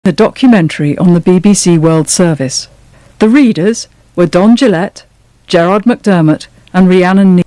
a documentary on the BBC World Service. The readers were Don Gillette, Gerard McDermott and Rhiannon Neal.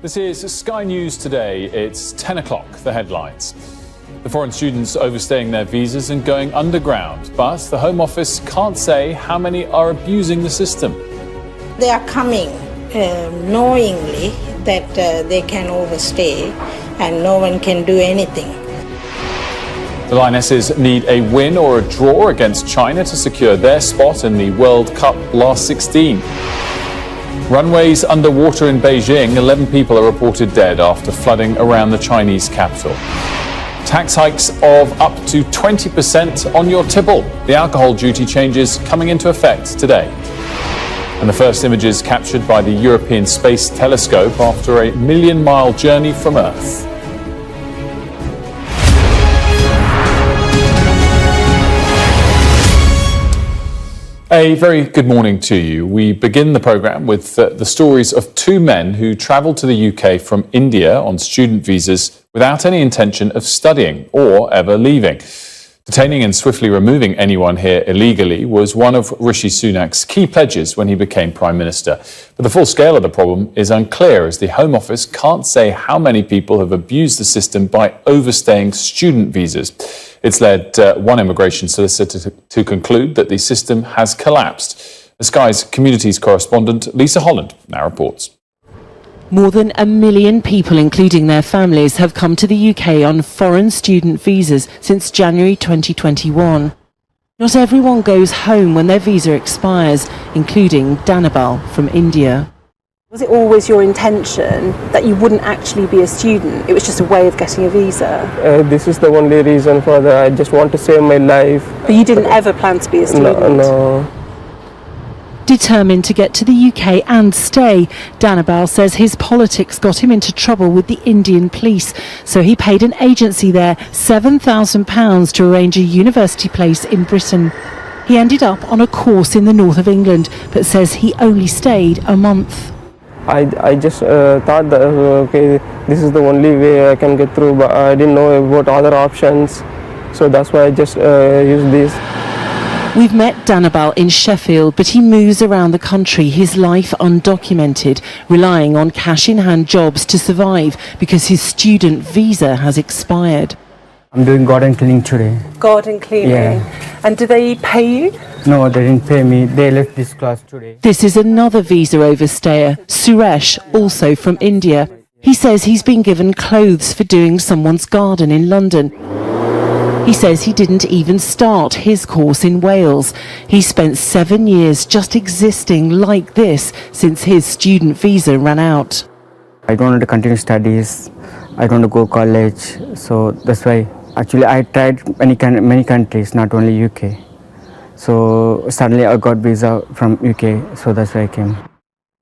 This is Sky News Today. It's 10 o'clock, the headlines. The foreign students overstaying their visas and going underground, but the Home Office can't say how many are abusing the system. They are coming knowingly that they can overstay and no one can do anything. The Lionesses need a win or a draw against China to secure their spot in the World Cup last 16. Runways underwater in Beijing, 11 people are reported dead after flooding around the Chinese capital. Tax hikes of up to 20% on your tipple. The alcohol duty changes coming into effect today. And the first images captured by the European Space Telescope after a million-mile journey from Earth. A very good morning to you. We begin the programme with the stories of two men who travelled to the UK from India on student visas without any intention of studying or ever leaving. Detaining and swiftly removing anyone here illegally was one of Rishi Sunak's key pledges when he became Prime Minister. But the full scale of the problem is unclear, as the Home Office can't say how many people have abused the system by overstaying student visas. It's led one immigration solicitor to conclude that the system has collapsed. The Sky's communities correspondent Lisa Holland now reports. More than 1 million people, including their families, have come to the UK on foreign student visas since January 2021. Not everyone goes home when their visa expires, including Danabal from India. Was it always your intention that you wouldn't actually be a student? It was just a way of getting a visa? This is the only reason for that. I just want to save my life. But you didn't ever plan to be a student? No. Determined to get to the UK and stay, Danabal says his politics got him into trouble with the Indian police, so he paid an agency there £7,000 to arrange a university place in Britain. He ended up on a course in the north of England, but says he only stayed a month. I just thought that, okay, this is the only way I can get through, but I didn't know about other options, so that's why I just used this. We've met Danabal in Sheffield, but he moves around the country, his life undocumented, relying on cash-in-hand jobs to survive because his student visa has expired. I'm doing garden cleaning today. Garden cleaning? Yeah. And do they pay you? No, they didn't pay me. They left this class today. This is another visa overstayer, Suresh, also from India. He says he's been given clothes for doing someone's garden in London. He says he didn't even start his course in Wales. He spent 7 years just existing like this since his student visa ran out. I don't want to continue studies. I don't want to go college. So that's why, actually, I tried many countries, not only UK. So suddenly I got visa from UK, so that's why I came.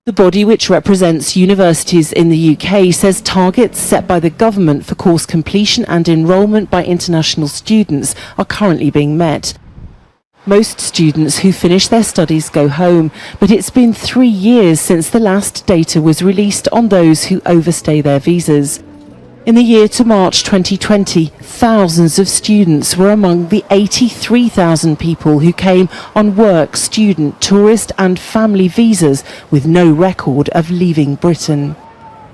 The body, which represents universities in the UK, says targets set by the government for course completion and enrolment by international students are currently being met. Most students who finish their studies go home, but it's been 3 years since the last data was released on those who overstay their visas. In the year to March 2020, thousands of students were among the 83,000 people who came on work, student, tourist and family visas with no record of leaving Britain.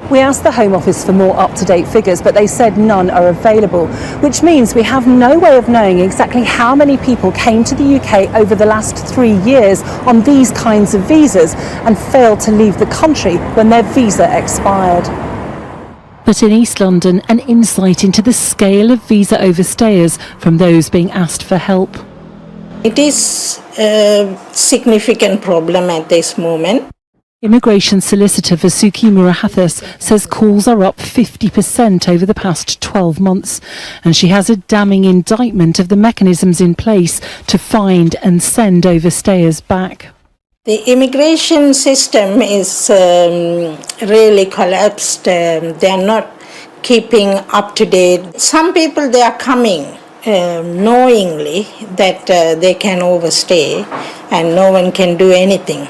We asked the Home Office for more up-to-date figures, but they said none are available, which means we have no way of knowing exactly how many people came to the UK over the last 3 years on these kinds of visas and failed to leave the country when their visa expired. But in East London, an insight into the scale of visa overstayers from those being asked for help. It is a significant problem at this moment. Immigration solicitor Vasuki Murahathas says calls are up 50% over the past 12 months, and she has a damning indictment of the mechanisms in place to find and send overstayers back. The immigration system is really collapsed. They are not keeping up to date. Some people, they are coming knowingly that they can overstay and no one can do anything.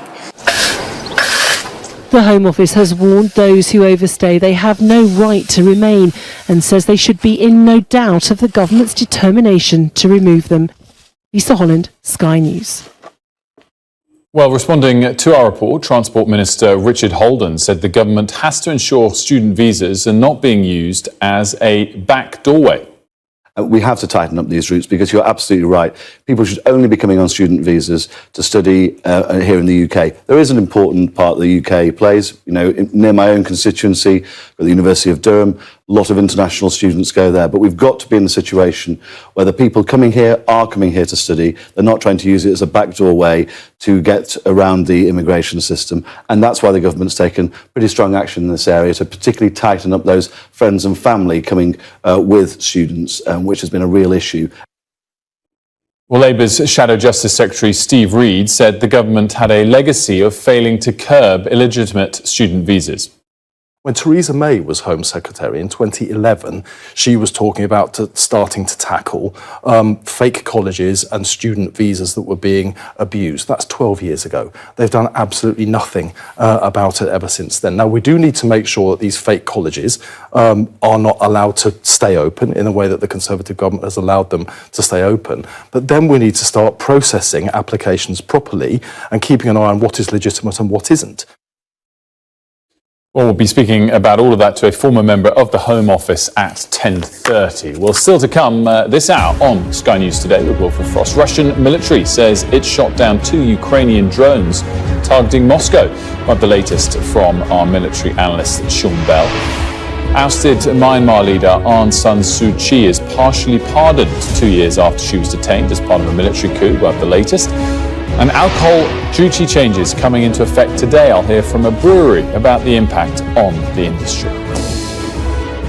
The Home Office has warned those who overstay they have no right to remain and says they should be in no doubt of the government's determination to remove them. Lisa Holland, Sky News. Well, responding to our report, Transport Minister Richard Holden said the government has to ensure student visas are not being used as a back doorway. We have to tighten up these routes because you're absolutely right. People should only be coming on student visas to study here in the UK. There is an important part the UK plays. You know, near my own constituency, at the University of Durham, a lot of international students go there. But we've got to be in a situation where the people coming here are coming here to study. They're not trying to use it as a backdoor way to get around the immigration system. And that's why the government's taken pretty strong action in this area to particularly tighten up those friends and family coming with students, which has been a real issue. Well, Labour's Shadow Justice Secretary Steve Reed said the government had a legacy of failing to curb illegitimate student visas. When Theresa May was Home Secretary in 2011, she was talking about starting to tackle fake colleges and student visas that were being abused. That's 12 years ago. They've done absolutely nothing about it ever since then. Now, we do need to make sure that these fake colleges are not allowed to stay open in a way that the Conservative government has allowed them to stay open. But then we need to start processing applications properly and keeping an eye on what is legitimate and what isn't. Well, we'll be speaking about all of that to a former member of the Home Office at 10:30. Well, still to come this hour on Sky News Today with Wilfred Frost. Russian military says it shot down 2 Ukrainian drones targeting Moscow. We'll have the latest from our military analyst, Sean Bell. Ousted Myanmar leader Aung San Suu Kyi is partially pardoned 2 years after she was detained as part of a military coup. We'll have the latest. And alcohol duty changes coming into effect today. I'll hear from a brewery about the impact on the industry.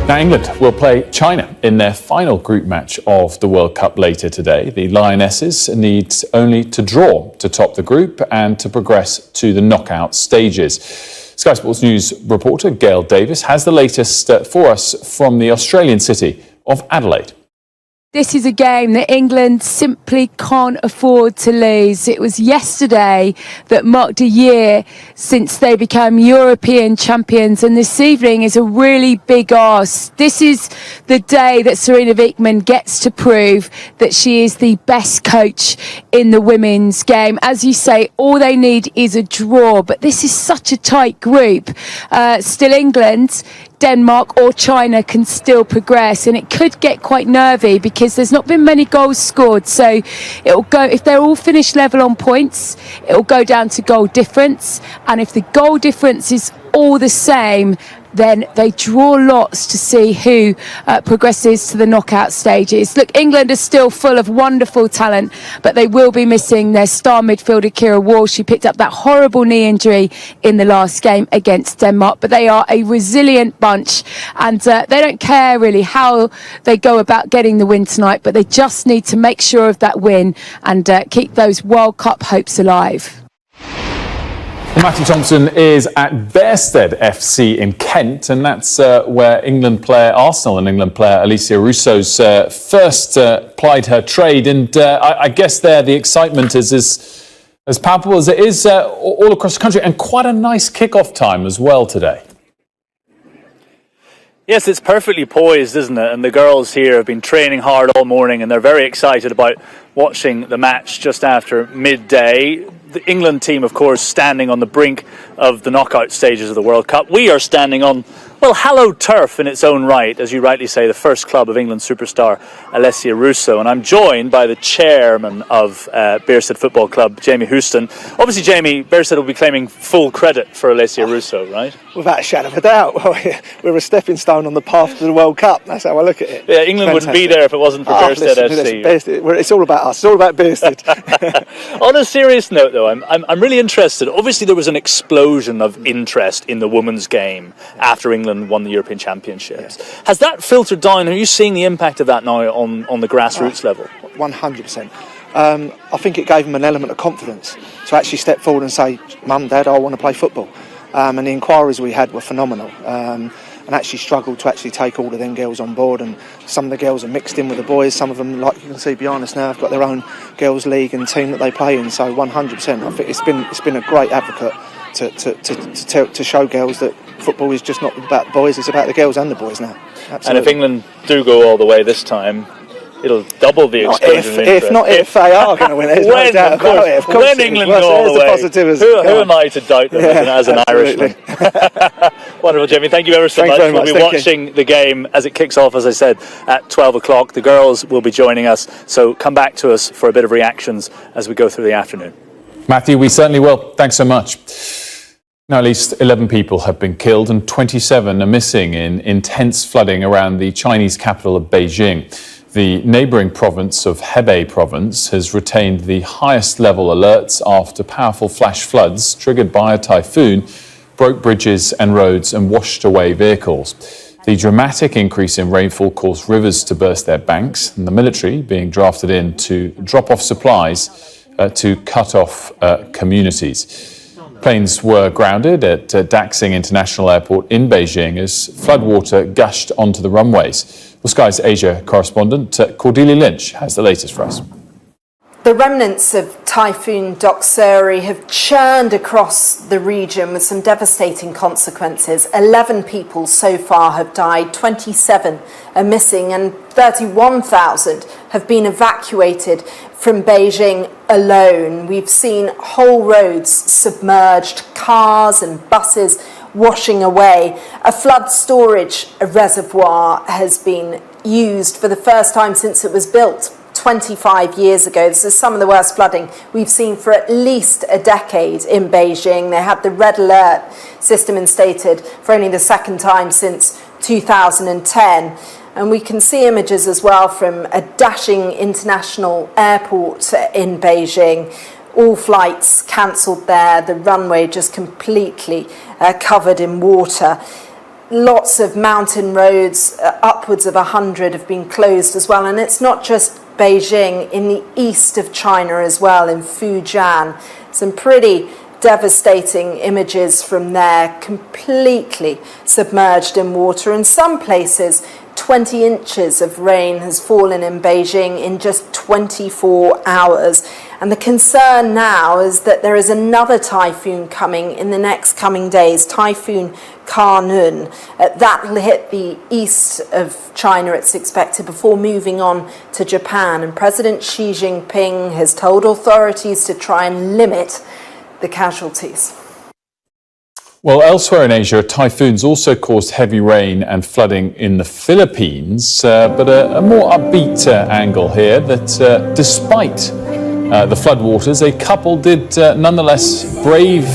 Now, England will play China in their final group match of the World Cup later today. The Lionesses need only to draw to top the group and to progress to the knockout stages. Sky Sports News reporter Gail Davis has the latest for us from the Australian city of Adelaide. This is a game that England simply can't afford to lose. It was yesterday that marked a year since they became European champions, and this evening is a really big ask. This is the day that Serena Wiegmann gets to prove that she is the best coach in the women's game. As you say, all they need is a draw, but this is such a tight group. Still England, Denmark or China can still progress, and it could get quite nervy because there's not been many goals scored. So it'll go, if they're all finished level on points, it'll go down to goal difference, and if the goal difference is all the same, then they draw lots to see who progresses to the knockout stages. Look, England is still full of wonderful talent, but they will be missing their star midfielder Kira Walsh. She picked up that horrible knee injury in the last game against Denmark, but they are a resilient bunch, and they don't care really how they go about getting the win tonight, but they just need to make sure of that win and keep those World Cup hopes alive. Well, Matthew Thompson is at Bearsted FC in Kent, and that's where Arsenal and England player Alicia Russo's first plied her trade. And I guess there the excitement is as palpable as it is all across the country, and quite a nice kick-off time as well today. Yes, it's perfectly poised, isn't it? And the girls here have been training hard all morning, and they're very excited about watching the match just after midday. The England team, of course, standing on the brink of the knockout stages of the World Cup. We are standing on Well, hello turf in its own right, as you rightly say, the first club of England superstar Alessia Russo, and I'm joined by the chairman of Bearsted Football Club, Jamie Houston. Obviously, Jamie, Bearsted will be claiming full credit for Alessia Russo, right? Without a shadow of a doubt. We're a stepping stone on the path to the World Cup. That's how I look at it. Yeah, England wouldn't be there if it wasn't for Bearsted FC. It's all about us. It's all about Bearsted. On a serious note, though, I'm really interested. Obviously, there was an explosion of interest in the women's game after England won the European Championships. Yeah. Has that filtered down? Are you seeing the impact of that now on the grassroots level? 100%. I think it gave them an element of confidence to actually step forward and say, Mum, Dad, I want to play football. And the inquiries we had were phenomenal. And actually struggled to actually take all of them girls on board, and some of the girls are mixed in with the boys. Some of them, like you can see behind us now, have got their own girls league and team that they play in. So 100%, I think it's been a great advocate to show girls that football is just not about the boys, it's about the girls and the boys now. Absolutely. And if England do go all the way this time, it'll double the explosion. If they are going to win, there's no doubt about it. Of course, when England go all the way, who am I to doubt them as an Irishman? Wonderful, Jamie. Thank you ever so much. We'll be watching the game as it kicks off, as I said, at 12 o'clock. The girls will be joining us, so come back to us for a bit of reactions as we go through the afternoon. Matthew, we certainly will. Thanks so much. Now, at least 11 people have been killed and 27 are missing in intense flooding around the Chinese capital of Beijing. The neighbouring province of Hebei province has retained the highest level alerts after powerful flash floods triggered by a typhoon broke bridges and roads and washed away vehicles. The dramatic increase in rainfall caused rivers to burst their banks, and the military being drafted in to drop off supplies to cut off communities. Planes were grounded at Daxing International Airport in Beijing as floodwater gushed onto the runways. Well, Sky's Asia correspondent Cordelia Lynch has the latest for us. The remnants of Typhoon Doksuri have churned across the region with some devastating consequences. 11 people so far have died, 27 are missing, and 31,000 have been evacuated from Beijing alone. We've seen whole roads submerged, cars and buses washing away. A flood storage reservoir has been used for the first time since it was built 25 years ago. This is some of the worst flooding we've seen for at least a decade in Beijing. They had the red alert system instated for only the second time since 2010. And we can see images as well from a dashing international airport in Beijing. All flights cancelled there, the runway just completely covered in water. Lots of mountain roads, upwards of 100, have been closed as well. And it's not just Beijing, in the east of China as well, in Fujian. Some pretty devastating images from there, completely submerged in water. In some places, 20 inches of rain has fallen in Beijing in just 24 hours. And the concern now is that there is another typhoon coming in the next coming days, Typhoon Kanun. That will hit the east of China, it's expected, before moving on to Japan. And President Xi Jinping has told authorities to try and limit the casualties. Well, elsewhere in Asia, typhoons also caused heavy rain and flooding in the Philippines, but a more upbeat angle here that despite the floodwaters, a couple did nonetheless brave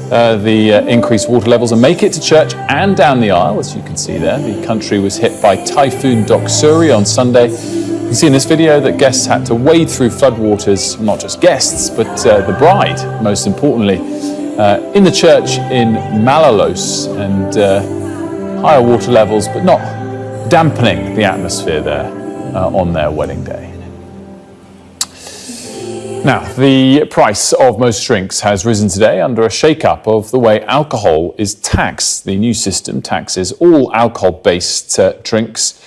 the increased water levels and make it to church and down the aisle. As you can see there, the country was hit by Typhoon Doksuri on Sunday. You can see in this video that guests had to wade through floodwaters, not just guests, but the bride, most importantly, in the church in Malolos, and higher water levels, but not dampening the atmosphere there on their wedding day. Now, the price of most drinks has risen today under a shake-up of the way alcohol is taxed. The new system taxes all alcohol-based drinks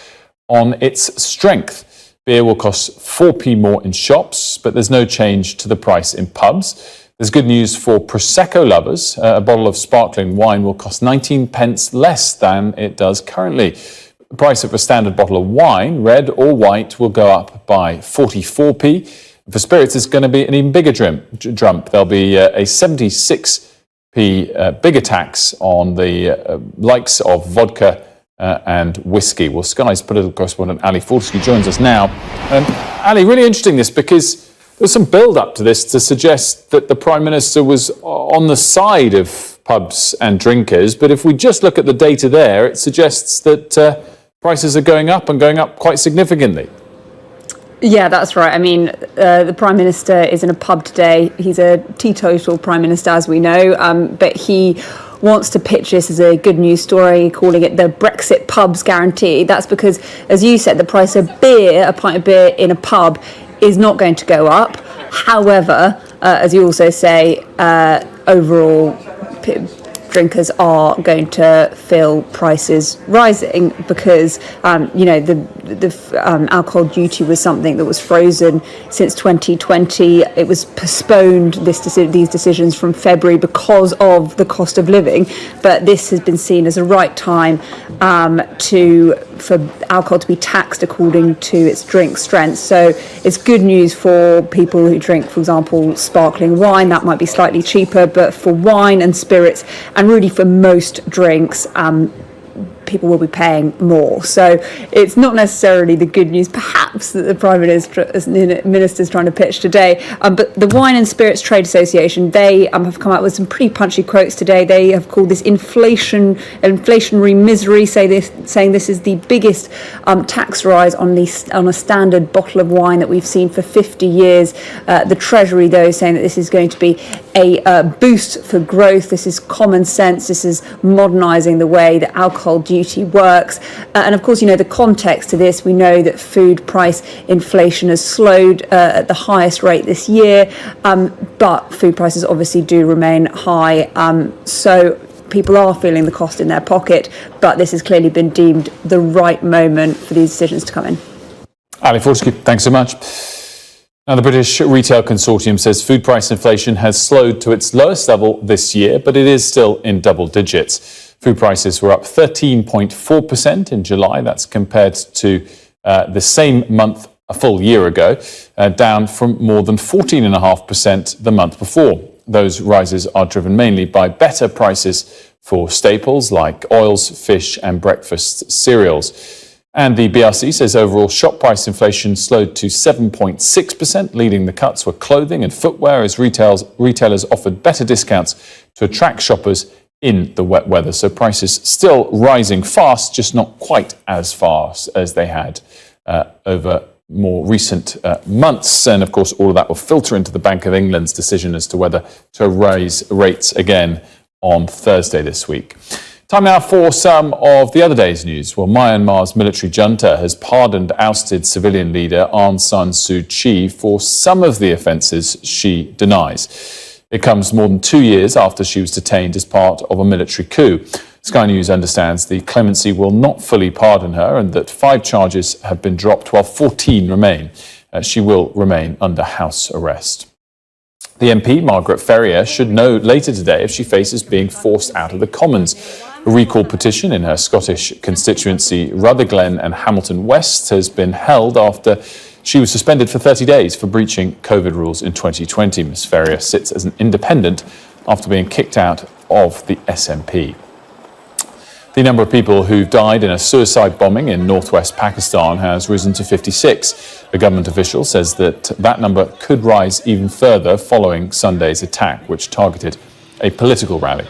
on its strength. Beer will cost 4p more in shops, but there's no change to the price in pubs. There's good news for Prosecco lovers. A bottle of sparkling wine will cost 19 pence less than it does currently. The price of a standard bottle of wine, red or white, will go up by 44p. For spirits, it's going to be an even bigger jump. There'll be a 76 bigger tax on the likes of vodka and whiskey. Well, Sky's political correspondent Ali Forsky joins us now. Ali, really interesting this, because there's some build-up to this to suggest that the Prime Minister was on the side of pubs and drinkers, but if we just look at the data there, it suggests that prices are going up and going up quite significantly. Yeah, that's right. I mean, the Prime Minister is in a pub today. He's a teetotal Prime Minister, as we know, but he wants to pitch this as a good news story, calling it the Brexit pubs guarantee. That's because, as you said, the price of beer, a pint of beer in a pub, is not going to go up. However, as you also say, overall drinkers are going to feel prices rising because, the alcohol duty was something that was frozen since 2020. It was postponed, these decisions, from February because of the cost of living. But this has been seen as a right time for alcohol to be taxed according to its drink strength. So it's good news for people who drink, for example, sparkling wine. That might be slightly cheaper, but for wine and spirits, and really for most drinks, people will be paying more. So it's not necessarily the good news, perhaps, that the Prime Minister is trying to pitch today. But the Wine and Spirits Trade Association, they have come out with some pretty punchy quotes today. They have called this inflationary misery, saying this is the biggest tax rise on a standard bottle of wine that we've seen for 50 years. The Treasury, though, saying that this is going to be a boost for growth. This is common sense. This is modernising the way that alcohol duty works. And of course, the context to this, we know that food price inflation has slowed at the highest rate this year, but food prices obviously do remain high. So people are feeling the cost in their pocket, but this has clearly been deemed the right moment for these decisions to come in. Ali Forsky, thanks so much. Now, the British Retail Consortium says food price inflation has slowed to its lowest level this year, but it is still in double digits. Food prices were up 13.4% in July. That's compared to the same month a full year ago, down from more than 14.5% the month before. Those rises are driven mainly by better prices for staples like oils, fish and breakfast cereals. And the BRC says overall shop price inflation slowed to 7.6%. Leading the cuts were clothing and footwear, as retailers offered better discounts to attract shoppers in the wet weather. So prices still rising fast, just not quite as fast as they had over more recent months. And of course, all of that will filter into the Bank of England's decision as to whether to raise rates again on Thursday this week. Time now for some of the other day's news. Well, Myanmar's military junta has pardoned ousted civilian leader Aung San Suu Kyi for some of the offences she denies. It comes more than 2 years after she was detained as part of a military coup. Sky News understands the clemency will not fully pardon her and that 5 charges have been dropped while 14 remain. She will remain under house arrest. The MP, Margaret Ferrier, should know later today if she faces being forced out of the Commons. A recall petition in her Scottish constituency, Rutherglen and Hamilton West, has been held after she was suspended for 30 days for breaching COVID rules in 2020. Ms Ferrier sits as an independent after being kicked out of the SNP. The number of people who've died in a suicide bombing in northwest Pakistan has risen to 56. A government official says that number could rise even further following Sunday's attack, which targeted a political rally.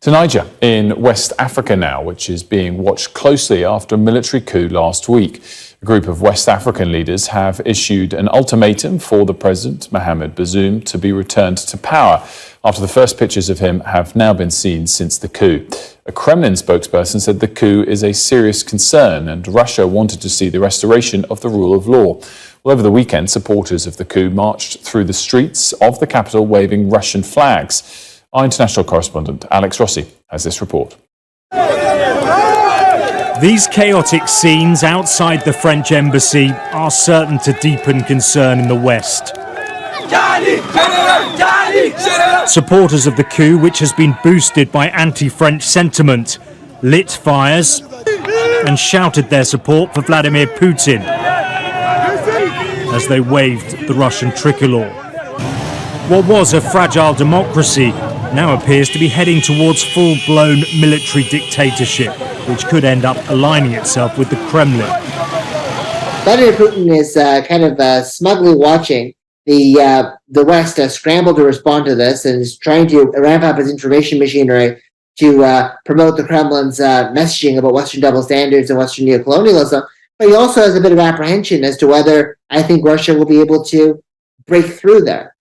To Niger, in West Africa now, which is being watched closely after a military coup last week. A group of West African leaders have issued an ultimatum for the President, Mohamed Bazoum, to be returned to power after the first pictures of him have now been seen since the coup. A Kremlin spokesperson said the coup is a serious concern and Russia wanted to see the restoration of the rule of law. Well, over the weekend, supporters of the coup marched through the streets of the capital waving Russian flags. Our international correspondent, Alex Rossi, has this report. These chaotic scenes outside the French embassy are certain to deepen concern in the West. Supporters of the coup, which has been boosted by anti-French sentiment, lit fires and shouted their support for Vladimir Putin as they waved the Russian tricolour. What was a fragile democracy now appears to be heading towards full-blown military dictatorship, which could end up aligning itself with the Kremlin. Vladimir Putin is smugly watching the West scramble to respond to this, and is trying to ramp up his information machinery to promote the Kremlin's messaging about Western double standards and Western neocolonialism. But he also has a bit of apprehension as to whether I think Russia will be able to break through there.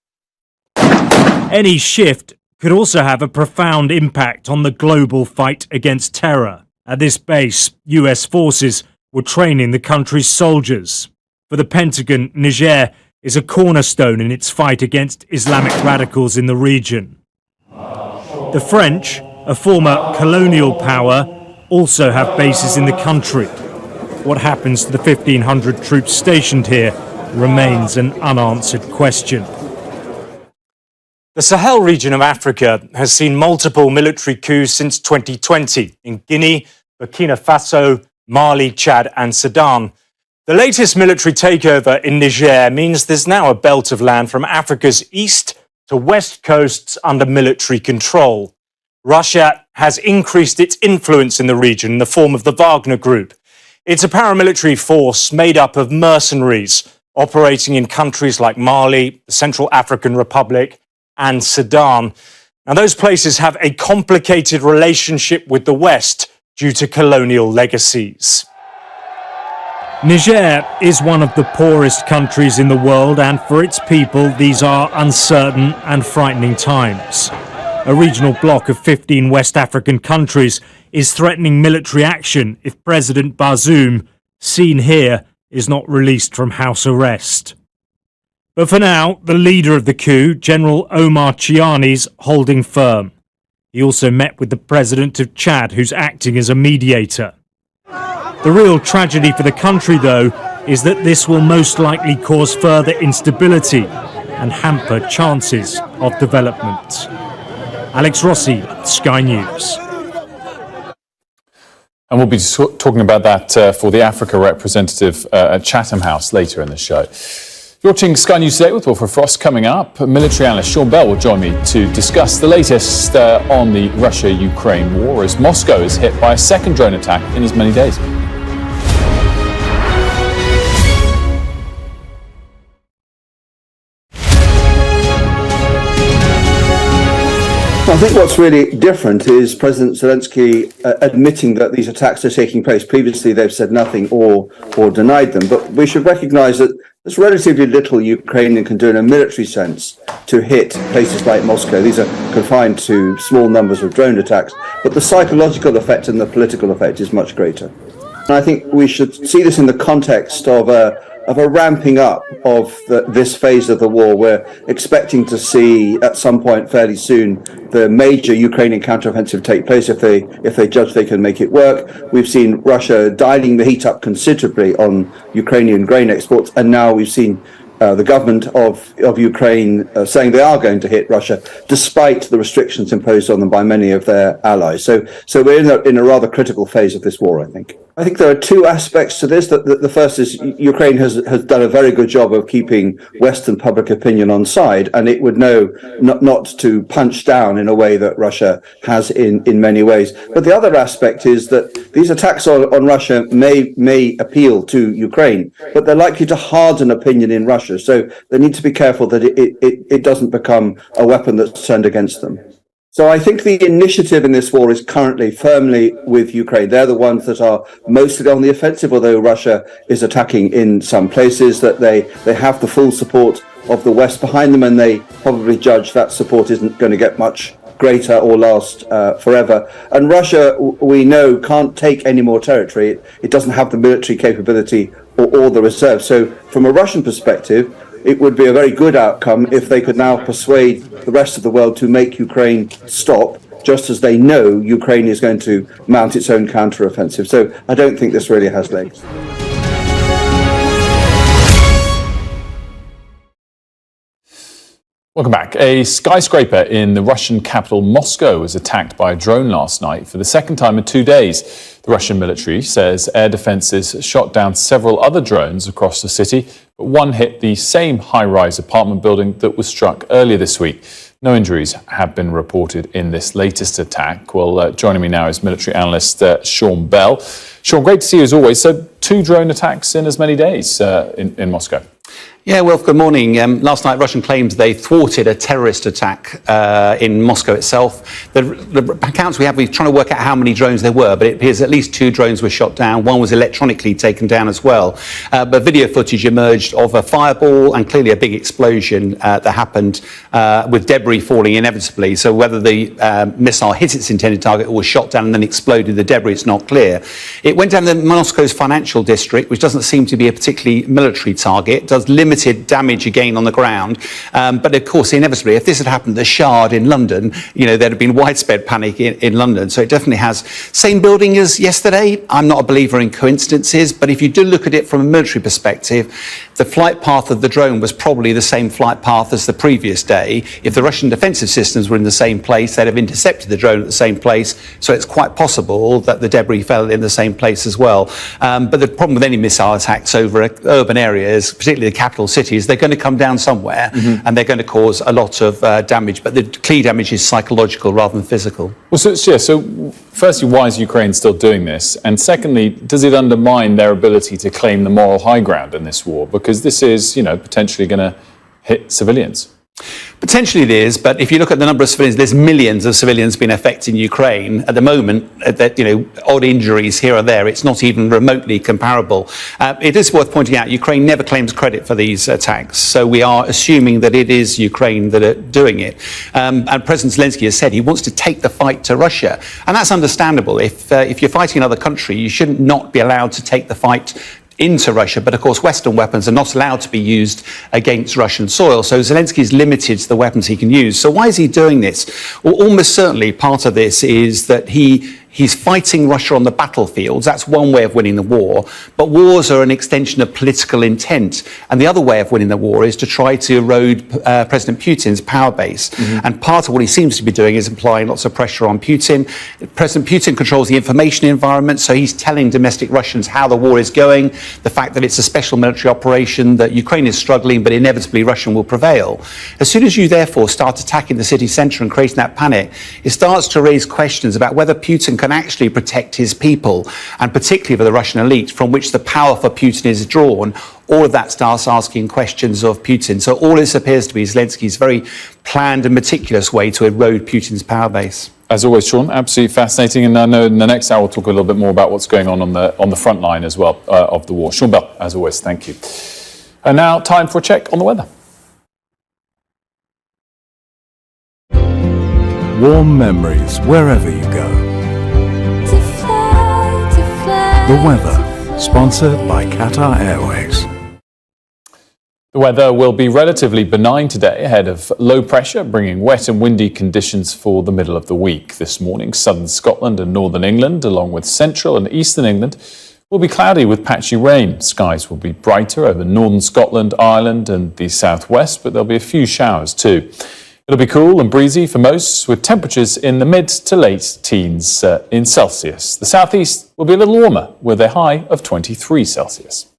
Any shift could also have a profound impact on the global fight against terror. At this base, US forces were training the country's soldiers. For the Pentagon, Niger is a cornerstone in its fight against Islamic radicals in the region. The French, a former colonial power, also have bases in the country. What happens to the 1,500 troops stationed here remains an unanswered question. The Sahel region of Africa has seen multiple military coups since 2020 in Guinea, Burkina Faso, Mali, Chad and Sudan. The latest military takeover in Niger means there's now a belt of land from Africa's east to west coasts under military control. Russia has increased its influence in the region in the form of the Wagner Group. It's a paramilitary force made up of mercenaries operating in countries like Mali, the Central African Republic and Sudan. Now, those places have a complicated relationship with the West due to colonial legacies. Niger is one of the poorest countries in the world, and for its people, these are uncertain and frightening times. A regional bloc of 15 West African countries is threatening military action if President Bazoum, seen here, is not released from house arrest. But for now, the leader of the coup, General Omar Chiani's holding firm. He also met with the president of Chad, who's acting as a mediator. The real tragedy for the country, though, is that this will most likely cause further instability and hamper chances of development. Alex Rossi, Sky News. And we'll be talking about that for the Africa representative at Chatham House later in the show. You're watching Sky News Today with Wilfred Frost. Coming up, military analyst Sean Bell will join me to discuss the latest on the Russia-Ukraine war as Moscow is hit by a second drone attack in as many days. I think what's really different is President Zelensky admitting that these attacks are taking place. Previously, they've said nothing or denied them. But we should recognize that there's relatively little Ukraine can do in a military sense to hit places like Moscow. These are confined to small numbers of drone attacks. But the psychological effect and the political effect is much greater. And I think we should see this in the context of a ramping up of this phase of the war. We're expecting to see at some point fairly soon the major Ukrainian counteroffensive take place if they judge they can make it work. We've seen Russia dialing the heat up considerably on Ukrainian grain exports, and now we've seen the government of Ukraine saying they are going to hit Russia, despite the restrictions imposed on them by many of their allies. So we're in a rather critical phase of this war, I think. I think there are two aspects to this. The first is Ukraine has done a very good job of keeping Western public opinion on side, and it would know not to punch down in a way that Russia has in many ways. But the other aspect is that these attacks on Russia may appeal to Ukraine, but they're likely to harden opinion in Russia. So they need to be careful that it doesn't become a weapon that's turned against them. So I think the initiative in this war is currently firmly with Ukraine. They're the ones that are mostly on the offensive, although Russia is attacking in some places, that they have the full support of the West behind them, and they probably judge that support isn't going to get much greater or last forever. And Russia, we know, can't take any more territory. It doesn't have the military capability or the reserve. So from a Russian perspective, it would be a very good outcome if they could now persuade the rest of the world to make Ukraine stop, just as they know Ukraine is going to mount its own counteroffensive. So I don't think this really has legs. Welcome back. A skyscraper in the Russian capital Moscow was attacked by a drone last night for the second time in 2 days. The Russian military says air defences shot down several other drones across the city, but one hit the same high-rise apartment building that was struck earlier this week. No injuries have been reported in this latest attack. Well, joining me now is military analyst Sean Bell. Sean, great to see you as always. So 2 drone attacks in as many days in Moscow. Yeah, well, good morning. Last night, Russian claimed they thwarted a terrorist attack in Moscow itself. The accounts we have, we're trying to work out how many drones there were, but it appears at least 2 drones were shot down. One was electronically taken down as well. But video footage emerged of a fireball and clearly a big explosion that happened with debris falling inevitably. So whether the missile hit its intended target or was shot down and then exploded the debris, it's not clear. It went down to Moscow's financial district, which doesn't seem to be a particularly military target. It does limited damage again on the ground, but of course inevitably if this had happened at the Shard in London, there'd have been widespread panic in London. So it definitely has. Same building as yesterday. I'm not a believer in coincidences, but if you do look at it from a military perspective, the flight path of the drone was probably the same flight path as the previous day. If the Russian defensive systems were in the same place, they'd have intercepted the drone at the same place. So it's quite possible that the debris fell in the same place as well. But the problem with any missile attacks over urban areas, particularly the capital cities, they're going to come down somewhere and they're going to cause a lot of damage. But the key damage is psychological rather than physical. Well, so firstly, why is Ukraine still doing this? And secondly, does it undermine their ability to claim the moral high ground in this war? Because this is, potentially going to hit civilians. Potentially it is, but if you look at the number of civilians, there's millions of civilians being affected in Ukraine at the moment. That odd injuries here or there, it's not even remotely comparable. It is worth pointing out Ukraine never claims credit for these attacks, so we are assuming that it is Ukraine that are doing it. And President Zelensky has said he wants to take the fight to Russia, and that's understandable. If you're fighting another country, you shouldn't not be allowed to take the fight into Russia, but of course Western weapons are not allowed to be used against Russian soil, so Zelensky's limited to the weapons he can use. So why is he doing this? Well, almost certainly part of this is that he's fighting Russia on the battlefields. That's one way of winning the war, but wars are an extension of political intent, and the other way of winning the war is to try to erode President Putin's power base. And part of what he seems to be doing is applying lots of pressure on Putin. President Putin controls the information environment, so he's telling domestic Russians how the war is going, the fact that it's a special military operation, that Ukraine is struggling, but inevitably Russia will prevail. As soon as you therefore start attacking the city centre and creating that panic, it starts to raise questions about whether Putin can actually protect his people, and particularly for the Russian elite, from which the power for Putin is drawn. All of that starts asking questions of Putin. So all this appears to be Zelensky's very planned and meticulous way to erode Putin's power base. As always, Sean, absolutely fascinating. And I know in the next hour we'll talk a little bit more about what's going on the front line as well of the war. Sean Bell, as always, thank you. And now time for a check on the weather. Warm memories wherever you go. The weather, sponsored by Qatar Airways. The weather will be relatively benign today ahead of low pressure, bringing wet and windy conditions for the middle of the week. This morning, southern Scotland and northern England, along with central and eastern England, will be cloudy with patchy rain. Skies will be brighter over northern Scotland, Ireland and the southwest, but there'll be a few showers too. It'll be cool and breezy for most, with temperatures in the mid to late teens in Celsius. The southeast will be a little warmer, with a high of 23 Celsius.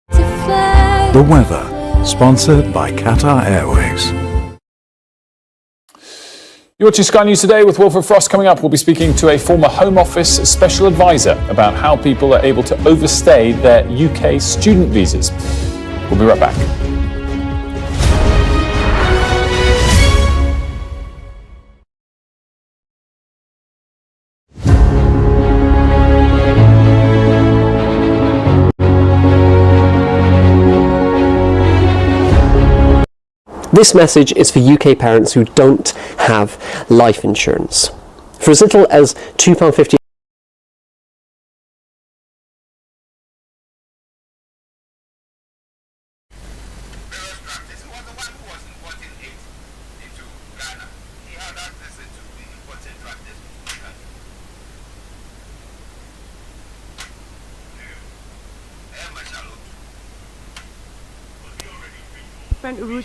The weather, sponsored by Qatar Airways. You're watching Sky News Today with Wilfred Frost. Coming up, we'll be speaking to a former Home Office special advisor about how people are able to overstay their UK student visas. We'll be right back. This message is for UK parents who don't have life insurance. For as little as £2.50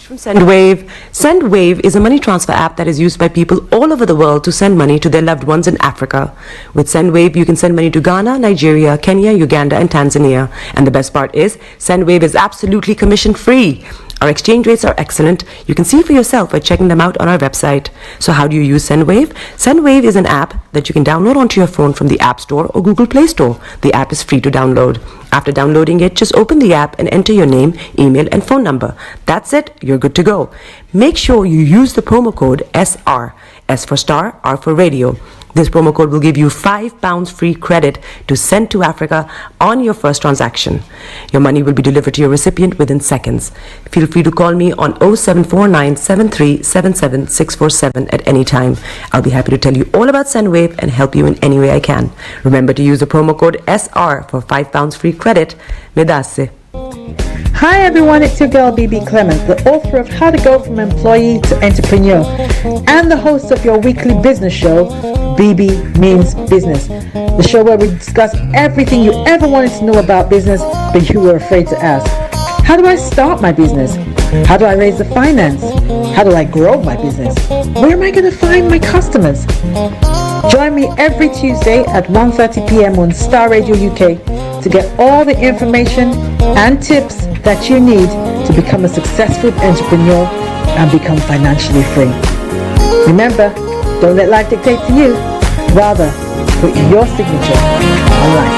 from SH0W. SH0W is a money transfer app that is used by people all over the world to send money to their loved ones in Africa. With SH0W, you can send money to Ghana, Nigeria, Kenya, Uganda, and Tanzania. And the best part is, SH0W is absolutely commission-free. Our exchange rates are excellent. You can see for yourself by checking them out on our website. So how do you use SendWave? SendWave is an app that you can download onto your phone from the App Store or Google Play Store. The app is free to download. After downloading it, just open the app and enter your name, email, and phone number. That's it. You're good to go. Make sure you use the promo code SR. S for Starr, R for Radio. This promo code will give you £5 free credit to send to Africa on your first transaction. Your money will be delivered to your recipient within seconds. Feel free to call me on 0749 7377 647 at any time. I'll be happy to tell you all about SendWave and help you in any way I can. Remember to use the promo code SR for £5 free credit. Medasse. Hi everyone, it's your girl BB Clement, the author of How to Go From Employee to Entrepreneur and the host of your weekly business show, BB Means Business, the show where we discuss everything you ever wanted to know about business but you were afraid to ask. How do I start my business? How do I raise the finance? How do I grow my business? Where am I going to find my customers? Join me every Tuesday at 1:30 p.m. on Starr Radio UK to get all the information and tips that you need to become a successful entrepreneur and become financially free. Remember, don't let life dictate to you. Rather, put your signature on life.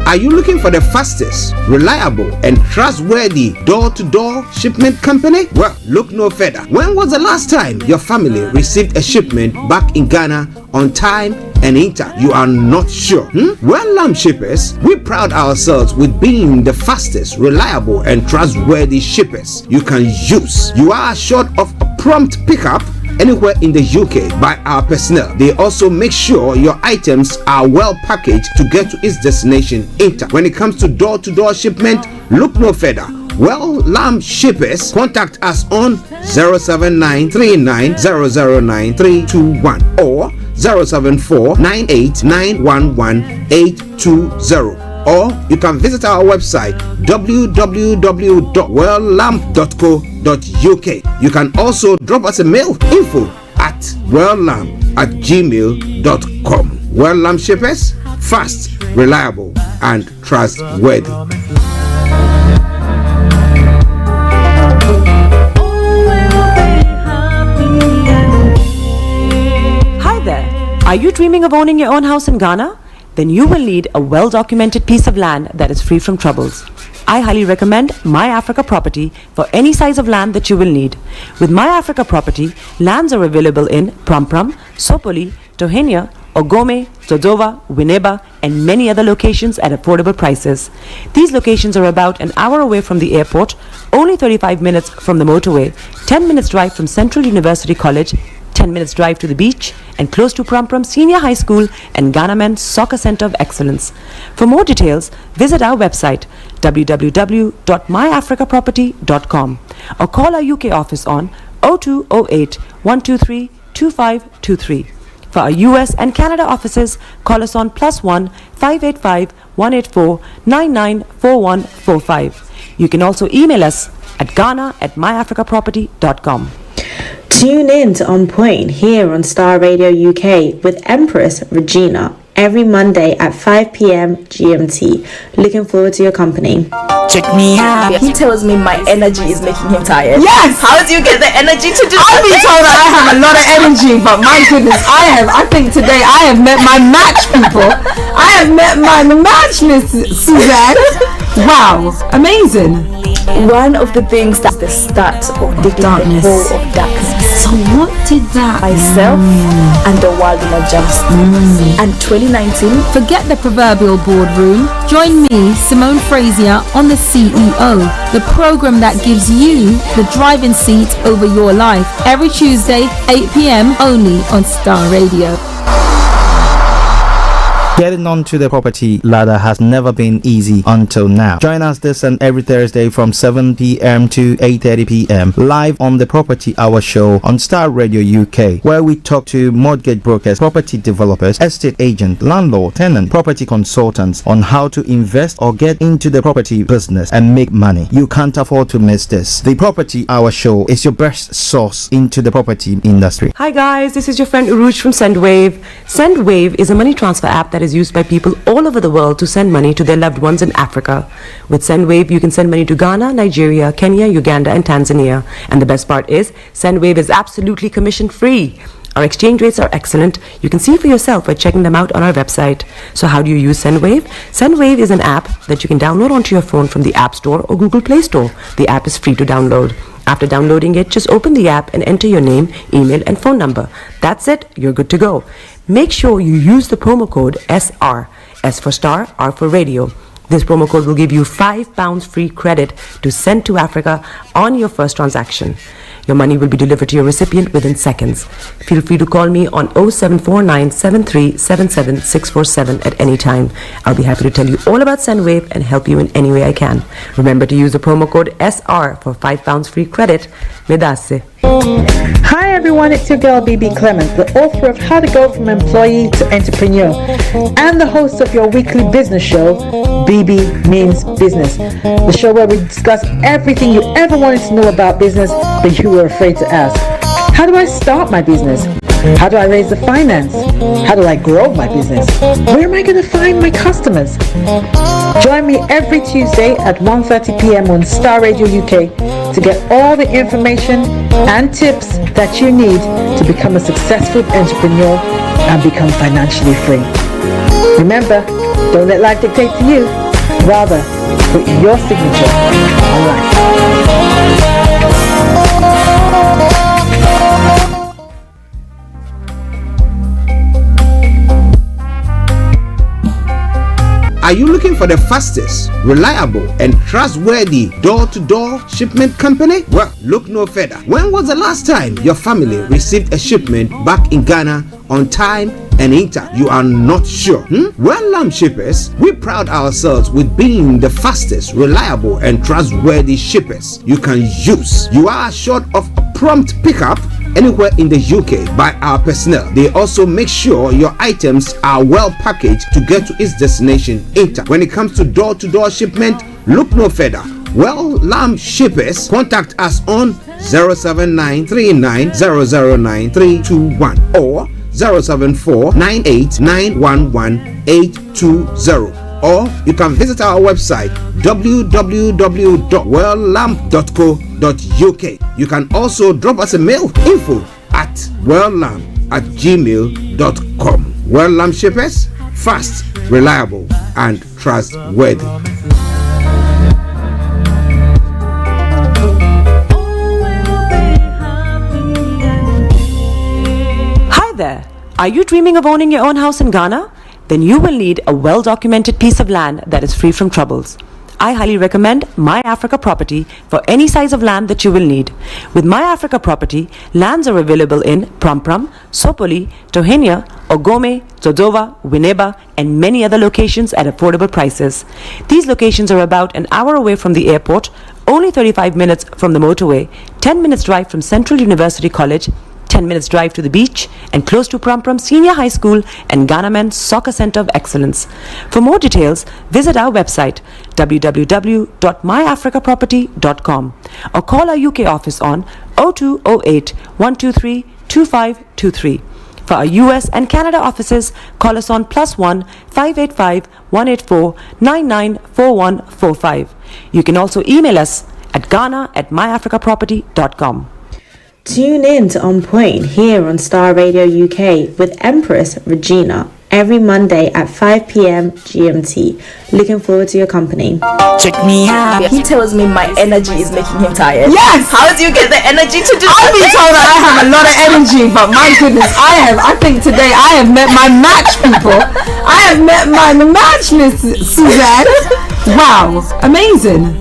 Are you looking for the fastest, reliable, and trustworthy door-to-door shipment company? Well, look no further. When was the last time your family received a shipment back in Ghana on time and in time? You are not sure? Well, Lamb Shippers, we pride ourselves with being the fastest, reliable, and trustworthy shippers you can use. You are assured of a prompt pickup anywhere in the UK by our personnel. They also make sure your items are well packaged to get to its destination in time. When it comes to door-to-door shipment, look no further. Well, Lamb Shippers, contact us on 07939009321 or 07498911820. Or you can visit our website www.welllamb.co.uk. You can also drop us a mail, info@welllamb@gmail.com. Well Lamb Shippers, fast, reliable, and trustworthy. Hi there. Are you dreaming of owning your own house in Ghana? Then you will need a well-documented piece of land that is free from troubles. I highly recommend My Africa Property for any size of land that you will need. With My Africa Property, lands are available in Pram, Sopoli, Tohenia, Ogome, Dodova, Winneba, and many other locations at affordable prices. These locations are about an hour away from the airport, only 35 minutes from the motorway, 10 minutes drive from Central University College, 10 minutes drive to the beach, and close to Pram Senior High School and Ghana Men's Soccer Center of Excellence. For more details, visit our website www.myafricaproperty.com or call our UK office on 0208 123 2523. For our US and Canada offices, call us on +1 585 184 994145. You can also email us at ghana@myafricaproperty.com. Tune in to On Point here on Starr Radio UK with Empress Regina every Monday at 5 p.m. GMT. Looking forward to your company. Check me out. He tells me my energy is making him tired. Yes! How do you get the energy to do I've been told that I have a lot of energy, but my goodness, I think today I have met my match, people. I have met my match, Miss Suzanne. Wow, amazing. One of the things that's the start of the darkness. Of darkness. So what did that? Myself and the world will adjust. And 2019. Forget the proverbial boardroom. Join me, Simone Frazier, on The CEO, the program that gives you the driving seat over your life. Every Tuesday, 8 p.m. only on Starr Radio. Getting onto the property ladder has never been easy until now. Join us this and every Thursday from 7 p.m. to 8:30 p.m. live on the Property Hour Show on Starr Radio UK, where we talk to mortgage brokers, property developers, estate agents, landlord, tenant, property consultants on how to invest or get into the property business and make money. You can't afford to miss this. The Property Hour Show is your best source into the property industry. Hi guys, this is your friend Uruj from SendWave. SendWave is a money transfer app that is used by people all over the world to send money to their loved ones in Africa. With SendWave, you can send money to Ghana, Nigeria, Kenya, Uganda, and Tanzania. And the best part is, SendWave is absolutely commission free. Our exchange rates are excellent. You can see for yourself by checking them out on our website. So how do you use SendWave? SendWave is an app that you can download onto your phone from the App Store or Google Play Store. The app is free to download. After downloading it, just open the app and enter your name, email, and phone number. That's it. You're good to go. Make sure you use the promo code SR. S for Star, R for Radio. This promo code will give you £5 free credit to send to Africa on your first transaction. Your money will be delivered to your recipient within seconds. Feel free to call me on 0749 7377 647 at any time. I'll be happy to tell you all about SendWave and help you in any way I can. Remember to use the promo code SR for £5 free credit. Vedasse. Hi everyone, it's your girl BB Clement, the author of How to Go from Employee to Entrepreneur and the host of your weekly business show, BB Means Business, the show where we discuss everything you ever wanted to know about business but you were afraid to ask. How do I start my business? How do I raise the finance? How do I grow my business? Where am I going to find my customers? Join me every Tuesday at 1:30 p.m. on Starr Radio UK to get all the information and tips that you need to become a successful entrepreneur and become financially free. Remember, don't let life dictate to you. Rather, put your signature on life. Are you looking for the fastest, reliable, and trustworthy door-to-door shipment company? Well, look no further. When was the last time your family received a shipment back in Ghana on time and in time? You are not sure? Well, Lamb Shippers, we pride ourselves with being the fastest, reliable, and trustworthy shippers you can use. You are assured of prompt pickup anywhere in the UK by our personnel. They also make sure your items are well packaged to get to its destination in time. When it comes to door-to-door shipment, look no further. Well, Lamb Shippers, contact us on 07939009321 or 07498911820. Or you can visit our website www.welllamb.co.uk. You can also drop us a mail, info@welllamb@gmail.com. Well Lamb Shippers, fast, reliable, and trustworthy. Hi there. Are you dreaming of owning your own house in Ghana? Then you will need a well-documented piece of land that is free from troubles. I highly recommend My Africa Property for any size of land that you will need. With My Africa Property, lands are available in Pram, Sopoli, Tohenia, Ogome, Dodova, Winneba, and many other locations at affordable prices. These locations are about an hour away from the airport, only 35 minutes from the motorway, 10 minutes drive from Central University College, 10 minutes drive to the beach, and close to Pram Senior High School and Ghana Men's Soccer Center of Excellence. For more details, visit our website www.myafricaproperty.com or call our UK office on 0208 123 2523. For our US and Canada offices, call us on +1 585 184 994145. You can also email us at ghana@myafricaproperty.com. Tune in to On Point here on Starr Radio UK with Empress Regina every Monday at 5 p.m. GMT. Looking forward to your company. Check me out. He tells me my energy is making him tired. Yes! How do you get the energy to do I've been told that I have a lot of energy, but my goodness, I think today I have met my match, people. I have met my match, Miss Suzanne. Wow, amazing.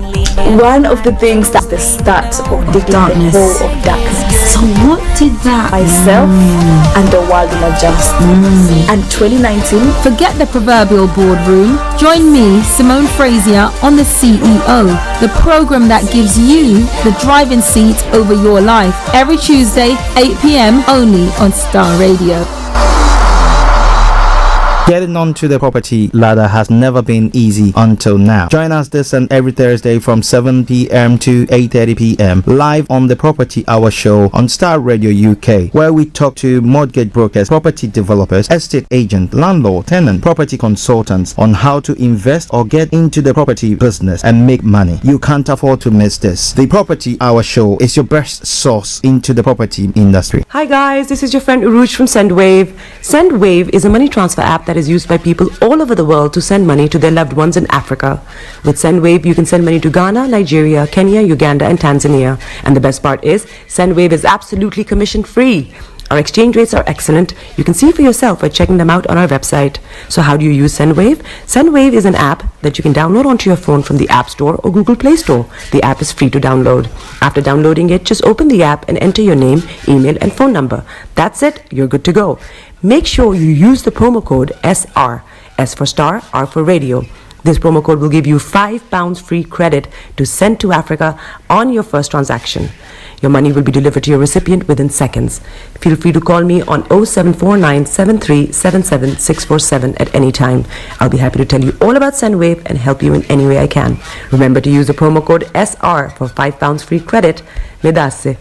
One of the things that's the start of the darkness. Hole of darkness. So what did that myself and the world will adjust. And 2019, Forget the proverbial boardroom. Join me, Simone Frazier, on the CEO, the program that gives you the driving seat over your life. Every Tuesday, 8 p.m. only on Starr Radio. Getting onto the property ladder has never been easy until now. Join us this and every Thursday from 7 p.m. to 8:30 p.m. live on the Property Hour show on Starr Radio UK, where we talk to mortgage brokers, property developers, estate agents, landlord, tenant, property consultants on how to invest or get into the property business and make money. You can't afford to miss this. The Property Hour show is your best source into the property industry. Hi guys, this is your friend Uruj from SH0W. SH0W is a money transfer app that is used by people all over the world to send money to their loved ones in Africa. With SH0W, you can send money to Ghana, Nigeria, Kenya, Uganda, and Tanzania. And the best part is, SH0W is absolutely commission-free. Our exchange rates are excellent. You can see for yourself by checking them out on our website. So how do you use SH0W? SH0W is an app that you can download onto your phone from the App Store or Google Play Store. The app is free to download. After downloading it, just open the app and enter your name, email, and phone number. That's it. You're good to go. Make sure you use the promo code SR, S for Star, R for Radio. This promo code will give you £5 free credit to send to Africa on your first transaction. Your money will be delivered to your recipient within seconds. Feel free to call me on 0749 7377 647 at any time. I'll be happy to tell you all about SH0W and help you in any way I can. Remember to use the promo code SR for £5 free credit. Medasse.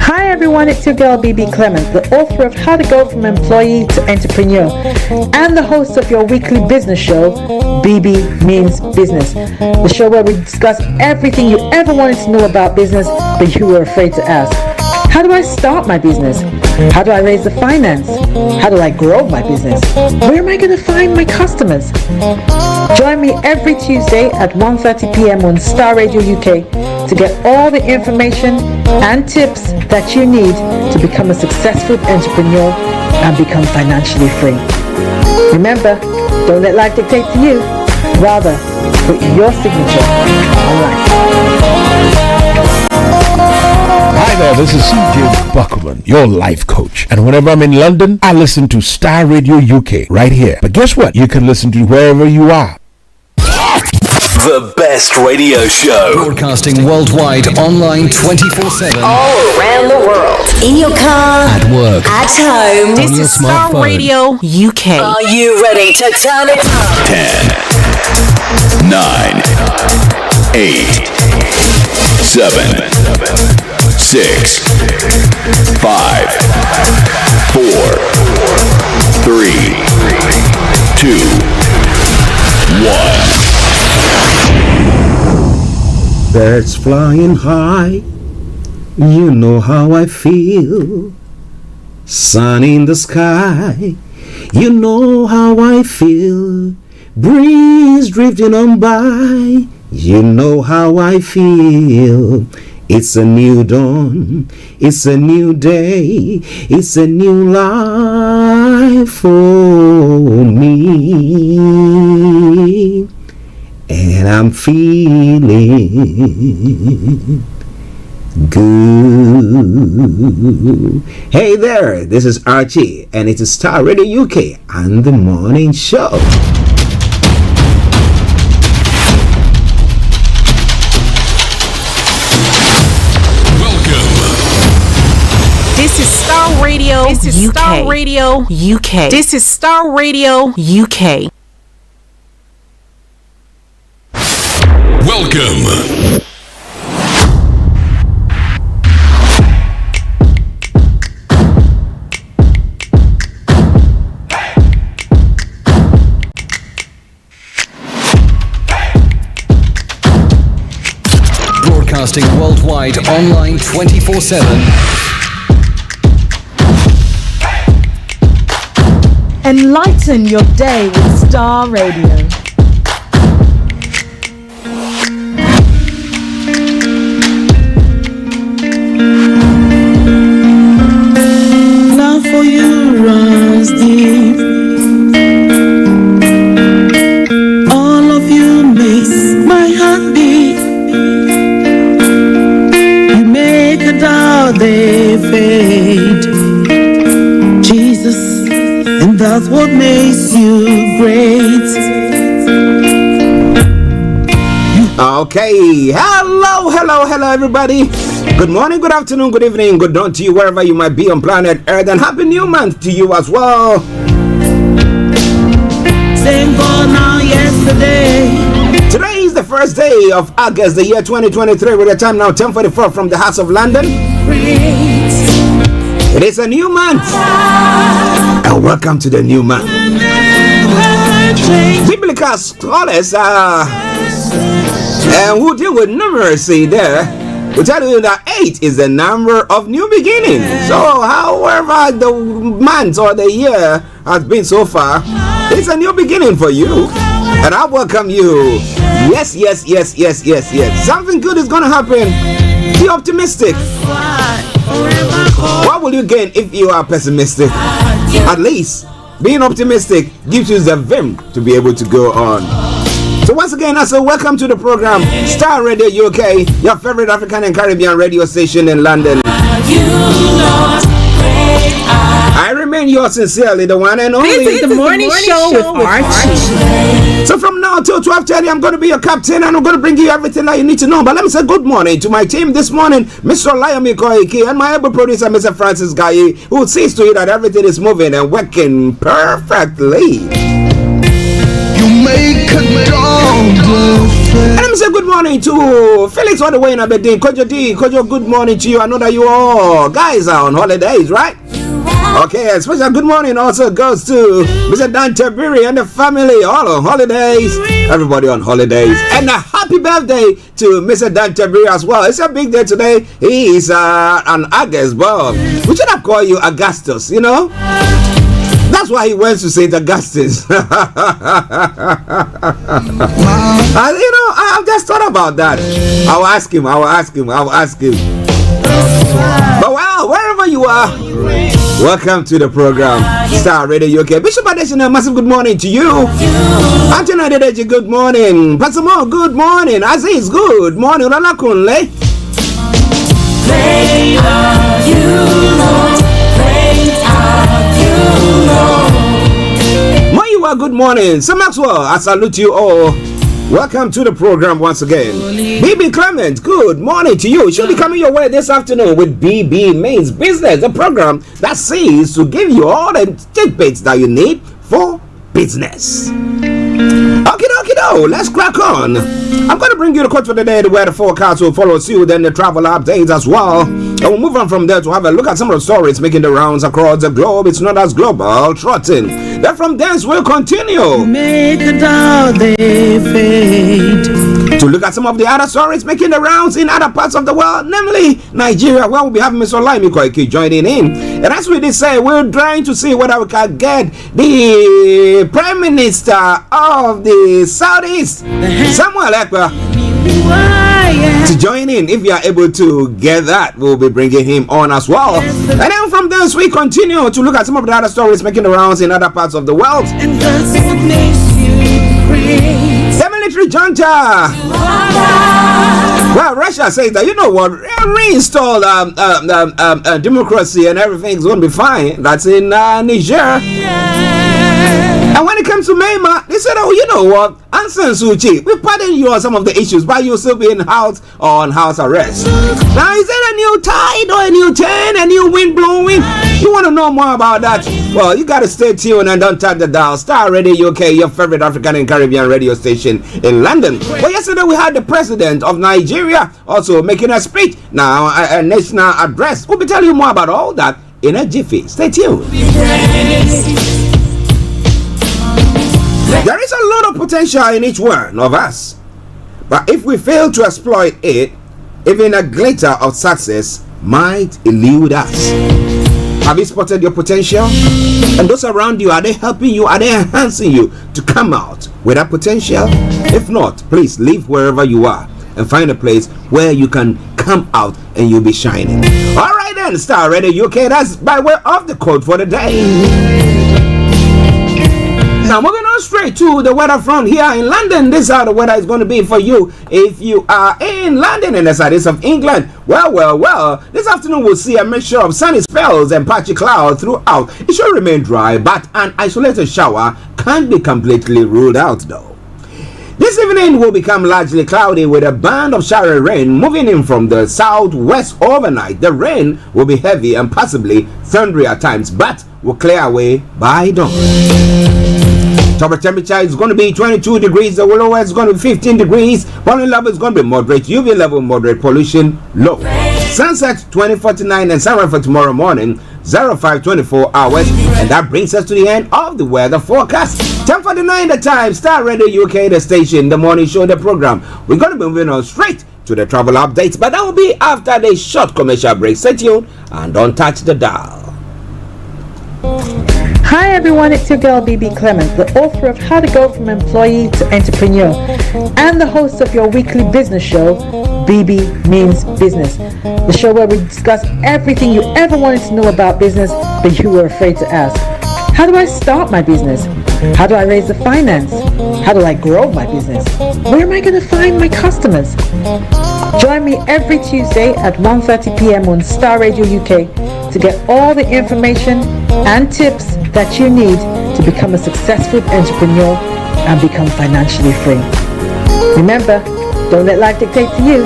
Hi everyone, it's your girl BB Clement, the author of How to Go from Employee to Entrepreneur and the host of your weekly business show, BB Means Business, the show where we discuss everything you ever wanted to know about business but you were afraid to ask. How do I start my business? How do I raise the finance? How do I grow my business? Where am I going to find my customers? Join me every Tuesday at 1:30 p.m. on Starr Radio UK to get all the information and tips that you need to become a successful entrepreneur and become financially free. Remember, don't let life dictate to you. Rather, put your signature on life. Hi there, this is CJ Buckman, your life coach. And whenever I'm in London, I listen to Starr Radio UK right here. But guess what? You can listen to wherever you are. The best radio show. Broadcasting worldwide, online 24/7. All around the world. In your car. At work. At home. This is Starr Radio UK. Are you ready to turn it up? 10, 9, 8, 7, 6, 5, 4, 3, 2, 1. Birds flying high, you know how I feel. Sun in the sky, you know how I feel. Breeze drifting on by, you know how I feel. It's a new dawn, it's a new day, it's a new life for me. And I'm feeling good. Hey there, this is Archie, and it's Starr Radio UK and the morning show. This is Starr Radio. This is UK. Starr Radio UK. This is Starr Radio UK. Welcome. Broadcasting worldwide, online 24/7. Enlighten your day with Starr Radio. Love for you runs deep. All of you makes my heart beat. You make a day fade. Jesus, and that's what makes you great. Okay, hello, everybody. Good morning, good afternoon, good evening, good dawn to you wherever you might be on planet Earth, and happy new month to you as well. Same for now, yesterday. Today is the first day of August, the year 2023, with the time now 10:44 from the House of London. It is a new month, and welcome to the new month. Biblical scholars who deal with numeracy there will tell you that 8 is the number of new beginnings. So however the month or the year has been so far, it's a new beginning for you, and I welcome you. Yes. Something good is going to happen. Be optimistic. What will you gain if you are pessimistic? At least being optimistic gives you the vim to be able to go on. So once again, I say welcome to the program, Starr Radio UK, your favorite African and Caribbean radio station in London. I remain yours sincerely, the one and only. This is the morning show with Archie. So from now till 12:30, I'm going to be your captain, and I'm going to bring you everything that you need to know. But let me say good morning to my team this morning, Mr. Olayomi Koiki, and my able producer, Mr. Francis Gaye, who sees to it that everything is moving and working perfectly. And let me say good morning to Felix all the way in Aberdeen. Kojo, good morning to you. I know that you all guys are on holidays, right? Okay, a special good morning also goes to Mr. Dante Biri and the family, all on holidays. Everybody on holidays. And a happy birthday to Mr. Dante Biri as well. It's a big day today. He is an August born. We should have called you Augustus, you know? That's why he went to St. Augustus. I've just thought about that. I'll ask him. But well, wherever you are, welcome to the program, Starr Radio UK. Bishop Adesina, massive good morning to you. Anthony Adedeji, good morning. Pastor Mo, good morning. Aziz, good morning. Rana Kunle. Great are you, Lord. Great are you, Lord. Moyiwa, good morning. So Maxwell, I salute you all. Welcome to the program once again. BB Clement, good morning to you. She'll be coming your way this afternoon with BB Means Business, the program that seeks to give you all the tidbits that you need for business. Okay, let's crack on. I'm going to bring you the quote for the day, the weather forecast will follow suit, then the travel updates as well. And we'll move on from there to have a look at some of the stories making the rounds across the globe. It's not as global trotting. Then from thence we'll continue to look at some of the other stories making the rounds in other parts of the world, namely Nigeria, where we'll be having Mr. Olayomi Koiki joining in. And as we did say, we're trying to see whether we can get the Prime Minister of the Southeast, Samuel Ekpa, to join in. If you are able to get that, we'll be bringing him on as well. And then from there we continue to look at some of the other stories making the rounds in other parts of the world. And that's what makes you great. The military junta. Well, Russia says that, you know what, reinstall democracy and everything's going to be fine. That's in Niger. And when it comes to Myanmar, they said, oh, you know what, Aung San Suu Kyi, we pardon you on some of the issues, but you'll still be in house or on house arrest. Now, is there a new tide or a new turn, a new wind blowing? You want to know more about that? Well, you got to stay tuned and don't touch the dial. Starr Radio UK, your favorite African and Caribbean radio station in London. Well, yesterday we had the president of Nigeria also making a speech, now a national address. We'll be telling you more about all that in a jiffy. Stay tuned. There is a lot of potential in each one of us, but if we fail to exploit it, even a glitter of success might elude us. Have you spotted your potential? And those around you, are they helping you? Are they enhancing you to come out with that potential? If not, please leave wherever you are and find a place where you can come out and you'll be shining. All right then, Starr Radio UK, that's by way of the quote for the day. Now moving on straight to the weather front here in London. This is how the weather is going to be for you if you are in London and the southeast of England. Well, this afternoon we'll see a mixture of sunny spells and patchy clouds throughout. It should remain dry, but an isolated shower can't be completely ruled out though. This evening will become largely cloudy with a band of showery rain moving in from the southwest overnight. The rain will be heavy and possibly thundery at times, but will clear away by dawn. Top temperature is going to be 22 degrees. The lowest is going to be 15 degrees. Pollen level is going to be moderate. UV level moderate. Pollution low. Sunset 20:49 and sunrise for tomorrow morning 05:24 hours. And that brings us to the end of the weather forecast. 10:49 the time. Star Radio UK, the station, the morning show, the program. We're going to be moving on straight to the travel updates, but that will be after the short commercial break. Stay tuned and don't touch the dial. Hi everyone, it's your girl BB Clement, the author of How to Go from Employee to Entrepreneur and the host of your weekly business show, BB Means Business, the show where we discuss everything you ever wanted to know about business but you were afraid to ask. How do I start my business? How do I raise the finance? How do I grow my business? Where am I going to find my customers? Join me every Tuesday at 1:30 p.m. on Starr Radio UK to get all the information and tips that you need to become a successful entrepreneur and become financially free. Remember, don't let life dictate to you.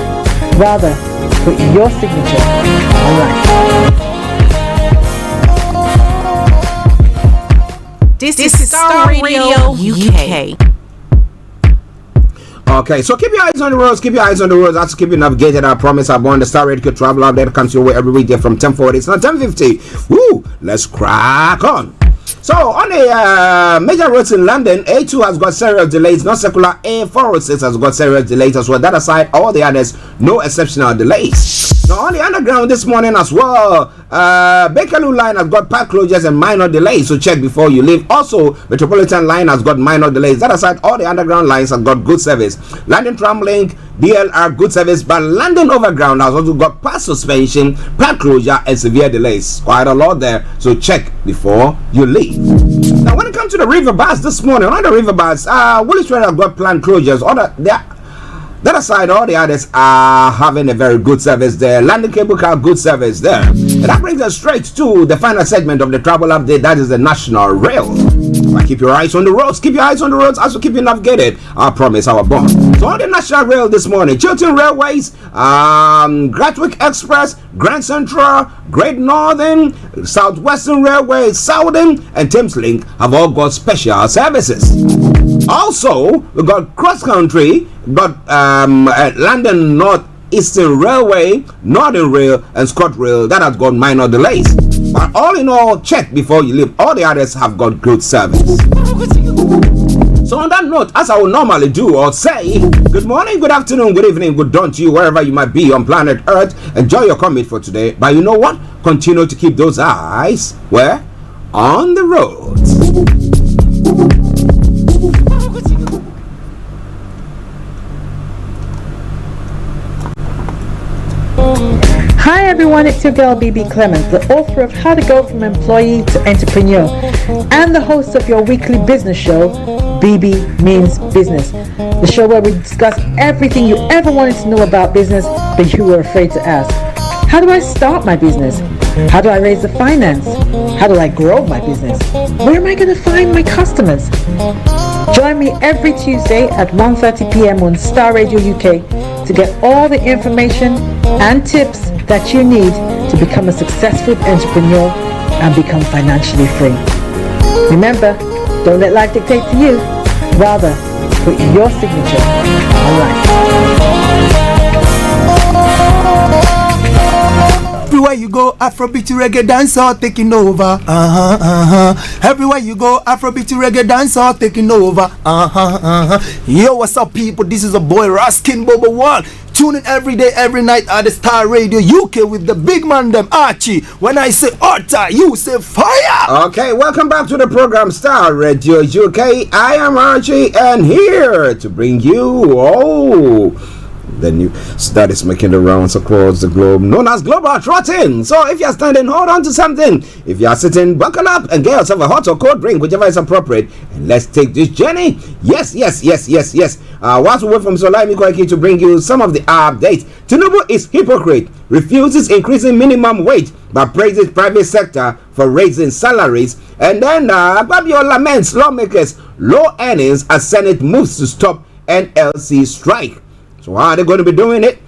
Rather, put your signature on life. This is Starr Radio UK. Okay, so keep your eyes on the roads. Keep your eyes on the roads. That's keep you navigated. I promise I'm on the Star Radio Travel Update comes your way every weekday from 10:40. It's not 10:50. Woo! Let's crack on. So on the major roads in London, A2 has got serious delays. Not circular A406 has got serious delays as well. That aside, all the others, no exceptional delays. Now on the underground this morning as well, Bakerloo line has got park closures and minor delays, so check before you leave. Also, Metropolitan line has got minor delays. That aside, all the underground lines have got good service. London Tram Link, DLR, good service, but London Overground has also got park suspension, park closure, and severe delays. Quite a lot there, so check before you leave. Now, when it comes to the river bus this morning, on the river bus, Woolwich Road have got planned closures. That aside, all the others are having a very good service there. London Cable Car, good service there. And that brings us straight to the final segment of the travel update. That is the National Rail. Keep your eyes on the roads. Keep your eyes on the roads. Also keep you navigated. I promise, our bond. So on the National Rail this morning, Chiltern Railways, Gatwick Express, Grand Central, Great Northern, Southwestern Railway, Southern, and Thameslink have all got special services. Also, we got cross country, got London North Eastern Railway, Northern Rail, and ScotRail that has got minor delays. But all in all, check before you leave. All the others have got good service. So on that note, as I will normally do or say, good morning, good afternoon, good evening, good dawn to you wherever you might be on planet Earth. Enjoy your commute for today. But you know what? Continue to keep those eyes where? On the roads. Hi everyone, it's your girl BB Clement, the author of How to Go from Employee to Entrepreneur and the host of your weekly business show, BB Means Business, the show where we discuss everything you ever wanted to know about business but you were afraid to ask. How do I start my business? How do I raise the finance? How do I grow my business? Where am I going to find my customers? Join me every Tuesday at 1:30 p.m. on Starr Radio UK to get all the information and tips that you need to become a successful entrepreneur and become financially free. Remember, don't let life dictate to you. Rather, put your signature on life. Everywhere you go, Afrobeat reggae dancehall taking over. Everywhere you go, Afrobeat reggae dancehall taking over. Yo, what's up, people? This is a boy Raskin Bobo One. Tune in every day, every night at the Star Radio UK with the big man them Archie. When I say Orta, you say fire. Okay, welcome back to the program Star Radio UK. I am Archie and here to bring you the news that is making the rounds across the globe, known as global trotting. So if you're standing, hold on to something. If you are sitting, buckle up and get yourself a hot or cold drink, whichever is appropriate, and let's take this journey. Yes. Whilst we wait from Olayomi Koiki to bring you some of the updates, Tinubu is hypocrite, refuses increasing minimum wage, but praises private sector for raising salaries. And then Babio laments lawmakers' low earnings as Senate moves to stop NLC strike. So how are they going to be doing it?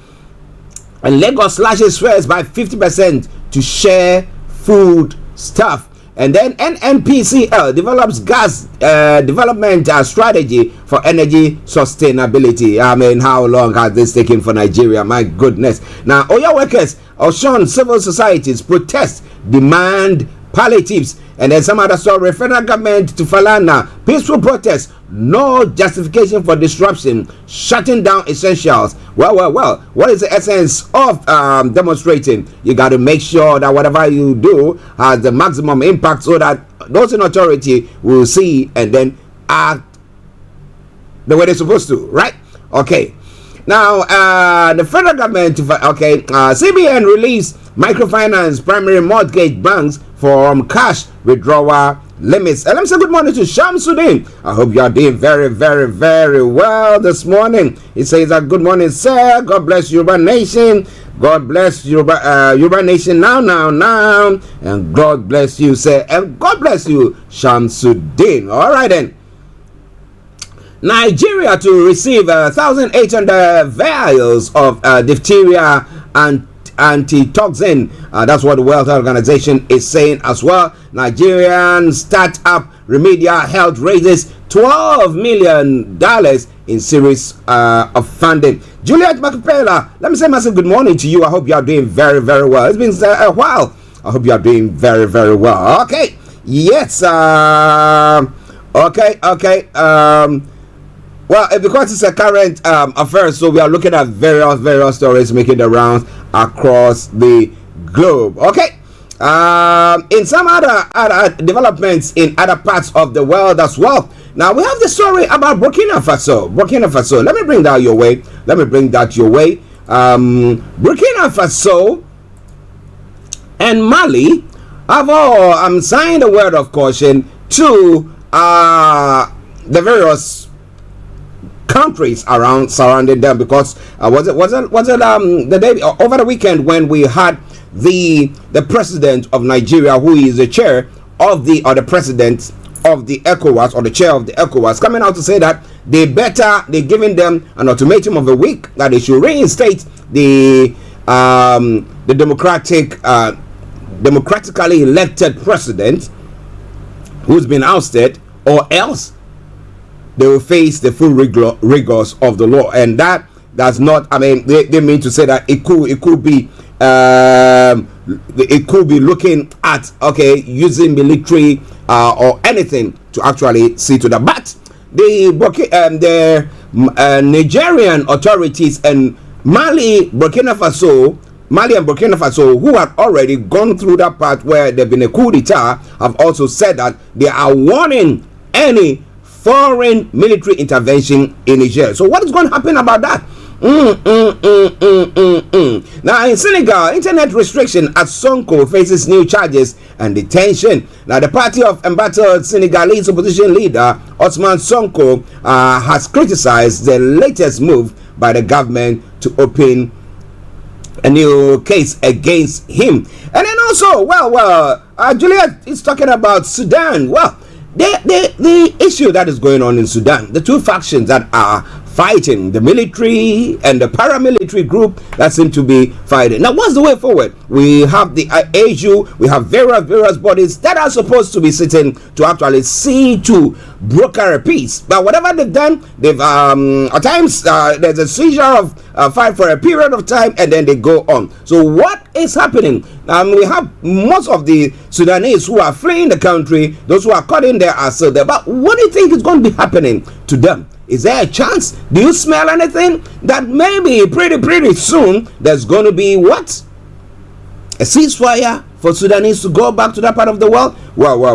And Lagos slashes fares by 50% to share food stuff. And then NNPCL develops gas development strategy for energy sustainability. I mean, how long has this taken for Nigeria? My goodness. Now, oil workers, Oshun civil societies protest, demand palliatives. And then some other story, federal government to Falana, peaceful protest, no justification for disruption, shutting down essentials. Well, what is the essence of demonstrating? You got to make sure that whatever you do has the maximum impact so that those in authority will see and then act the way they're supposed to, right? Okay. Now, the federal government, CBN released microfinance primary mortgage banks from cash withdrawal limits. And let me say good morning to Shamsuddin. I hope you are doing very, very, very well this morning. He says that good morning, sir. God bless Yoruba Nation. God bless Yoruba Nation now. And God bless you, sir. And God bless you, Shamsuddin. All right then. Nigeria to receive 1,800 vials of diphtheria and antitoxin. That's what the World Health Organization is saying as well. Nigerian startup Remedial Health raises $12 million in series of funding. Juliet Macapella, let me say massive good morning to you. I hope you are doing very, very well. It's been a while. I hope you are doing very, very well. Okay. Yes. Okay. Well, because it's a current affair, so we are looking at various stories making the rounds across the globe. Okay. In some other developments in other parts of the world as well. Now we have the story about Burkina Faso. Let me bring that your way. Burkina Faso and Mali have all signed a word of caution to the various countries surrounding them, because was it the day over the weekend when we had the president of Nigeria, who is the chair of the president of the ECOWAS, or the chair of the ECOWAS, coming out to say that they're giving them an ultimatum of a week that they should reinstate the democratically elected president who's been ousted, or else they will face the full rigors of the law. And that does not, they mean to say that it could be looking at using military or anything to actually see to that. But the Nigerian authorities and Mali and Burkina Faso, who have already gone through that part where there's been a coup d'etat, have also said that they are warning any foreign military intervention in Niger. So what is going to happen about that? Now in Senegal, internet restriction at Sonko faces new charges and detention. Now the party of embattled Senegalese opposition leader Ousmane Sonko has criticized the latest move by the government to open a new case against him. And then also, Juliet is talking about Sudan. Well, the issue that is going on in Sudan, the two factions that are fighting, the military and the paramilitary group that seem to be fighting. Now, what's the way forward? We have the AU, we have various bodies that are supposed to be sitting to actually see to broker a peace. But whatever they've done, they've at times there's a seizure of fight for a period of time, and then they go on. So what is happening? We have most of the Sudanese who are fleeing the country. Those who are caught in there are still there. But what do you think is going to be happening to them? Is there a chance? Do you smell anything that maybe pretty soon there's going to be what? A ceasefire for Sudanese to go back to that part of the world? Well. We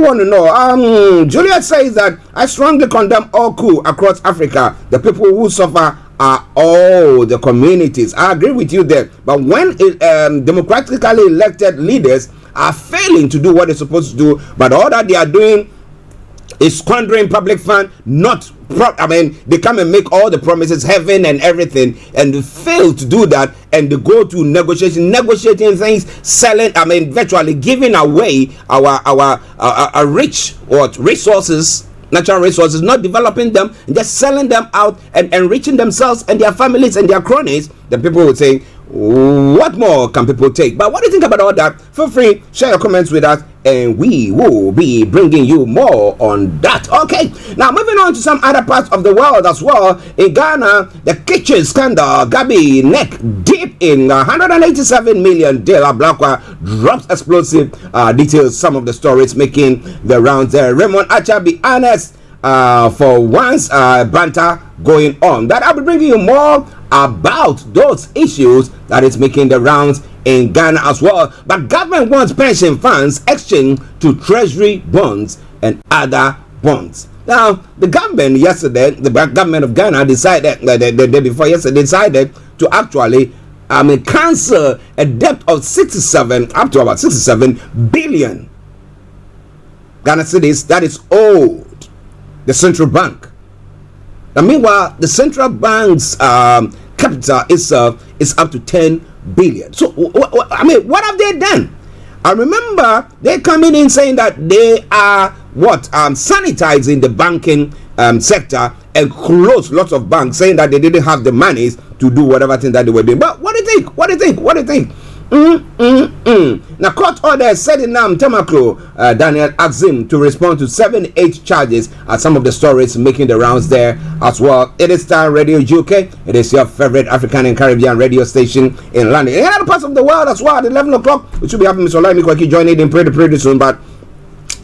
want to know. Juliet says that I strongly condemn all coup across Africa. The people who suffer are all the communities. I agree with you there. But when democratically elected leaders are failing to do what they're supposed to do, but all that they are doing is squandering public fund, they come and make all the promises, heaven and everything, and they fail to do that, and they go to negotiating things, selling, virtually giving away our rich resources, natural resources, not developing them, and just selling them out and enriching themselves and their families and their cronies. The people would say, what more can people take? But what do you think about all that? Feel free, share your comments with us, and we will be bringing you more on that. Okay, now moving on to some other parts of the world as well. In Ghana, the kitchen scandal, Gabi neck deep in 187 million. De La Blacqua drops explosive details. Some of the stories making the rounds there. Raymond Archie, be honest, for once, banter going on. That I'll be bringing you more about those issues that is making the rounds in Ghana as well. But government wants pension funds exchange to treasury bonds and other bonds. Now, the government yesterday, the government of Ghana decided, the day before yesterday, decided to actually cancel a debt of up to about 67 billion Ghana cedis that is owed the central bank. Now, meanwhile, the central bank's capital itself is up to 10 billion. So, what have they done? I remember they coming in saying that they are sanitizing the banking sector and close lots of banks, saying that they didn't have the monies to do whatever thing that they were doing. But what do you think? Now, court order setting down Temaclo Daniel Axim to respond to 7-8 charges at some of the stories making the rounds there as well. It is Starr Radio UK. It is your favorite African and Caribbean radio station in London. In other parts of the world as well, at 11 o'clock, we should be having Mr. Olayomi Koiki joining in pretty soon, but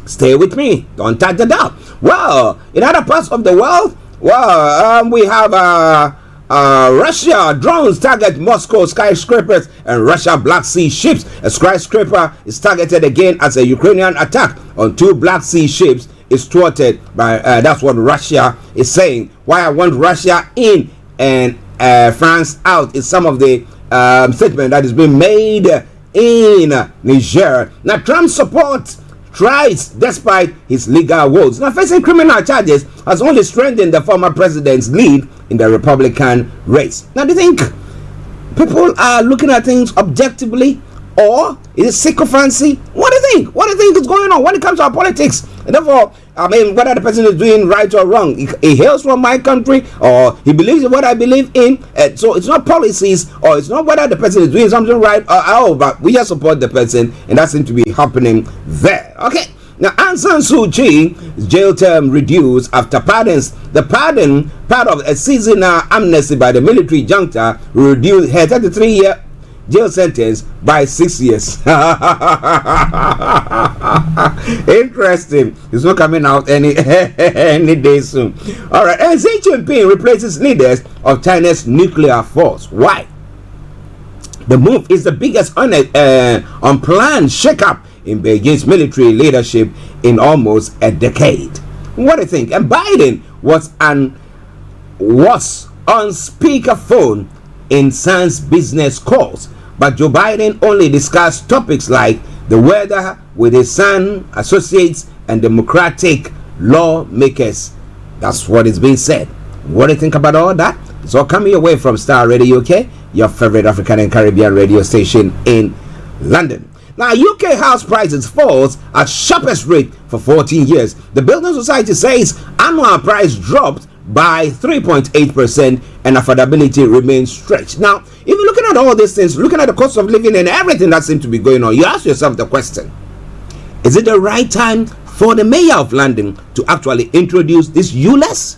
stay with me. Don't touch the dial. Well, in other parts of the world, we have Russia drones target Moscow skyscrapers and Russia Black Sea ships. A skyscraper is targeted again as a Ukrainian attack on 2 Black Sea ships is thwarted by that's what Russia is saying. Why I want Russia in and France out is some of the statement that is being made in Niger. Now, Trump's support tries despite his legal woes. Now, facing criminal charges has only strengthened the former president's lead in the Republican race. Now, do you think people are looking at things objectively, or is it sycophancy? What do you think? What do you think is going on when it comes to our politics? And therefore, whether the person is doing right or wrong, he hails from my country, or he believes in what I believe in. So it's not policies, or it's not whether the person is doing something right or but we just support the person, and that seems to be happening there. Okay. Now, Aung San Suu Kyi's jail term reduced after pardons. The pardon, part of a seasonal amnesty by the military junta, reduced her 33-year jail sentence by 6 years. Interesting. It's not coming out any day soon. All right. And Xi Jinping replaces leaders of China's nuclear force. Why? The move is the biggest unplanned shakeup in Beijing's military leadership in almost a decade. What do you think? And Biden was on speakerphone in San's business calls, but Joe Biden only discussed topics like the weather with his son, associates, and Democratic lawmakers. That's what is being said. What do you think about all that? It's all coming away from Starr Radio UK, your favorite African and Caribbean radio station in London. Now, UK house prices falls at sharpest rate for 14 years. The Building Society says annual price dropped by 3.8% and affordability remains stretched. Now, if you're looking at all these things, looking at the cost of living and everything that seems to be going on, you ask yourself the question, is it the right time for the mayor of London to actually introduce this ULEZ?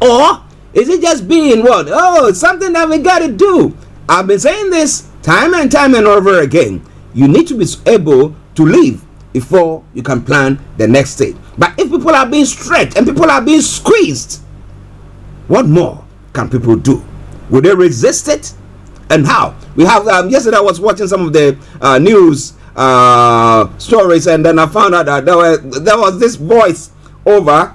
Or is it just being it's something that we got to do? I've been saying this time and over again. You need to be able to live before you can plan the next stage. But if people are being stretched and people are being squeezed, what more can people do? Will they resist it? And how? We have yesterday I was watching some of the news stories, and then I found out that there was this voice over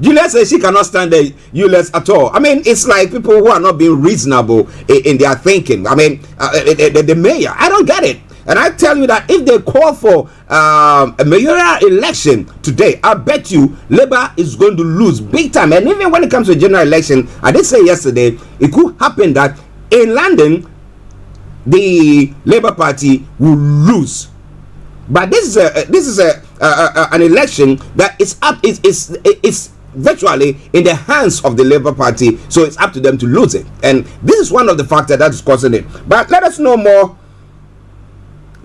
Juliet says she cannot stand the ULEZ at all. I mean, it's like people who are not being reasonable in their thinking. I mean, the mayor, I don't get it. And I tell you that if they call for a mayoral election today, I bet you Labour is going to lose big time. And even when it comes to a general election, I did say yesterday, it could happen that in London, the Labour Party will lose. But this is an election that is up. It's virtually in the hands of the Labour Party, so it's up to them to lose it. And this is one of the factors that is causing it. But let us know more.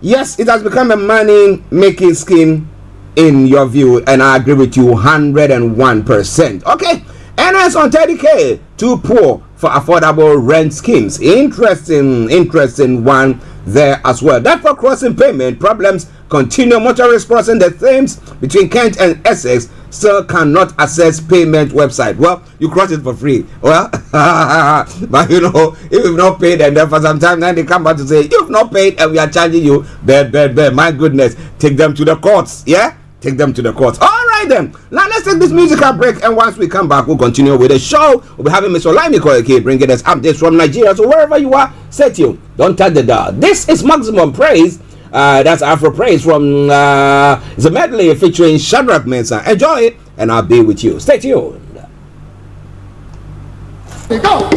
Yes, it has become a money-making scheme in your view, and I agree with you 101%. Okay, NS on 30K, too poor for affordable rent schemes. Interesting one there as well. That for crossing payment problems continue. Motorists crossing the Thames between Kent and Essex still cannot access payment website. Well, you cross it for free. Well, but you know, if you've not paid, and then for some time then they come back to say you've not paid and we are charging you. Bad. My goodness, take them to the courts. Yeah, take them to the courts. All right then. Now let's take this musical break, and once we come back, we'll continue with the show. We'll be having Mr. Olayomi Koiki bringing us updates from Nigeria. So wherever you are, stay tuned. Don't touch the dial. This is Maximum Praise. That's Afro Praise from it's a medley featuring SH0W Mensah. Enjoy it, and I'll be with you. Stay tuned. Here we go.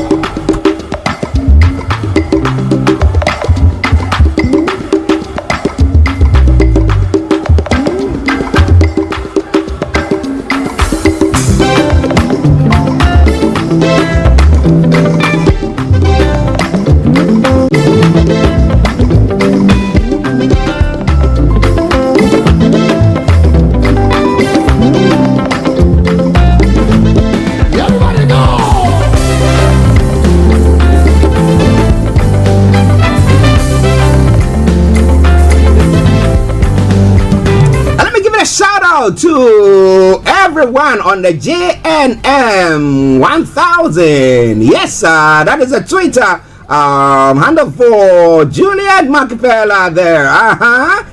To everyone on the JNM 1000. Yes, that is a Twitter handle for Juliet Macapella there.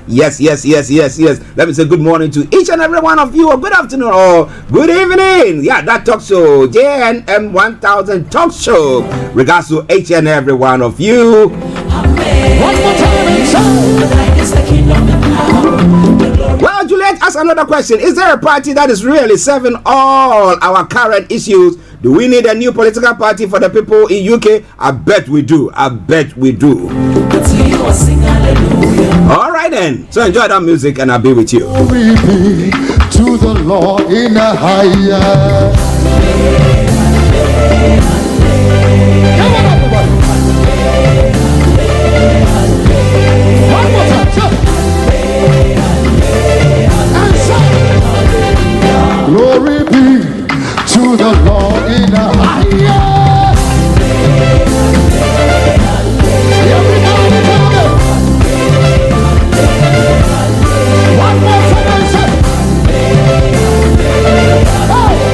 Yes. Let me say good morning to each and every one of you, or good afternoon or good evening. Yeah, that talk show, JNM 1000 talk show. Regards to each and every one of you. One more time Well, Juliet asked another question. Is there a party that is really serving all our current issues? Do we need a new political party for the people in UK? I bet we do. All right then. So enjoy that music, and I'll be with you. Glory be to the Lord in the highest. Glory be to the Lord in the highest. Everybody tell me. One more time.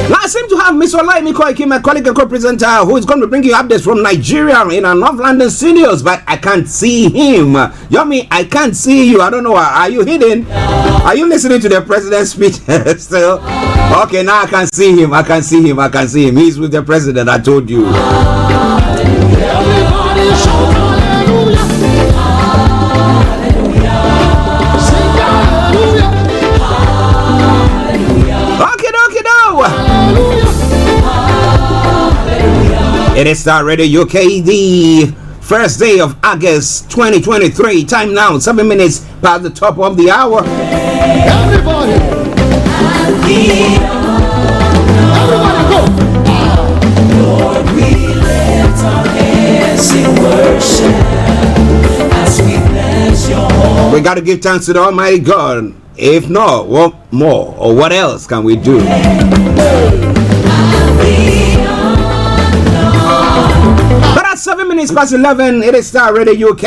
Now I seem to have Miss Olayomi Koiki, my colleague and co-presenter, who is going to bring you updates from Nigeria in our North London studios, but I can't see him. Yomi, I can't see you. I don't know. Are you hidden? Are you listening to the president's speech still? Okay, now I can see him. He's with the president, I told you. Everybody shout hallelujah. Sing hallelujah. Okay, It is Starr Radio UK, the first day of August 2023. Time now, 7 minutes past the top of the hour. Everybody go. Lord, we lift our hands in worship as we bless your holy. We got to give thanks to the Almighty God. If not, what more or what else can we do? But at 7 minutes past 11, it is Starr Radio UK.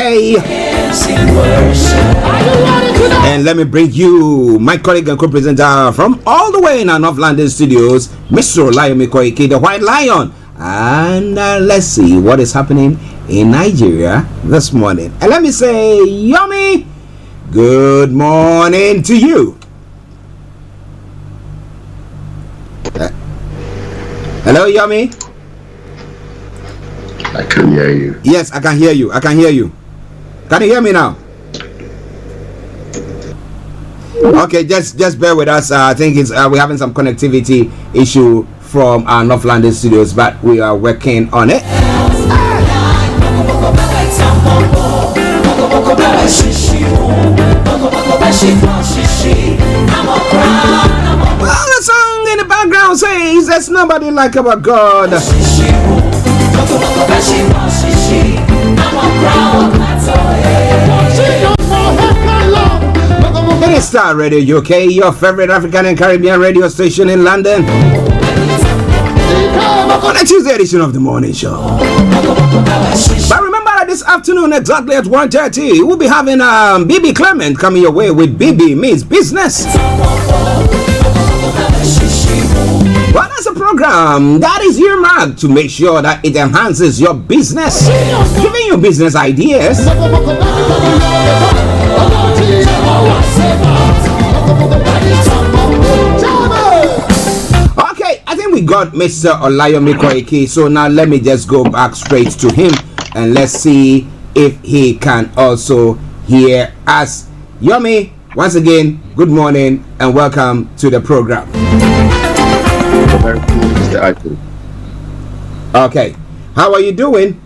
And let me bring you my colleague and co-presenter from all the way in our North London studios, Mr. Olayomi Koiki, the White Lion. And let's see what is happening in Nigeria this morning. And let me say, Yomi, good morning to you. Hello, Yomi? I can hear you. Yes, I can hear you. Can you hear me now? Okay, just bear with us. I think it's we're having some connectivity issue from our North London studios, but we are working on it. Well, the song in the background says there's nobody like our God. It is Starr Radio UK, your favorite African and Caribbean radio station in London. On a Tuesday edition of the morning show. But remember that this afternoon, exactly at 1:30, we'll be having BB Clement coming your way with BB Means Business. Well, that's a program that is earmarked to make sure that it enhances your business, giving you business ideas. Okay, I think we got Mr. Olayomi Koiki, so now let me just go back straight to him and let's see if he can also hear us. Yomi, once again, good morning and welcome to the program. Okay, how are you doing?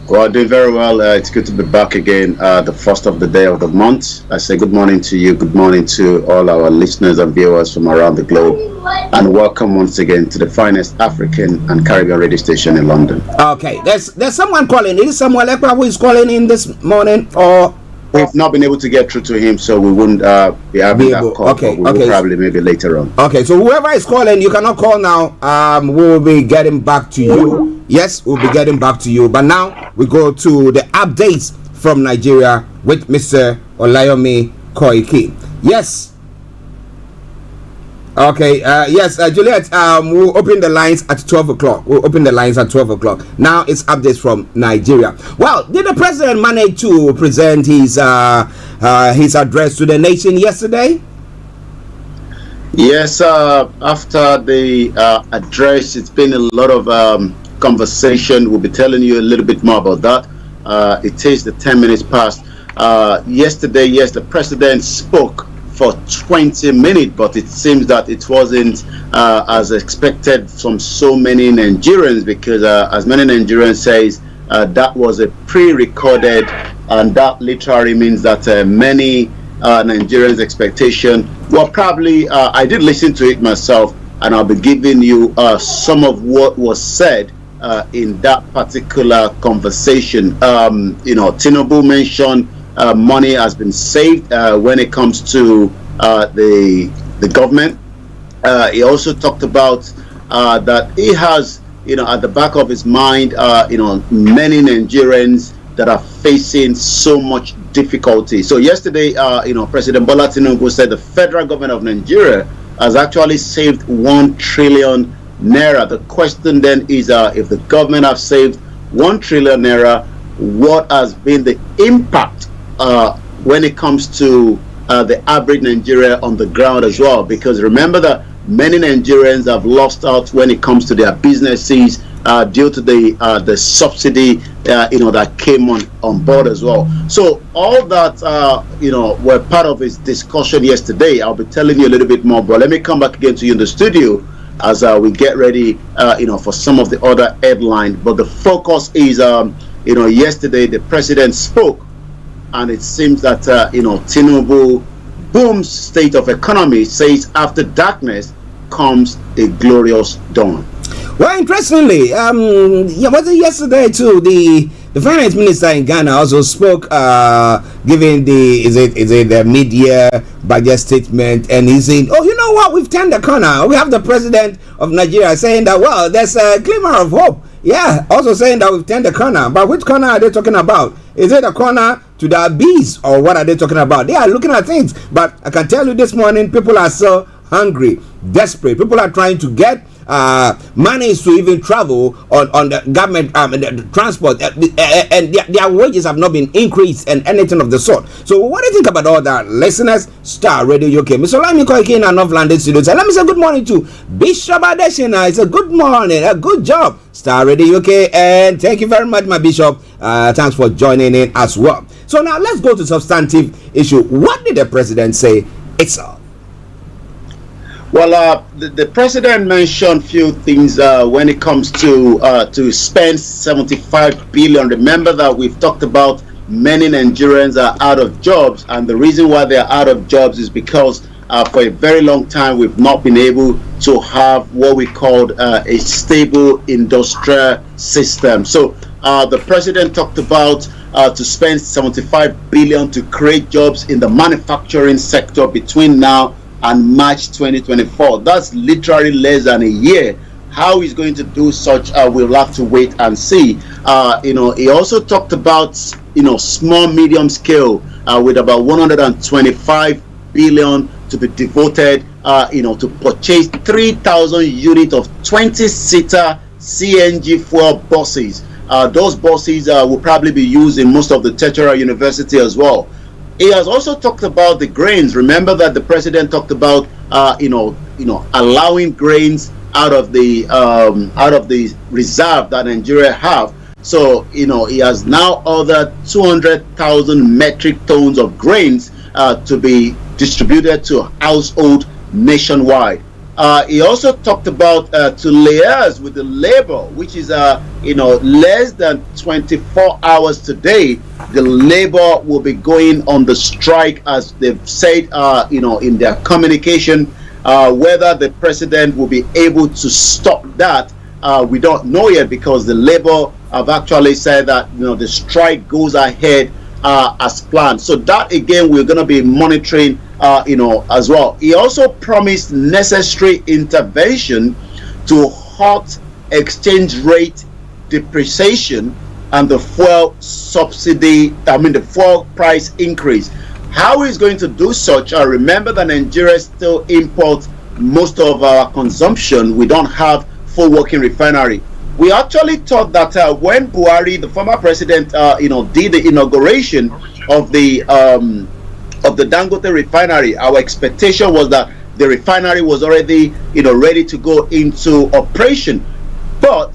Well, doing very well. It's good to be back again, the first of the day of the month. I say good morning to you, good morning to all our listeners and viewers from around the globe, and welcome once again to the finest African and Caribbean radio station in London. Okay, there's someone calling. Is it Samuel Ekpa who is calling in this morning, or? We've not been able to get through to him, so we wouldn't be having that call. Okay, but we will probably maybe later on. Okay, so whoever is calling, you cannot call now. We'll be getting back to you. Yes, we'll be getting back to you. But now we go to the updates from Nigeria with Mr. Olayomi Koiki. Yes. Okay, yes, Juliet, we'll open the lines at 12 o'clock. Now it's updates from Nigeria. Well, did the president manage to present his address to the nation yesterday? Yes, after the address, it's been a lot of conversation. We'll be telling you a little bit more about that. It is the 10 minutes past. Yesterday, yes, the president spoke for 20 minutes, but it seems that it wasn't as expected from so many Nigerians, because as many Nigerians says, that was a pre-recorded, and that literally means that many Nigerians' expectation well, probably I did listen to it myself, and I'll be giving you some of what was said in that particular conversation. Tinubu mentioned money has been saved when it comes to the government. He also talked about that he has, at the back of his mind, many Nigerians that are facing so much difficulty. So yesterday, President Bola Tinubu said the federal government of Nigeria has actually saved 1 trillion naira. The question then is, if the government have saved 1 trillion naira, what has been the impact when it comes to the average Nigeria on the ground as well? Because remember that many Nigerians have lost out when it comes to their businesses due to the subsidy that came on board as well. So all that were part of his discussion yesterday. I'll be telling you a little bit more, but let me come back again to you in the studio as we get ready for some of the other headlines. But the focus is yesterday the president spoke, and it seems that Tinubu boom's state of economy says after darkness comes a glorious dawn. Well, interestingly, was it yesterday too? The finance minister in Ghana also spoke, giving the mid-year budget statement, and he's saying, "Oh, you know what? We've turned the corner. We have the president of Nigeria saying that, well, there's a glimmer of hope." Yeah, also saying that we've turned the corner. But which corner are they talking about? Is it a corner to the abyss, or what are they talking about? They are looking at things, but I can tell you this morning, people are so hungry, desperate. People are trying to get manage to even travel on the government the transport, and their wages have not been increased and anything of the sort. So what do you think about all that, listeners? Star Radio UK, Mr. Olayomi Koiki in our North London studios, and let me say good morning to Bishop Adeshina. It's a good morning, a good job, Star Radio UK, and thank you very much, my Bishop. Thanks for joining in as well. So now let's go to substantive issue. What did the president say? It's Well, the president mentioned few things when it comes to spend 75 billion. Remember that we've talked about many Nigerians are out of jobs, and the reason why they are out of jobs is because for a very long time we've not been able to have what we called a stable industrial system. So the president talked about to spend 75 billion to create jobs in the manufacturing sector between now and March 2024. That's literally less than a year. How he's going to do such, we'll have to wait and see. He also talked about, small, medium scale, with about 125 billion to be devoted, to purchase 3,000 units of 20-seater CNG fuel buses. Those buses will probably be used in most of the tertiary university as well. He has also talked about the grains. Remember that the president talked about, allowing grains out of the reserve that Nigeria have. So, he has now ordered 200,000 metric tons of grains to be distributed to households nationwide. He also talked about to liaise with the labor, which is less than 24 hours today. The labor will be going on the strike, as they've said, in their communication. Whether the president will be able to stop that, we don't know yet, because the labor have actually said that the strike goes ahead as planned. So that again we're going to be monitoring as well. He also promised necessary intervention to halt exchange rate depreciation and the fuel the fuel price increase. How he's going to do such? Remember that Nigeria still imports most of our consumption. We don't have full working refinery. We actually thought that when Buhari, the former president, did the inauguration of the Dangote refinery, our expectation was that the refinery was already, ready to go into operation. But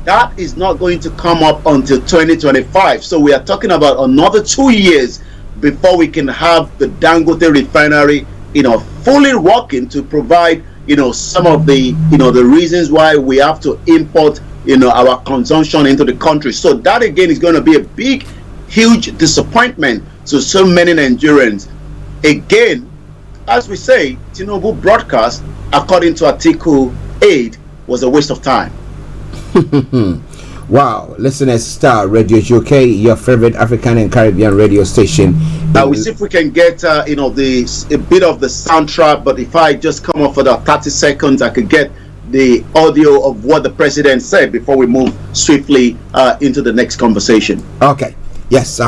that is not going to come up until 2025. So we are talking about another 2 years before we can have the Dangote refinery, fully working to provide, some of the, the reasons why we have to import, our consumption into the country. So that again is going to be a big, huge disappointment to so many Nigerians. Again, as we say, Tinubu broadcast, according to Article 8, was a waste of time. Wow, listeners, Star Radio UK, your favorite African and Caribbean radio station. We see if we can get a bit of the soundtrack, but if I just come up for the 30 seconds, I could get the audio of what the president said before we move swiftly into the next conversation. Okay. Yes,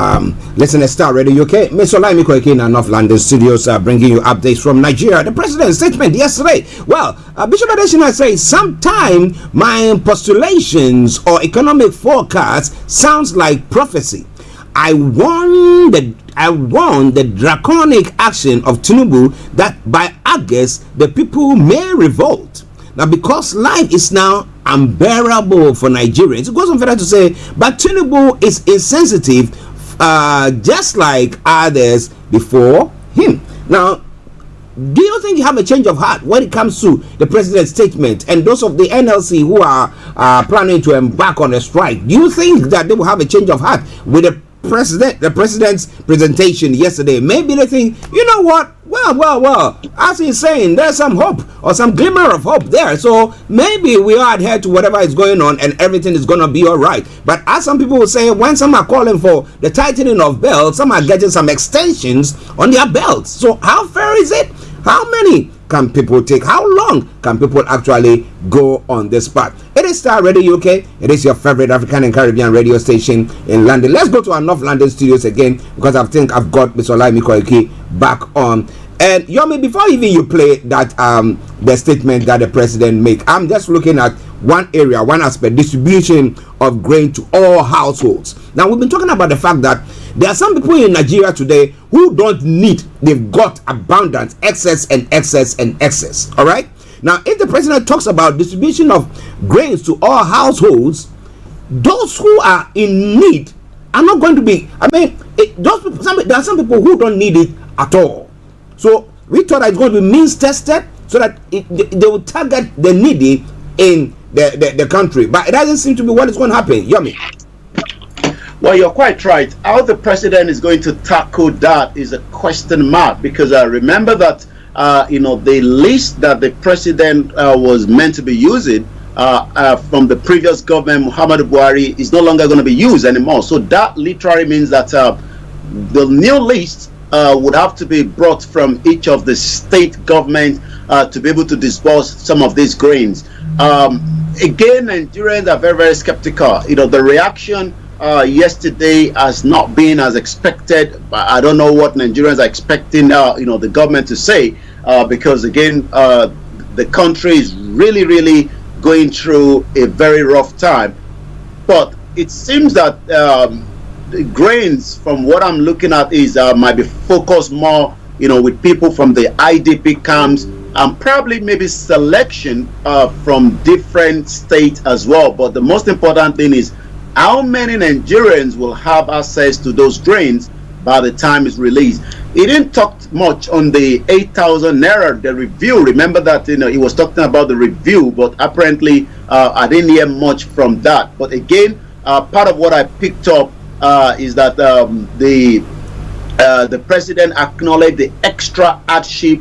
listeners, Star Radio UK, Mr. Olayomi Koiki in our North London studios, bringing you updates from Nigeria. The president's statement yesterday. Well, Bishop Adeshina says, sometime my postulations or economic forecasts sounds like prophecy. I warn the draconic action of Tinubu that by August the people may revolt. Now, because life is now unbearable for Nigerians, it goes on further to say, but Tinubu is insensitive, just like others before him. Now, do you think you have a change of heart when it comes to the president's statement and those of the NLC who are planning to embark on a strike? Do you think that they will have a change of heart with the president's presentation yesterday? Maybe they think, you know what, well, as he's saying, there's some hope or some glimmer of hope there, so maybe we are adhere to whatever is going on and everything is going to be all right. But as some people will say, when some are calling for the tightening of belts, some are getting some extensions on their belts. So how fair is it? How many can people take? How long can people actually go on this path? It is Star Radio UK. It is your favorite African and Caribbean radio station in London. Let's go to our North London studios again, because I think I've got Mr. Olayomi Koiki back on. And Yomi, before even you play that the statement that the president make, I'm just looking at one area, one aspect: distribution of grain to all households. Now, we've been talking about the fact that there are some people in Nigeria today who don't need; they've got abundance, excess and excess and excess. All right. Now, if the president talks about distribution of grains to all households, those who are in need are not going to be. I mean, those people, there are some people who don't need it at all. So we thought that it's going to be means tested so that they will target the needy in the country. But it doesn't seem to be what is going to happen. Yomi. Well, you're quite right. How the president is going to tackle that is a question mark, because I remember that the list that the president was meant to be using from the previous government, Muhammadu Buhari, is no longer going to be used anymore. So that literally means that the new list would have to be brought from each of the state governments to be able to disburse some of these grains. Again, Nigerians are very, very skeptical. The reaction yesterday has not been as expected. I don't know what Nigerians are expecting the government to say, because again, the country is really, really going through a very rough time. But it seems that the grains, from what I'm looking at, is might be focused more with people from the IDP camps, and probably maybe selection from different states as well. But the most important thing is how many Nigerians will have access to those grains by the time it's released. He didn't talk much on the 8,000 naira, the review. Remember that he was talking about the review, but apparently I didn't hear much from that. But again, part of what I picked up is that the president acknowledged the extra hardship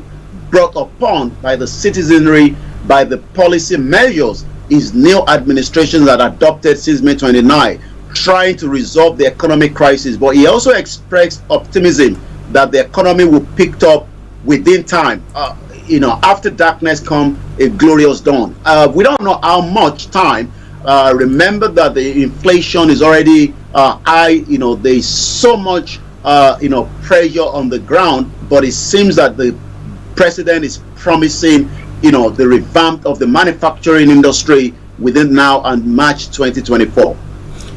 brought upon by the citizenry by the policy measures his new administration that adopted since May 29, trying to resolve the economic crisis. But he also expressed optimism that the economy will pick up within time. After darkness come a glorious dawn. We don't know how much time. Remember that the inflation is already high. There's so much pressure on the ground, but it seems that the president is promising the revamp of the manufacturing industry within now and March 2024.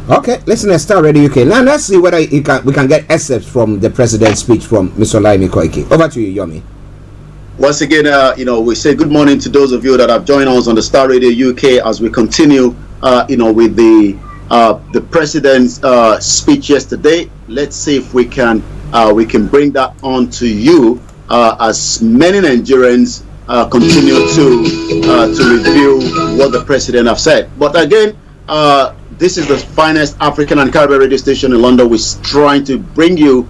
Okay, listen to Starr Radio UK. Now let's see whether we can get excerpts from the president's speech from Mr. Olayomi Koiki. Over to you, Yomi. Once again, we say good morning to those of you that have joined us on the Starr Radio UK as we continue, with the president's speech yesterday. Let's see if we can bring that on to you as many Nigerians continue to review what the president have said. But again, this is the finest African and Caribbean radio station in London. We're trying to bring you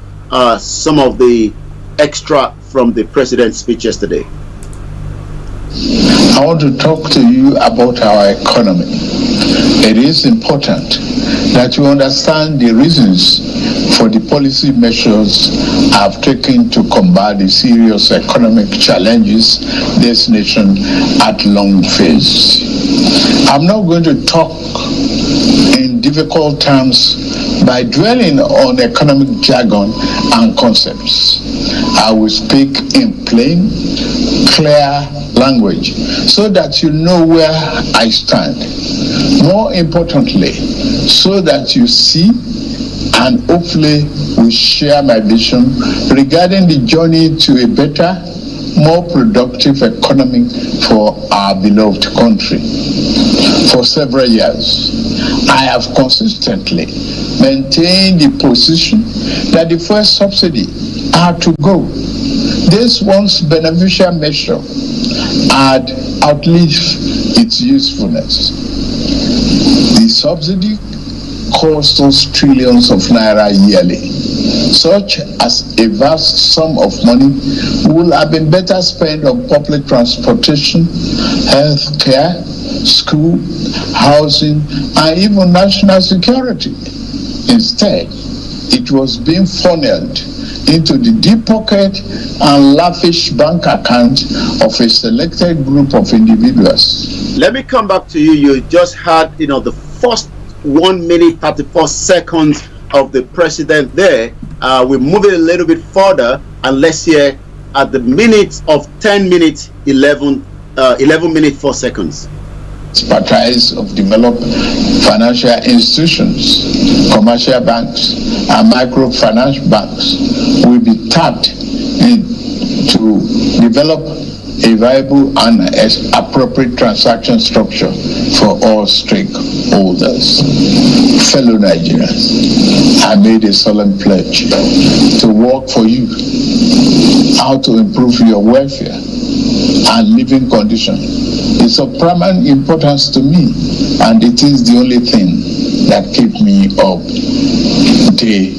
some of the extra from the president's speech yesterday. I want to talk to you about our economy. It is important that you understand the reasons for the policy measures I've taken to combat the serious economic challenges this nation at long face. I'm not going to talk in difficult terms by dwelling on economic jargon and concepts. I will speak in plain, clear language so that you know where I stand. More importantly, so that you see and hopefully will share my vision regarding the journey to a better, more productive economy for our beloved country. For several years, I have consistently maintained the position that the fuel subsidy had to go. This once beneficial measure had outlived its usefulness. The subsidy costs us trillions of naira yearly, such as a vast sum of money would have been better spent on public transportation, health care, school, housing, and even national security. Instead, it was being funneled into the deep pocket and lavish bank account of a selected group of individuals. Let me come back to you. You just had, the first 1 minute 34 seconds of the president there. We move it a little bit further and let's hear at the minutes of 10 minutes 11 minutes 4 seconds. Expertise of developed financial institutions, commercial banks, and microfinance banks will be tapped to develop a viable and appropriate transaction structure for all stakeholders. Fellow Nigerians, I made a solemn pledge to work for you, how to improve your welfare and living conditions. It's of paramount importance to me, and it is the only thing that keeps me up day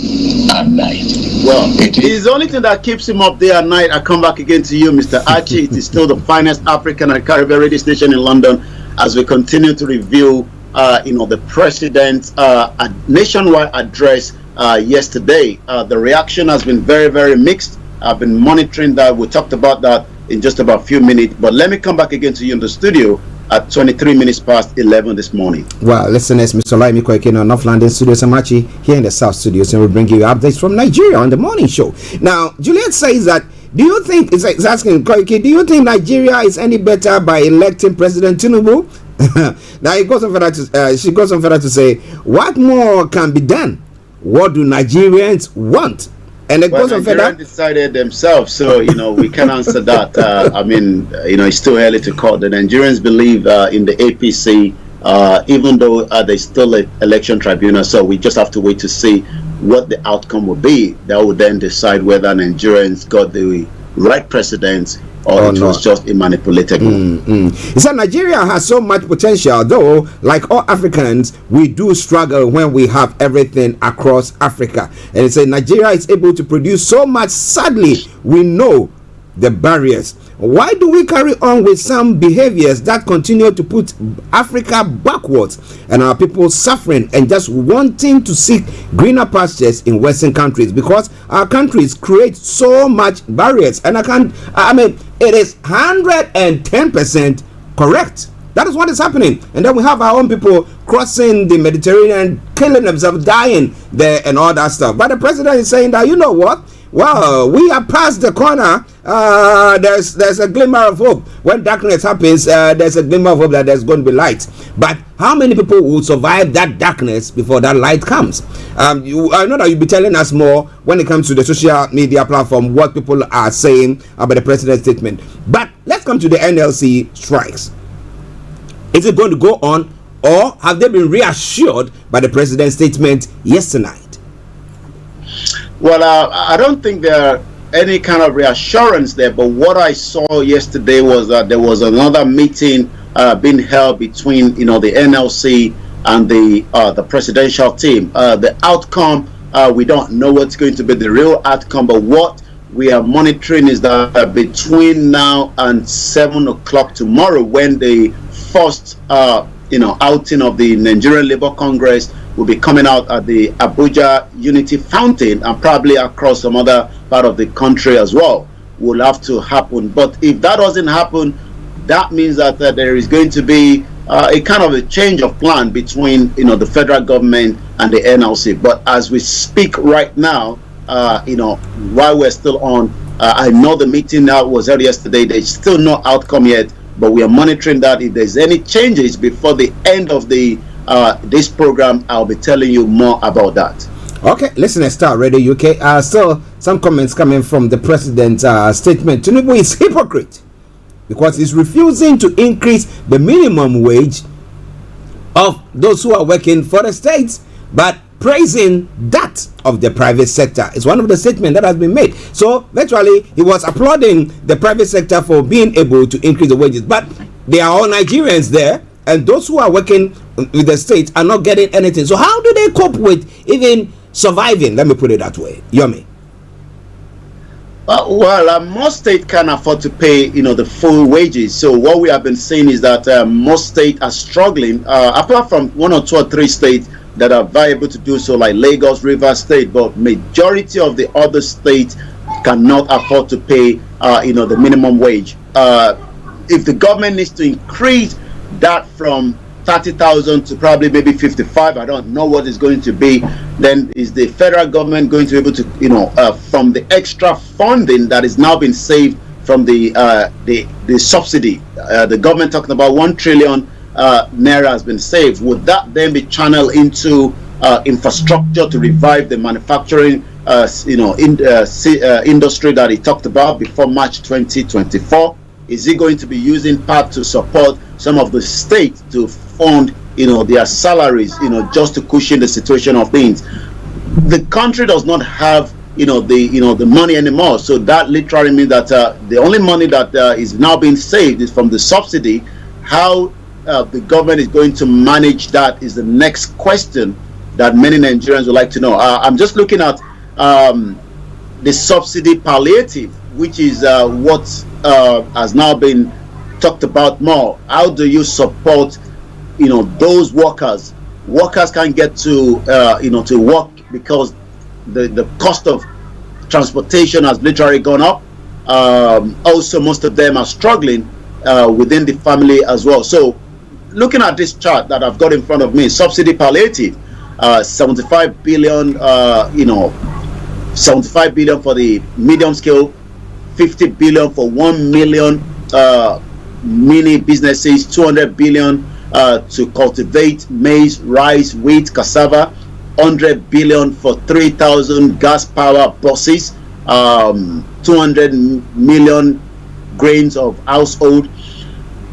and night. Well, it is the only thing that keeps him up day and night. I come back again to you, Mr. Archie. It is still the finest African and Caribbean radio station in London as we continue to review, the president's nationwide address yesterday. The reaction has been very, very mixed. I've been monitoring that. We talked about that in just about a few minutes. But let me come back again to you in the studio at 23 minutes past 11 this morning. Well, listeners, Mr. Olayomi Koiki on North London Studios, I'm Archie here in the South Studios, and we bring you updates from Nigeria on the morning show. Now, Juliet says that, do you think, it's asking Koiki, do you think Nigeria is any better by electing President Tinubu? Now, she goes on further to say, what more can be done? What do Nigerians want? And it goes on further. Decided themselves, so we can answer that. It's still early to call. The Nigerians believe in the APC, even though there's still an election tribunal. So we just have to wait to see what the outcome will be. That will then decide whether Nigerians got the right president or it was just a manipulated one. He said Nigeria has so much potential, though, like all Africans, we do struggle when we have everything across Africa. And he said Nigeria is able to produce so much. Sadly, we know the barriers. Why do we carry on with some behaviors that continue to put Africa backwards and our people suffering and just wanting to seek greener pastures in Western countries? Because our countries create so much barriers, and it is 110% correct. That is what is happening. And then we have our own people crossing the Mediterranean, killing themselves, dying there and all that stuff. But the president is saying that, you know what? Well, we are past the corner. There's a glimmer of hope. When darkness happens, there's a glimmer of hope that there's going to be light. But how many people will survive that darkness before that light comes? I know that you'll be telling us more when it comes to the social media platform, what people are saying about the president's statement. But let's come to the NLC strikes. Is it going to go on, or have they been reassured by the president's statement yesterday? Well, I don't think there are any kind of reassurance there, but what I saw yesterday was that there was another meeting being held between the NLC and the presidential team. The outcome, we don't know what's going to be the real outcome, but what we are monitoring is that between now and 7 o'clock tomorrow, when the first outing of the Nigerian Labour Congress will be coming out at the Abuja Unity Fountain and probably across some other part of the country as well, will have to happen. But if that doesn't happen, that means that there is going to be a kind of a change of plan between the federal government and the NLC. But as we speak right now, while we're still on, I know the meeting now was held yesterday. There's still no outcome yet, but we are monitoring that. If there's any changes before the end of this program, I'll be telling you more about that. Okay, listen to Starr Radio UK. So some comments coming from the president's statement. Tinubu is hypocrite because he's refusing to increase the minimum wage of those who are working for the states, but praising that of the private sector is one of the statements that has been made. So virtually he was applauding the private sector for being able to increase the wages, but they are all Nigerians there, and those who are working with the state are not getting anything. So how do they cope with even surviving? Let me put it that way. Yomi. Most states can afford to pay, the full wages. So what we have been seeing is that most states are struggling, apart from 1 or 2 or 3 states that are viable to do so, like Lagos, Rivers State. But majority of the other states cannot afford to pay, the minimum wage. If the government needs to increase that from 30,000 to probably maybe 55. I don't know what it's going to be. Then is the federal government going to be able to, from the extra funding that is now being saved from the subsidy, the government talking about 1 trillion naira has been saved. Would that then be channeled into infrastructure to revive the manufacturing, industry that he talked about before March 2024? Is he going to be using part to support some of the states to fund, their salaries, just to cushion the situation of things? The country does not have, the money anymore. So that literally means that the only money that is now being saved is from the subsidy. How the government is going to manage that is the next question that many Nigerians would like to know. I'm just looking at the subsidy palliative, which is what has now been talked about more. How do you support, those workers? Workers can't get to, to work because the cost of transportation has literally gone up. Also, most of them are struggling within the family as well. So, looking at this chart that I've got in front of me, subsidy palliative, 75 billion, 75 billion for the medium scale, 50 billion for 1 million mini businesses, 200 billion to cultivate maize, rice, wheat, cassava, 100 billion for 3,000 gas power buses, 200 million grains of household.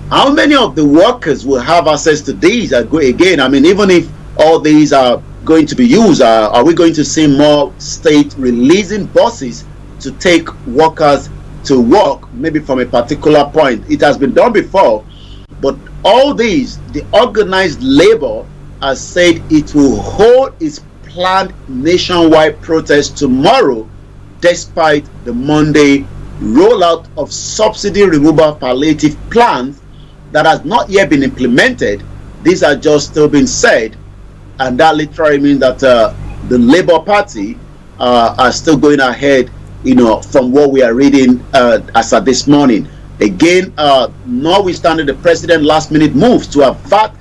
How many of the workers will have access to these? Again, I mean, even if all these are going to be used, are we going to see more state releasing buses to take workers to work, maybe from a particular point? It has been done before, but all these, the organized labor has said it will hold its planned nationwide protest tomorrow, despite the Monday rollout of subsidy removal palliative plans that has not yet been implemented. These are just still being said, and that literally means that the Labour Party are still going ahead, from what we are reading as of this morning. Again, notwithstanding the president last-minute moves to avert,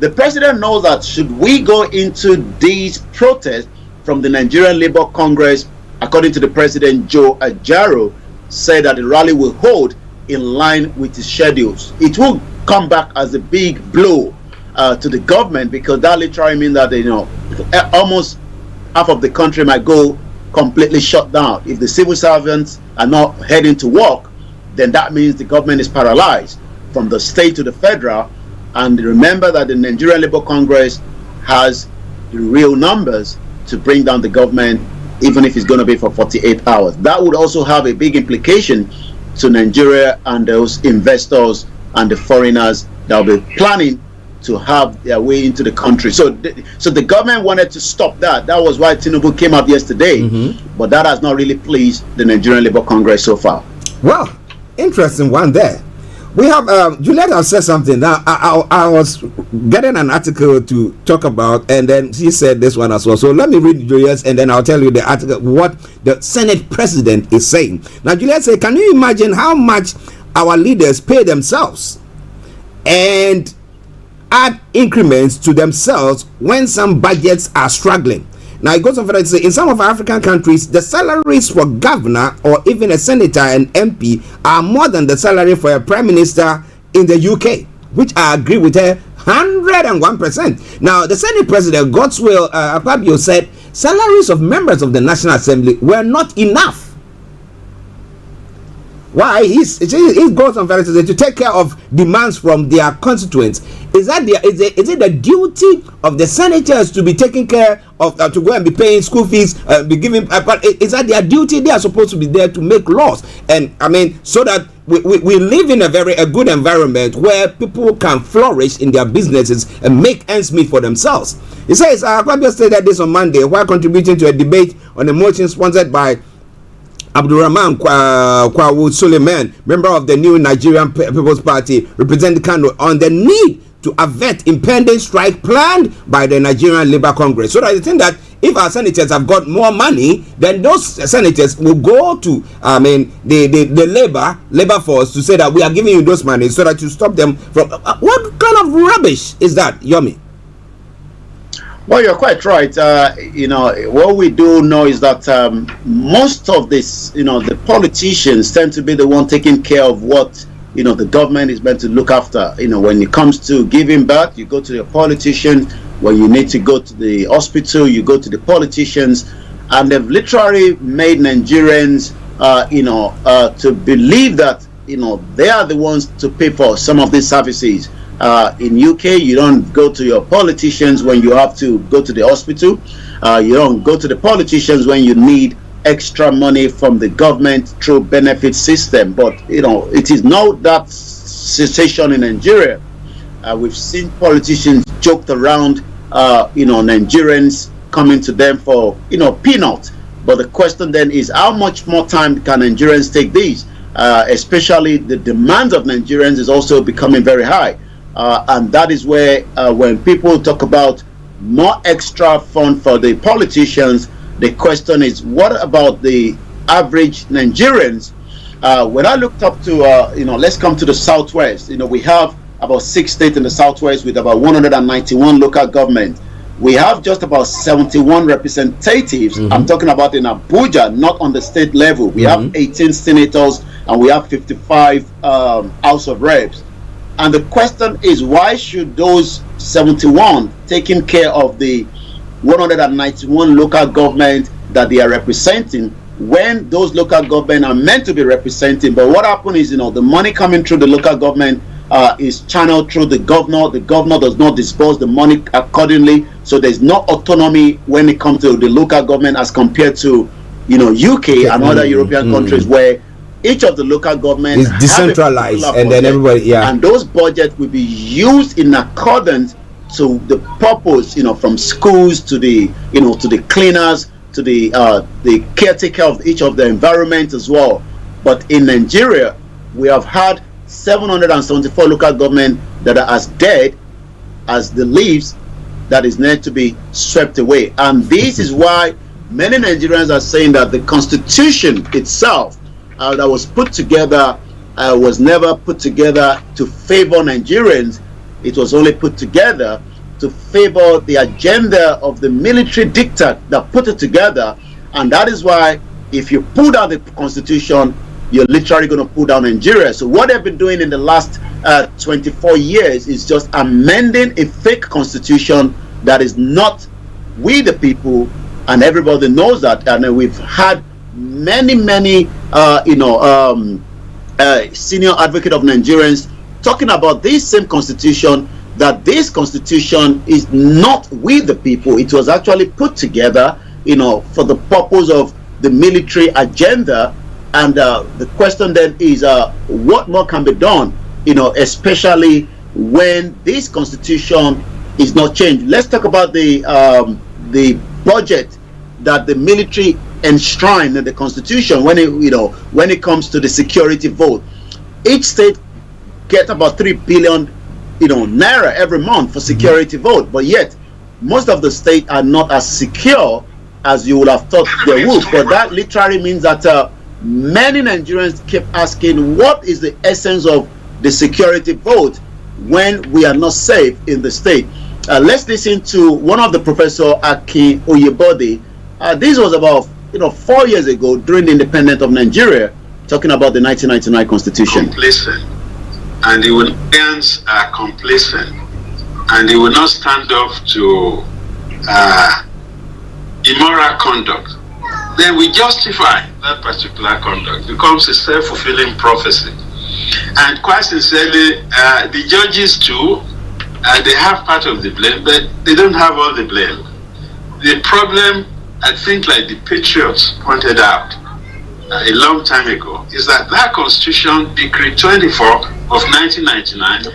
the president knows that should we go into these protests from the Nigerian Labour Congress, according to the president, Joe Ajaro, said that the rally will hold in line with his schedules. It will come back as a big blow to the government, because that literally means that almost half of the country might go completely shut down. If the civil servants are not heading to work, then that means the government is paralyzed from the state to the federal. And remember that the Nigerian Labour Congress has the real numbers to bring down the government, even if it's going to be for 48 hours. That would also have a big implication to Nigeria and those investors and the foreigners that will be planning to have their way into the country. So the government wanted to stop that. That was why Tinubu came out yesterday. But that has not really pleased the Nigerian Labour Congress so far. Well, interesting one there. We have Juliet has said something. Now I was getting an article to talk about, and then she said this one as well. So let me read Juliet's, and then I'll tell you the article, what the Senate president is saying. Now Juliet said, can you imagine how much our leaders pay themselves and add increments to themselves when some budgets are struggling? Now it goes on further to say, in some of African countries, the salaries for governor or even a senator and MP are more than the salary for a prime minister in the UK, which I agree with her 101%. Now the Senate president, Godswill Akpabio, said salaries of members of the National Assembly were not enough. Why? He goes on further to say, to take care of demands from their constituents. Is it the duty of the senators to be taking care of, to go and be paying school fees, be giving? But is that their duty? They are supposed to be there to make laws, and I mean, so that we live in a good environment where people can flourish in their businesses and make ends meet for themselves. He says, Kwabio stated this on Monday while contributing to a debate on a motion sponsored by Abdurrahman Kwawu Suleiman, member of the new Nigerian People's Party, representing Kano, on the need to avert impending strike planned by the Nigerian Labour Congress. So that I think that if our senators have got more money, then those senators will go to, the labor force to say that we are giving you those money so that you stop them from. What kind of rubbish is that, Yomi? Well, you're quite right. What we do know is that most of this, the politicians tend to be the one taking care of what, the government is meant to look after. When it comes to giving birth, you go to the politicians. When you need to go to the hospital, you go to the politicians. And they've literally made Nigerians, to believe that, they are the ones to pay for some of these services. In UK, you don't go to your politicians when you have to go to the hospital. You don't go to the politicians when you need extra money from the government through benefit system. But it is not that situation in Nigeria. We've seen politicians joked around, Nigerians coming to them for peanuts. But the question then is, how much more time can Nigerians take these? Especially the demand of Nigerians is also becoming very high. And that is where when people talk about more extra fund for the politicians, the question is, what about the average Nigerians? When I looked up to, let's come to the Southwest. We have about 6 states in the Southwest with about 191 local governments. We have just about 71 representatives. I'm talking about in Abuja, not on the state level. We have 18 senators and we have 55 House of Reps. And the question is, why should those 71 taking care of the 191 local government that they are representing, when those local government are meant to be representing? But what happened is, the money coming through the local government is channeled through the governor. The governor does not disburse the money accordingly. So there's no autonomy when it comes to the local government as compared to, UK and other European countries where each of the local governments is decentralized, and then everybody, and those budgets will be used in accordance to the purpose, from schools to the, to the cleaners, to the caretaker of each of the environment as well. But in Nigeria, we have had 774 local government that are as dead as the leaves that is meant to be swept away. And this is why many Nigerians are saying that the constitution itself that was put together was never put together to favor Nigerians. It was only put together to favor the agenda of the military dictator that put it together. And that is why if you pull down the constitution, you're literally going to pull down Nigeria. So what they've been doing in the last 24 years is just amending a fake constitution that is not we the people, and everybody knows that. And we've had many senior advocate of Nigerians talking about this same constitution, that this constitution is not we the people. It was actually put together, for the purpose of the military agenda. And the question then is, what more can be done, especially when this constitution is not changed. Let's talk about the budget that the military enshrined in the constitution when it comes to the security vote. Each state gets about 3 billion naira every month for security vote, but yet most of the states are not as secure as you would have thought they would. But that literally means that many Nigerians keep asking, what is the essence of the security vote when we are not safe in the state? Let's listen to one of the Professor Archie Oyebode. This was about 4 years ago during the independence of Nigeria, talking about the 1999 Constitution. Complacent, and the Nigerians are complacent, and they will not stand up to immoral conduct. Then we justify that particular conduct. It becomes a self-fulfilling prophecy. And quite sincerely, the judges too, they have part of the blame, but they don't have all the blame. The problem, I think, like the Patriots pointed out a long time ago, is that Constitution, Decree 24 of 1999,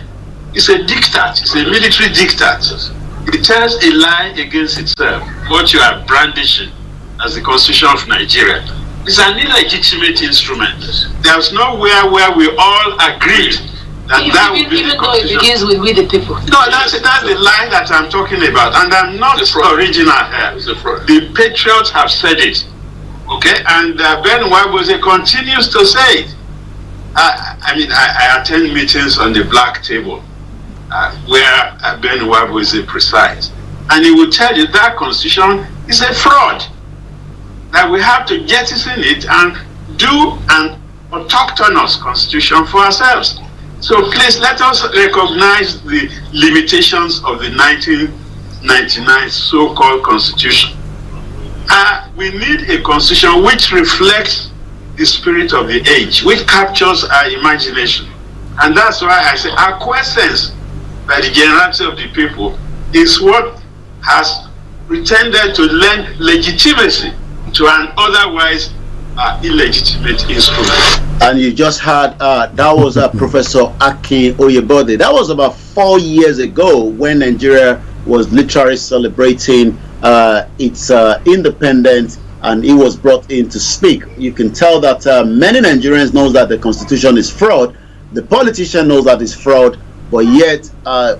is a diktat. It's a military diktat. It tells a lie against itself. What you are brandishing as the Constitution of Nigeria is an illegitimate instrument. There's nowhere where we all agreed That would be even though it begins with we the people. No, that's the line that I'm talking about, and I'm not original here. The patriots have said it, okay, and Ben Wabose continues to say it. I attend meetings on the black table where Ben Wabose presides, and he will tell you that constitution is a fraud, that we have to jettison it and do an autochthonous constitution for ourselves. So please let us recognize the limitations of the 1999 so-called constitution. We need a constitution which reflects the spirit of the age, which captures our imagination. And that's why I say acquiescence by the generality of the people is what has pretended to lend legitimacy to an otherwise illegitimate instrument. And you just heard that was Professor Archie Oyebode. That was about 4 years ago when Nigeria was literally celebrating its independence, and he was brought in to speak. You can tell that many Nigerians know that the constitution is fraud. The politician knows that it's fraud, but yet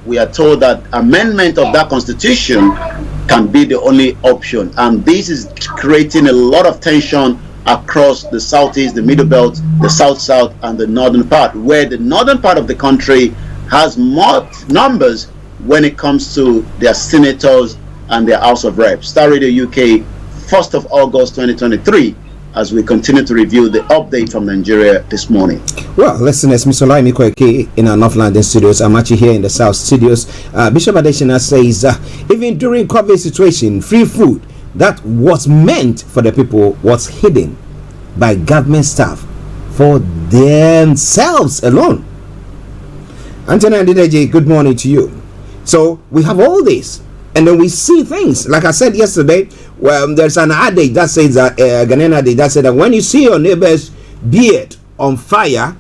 we are told that amendment of that constitution can be the only option. And this is creating a lot of tension across the southeast, the middle belt, the south, and the northern part, where the northern part of the country has more numbers when it comes to their senators and their House of Reps. Star Radio UK, 1st of August 2023, as we continue to review the update from Nigeria this morning. Well, listeners, Mr. Olayomi Koiki in our North London studios. I'm actually here in the South studios. Bishop Adeshina says, even during COVID situation, free food that was meant for the people was hidden by government staff for themselves alone. Anthony Ndideji, good morning to you. So we have all this, and then we see things. Like I said yesterday, well, there's an adage that says that, Ghanaian adage that said that when you see your neighbor's beard on fire,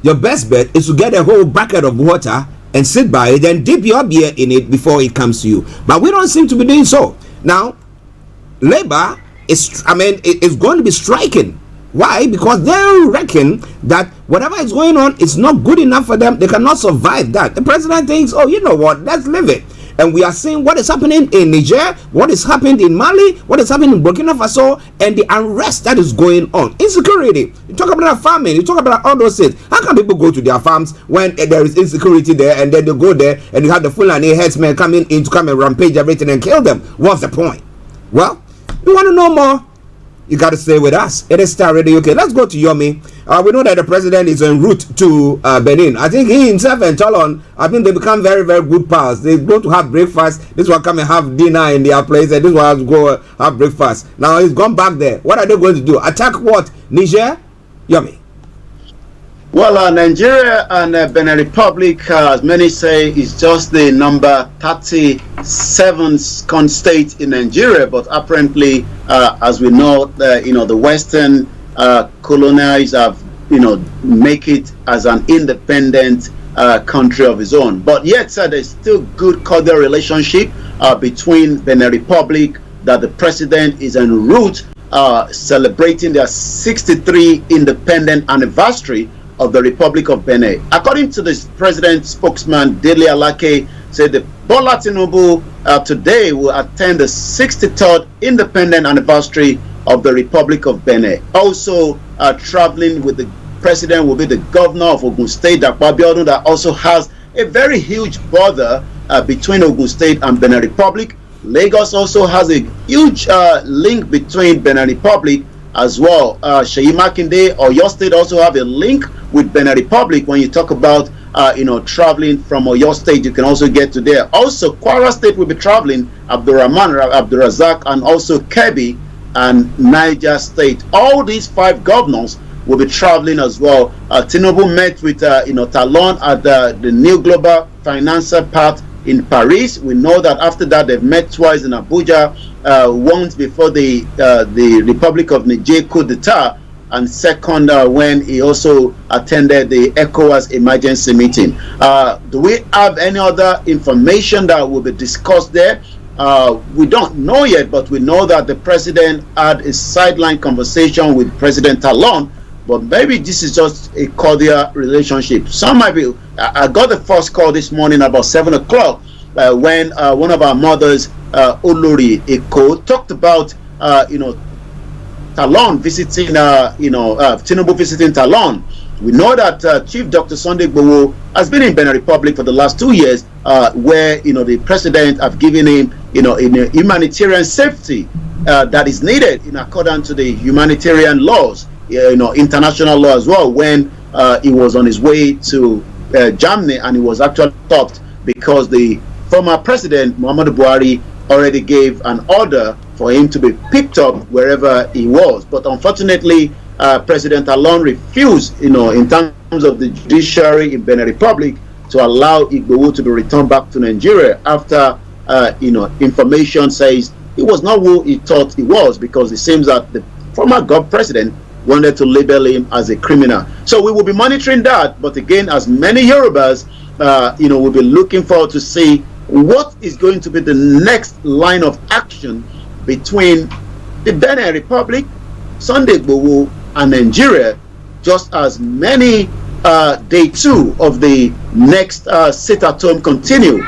your best bet is to get a whole bucket of water and sit by it, then dip your beard in it before it comes to you. But we don't seem to be doing so. Now, Labour is going to be striking. Why? Because they reckon that whatever is going on is not good enough for them. They cannot survive that. The president thinks, oh, you know what, let's leave it. And we are seeing what is happening in Niger, what is happening in Mali, what is happening in Burkina Faso, and the unrest that is going on. Insecurity. You talk about farming, you talk about all those things. How can people go to their farms when there is insecurity there, and then they go there and you have the Fulani headsmen coming in to come and rampage everything and kill them? What's the point? Well, you want to know more? You got to stay with us. It is Star Radio UK. Let's go to Yomi. We know that the president is en route to Benin. I think he himself and Talon, I think they become very, very good pals. They go to have breakfast. This one come and have dinner in their place, and this one has to go have breakfast. Now he's gone back there. What are they going to do? Attack what? Niger? Yomi. Well, Nigeria and Benin Republic, as many say, is just the number 37 state in Nigeria. But apparently, as we know, the Western colonials have, make it as an independent country of its own. But yet, there's still good cordial relationship between Benin Republic, that the president is en route celebrating their 63 independent anniversary of the Republic of Benin. According to the president's spokesman, Dele Alake, said that Bola Tinubu today will attend the 63rd independent anniversary of the Republic of Benin. Also traveling with the president will be the governor of Ogun State, Dapo Abiodun, that also has a very huge border between Ogun State and Benin Republic. Lagos also has a huge link between Benin Republic as well. Seyi Makinde or your state also have a link with Benin Republic. When you talk about traveling from Oyo State, you can also get to there. Also, Kwara State will be traveling, Abdurrahman, Abdurazak, and also Kebbi and Niger State. All these 5 governors will be traveling as well. Tinubu met with Talon at the New Global Financial Pact in Paris. We know that after that they've met twice in Abuja, once before the Republic of Niger coup d'etat, and second when he also attended the ECOWAS emergency meeting. Do we have any other information that will be discussed there? We don't know yet, but we know that the president had a sideline conversation with President Talon. but maybe this is just a cordial relationship. Some might be. I got the first call this morning about 7 o'clock when one of our mothers, Olori Eko, talked about Talon visiting, Tinubu visiting Talon. We know that Chief Dr. Sunday Igboho has been in Benin Republic for the last 2 years, where the president have given him, in a humanitarian safety that is needed in accordance to the humanitarian laws, international law as well. When he was on his way to Germany, and he was actually stopped because the former president Muhammadu Buhari already gave an order for him to be picked up wherever he was. But unfortunately, President Talon refused, in terms of the judiciary in Benin Republic, to allow Igboho to be returned back to Nigeria after, information says he was not who he thought he was, because it seems that the former God president wanted to label him as a criminal. So we will be monitoring that. But again, as many Yorubas, we'll be looking forward to see what is going to be the next line of action between the Benin Republic, Sunday Igboho, and Nigeria, just as many day 2 of the next sit-at-home continue.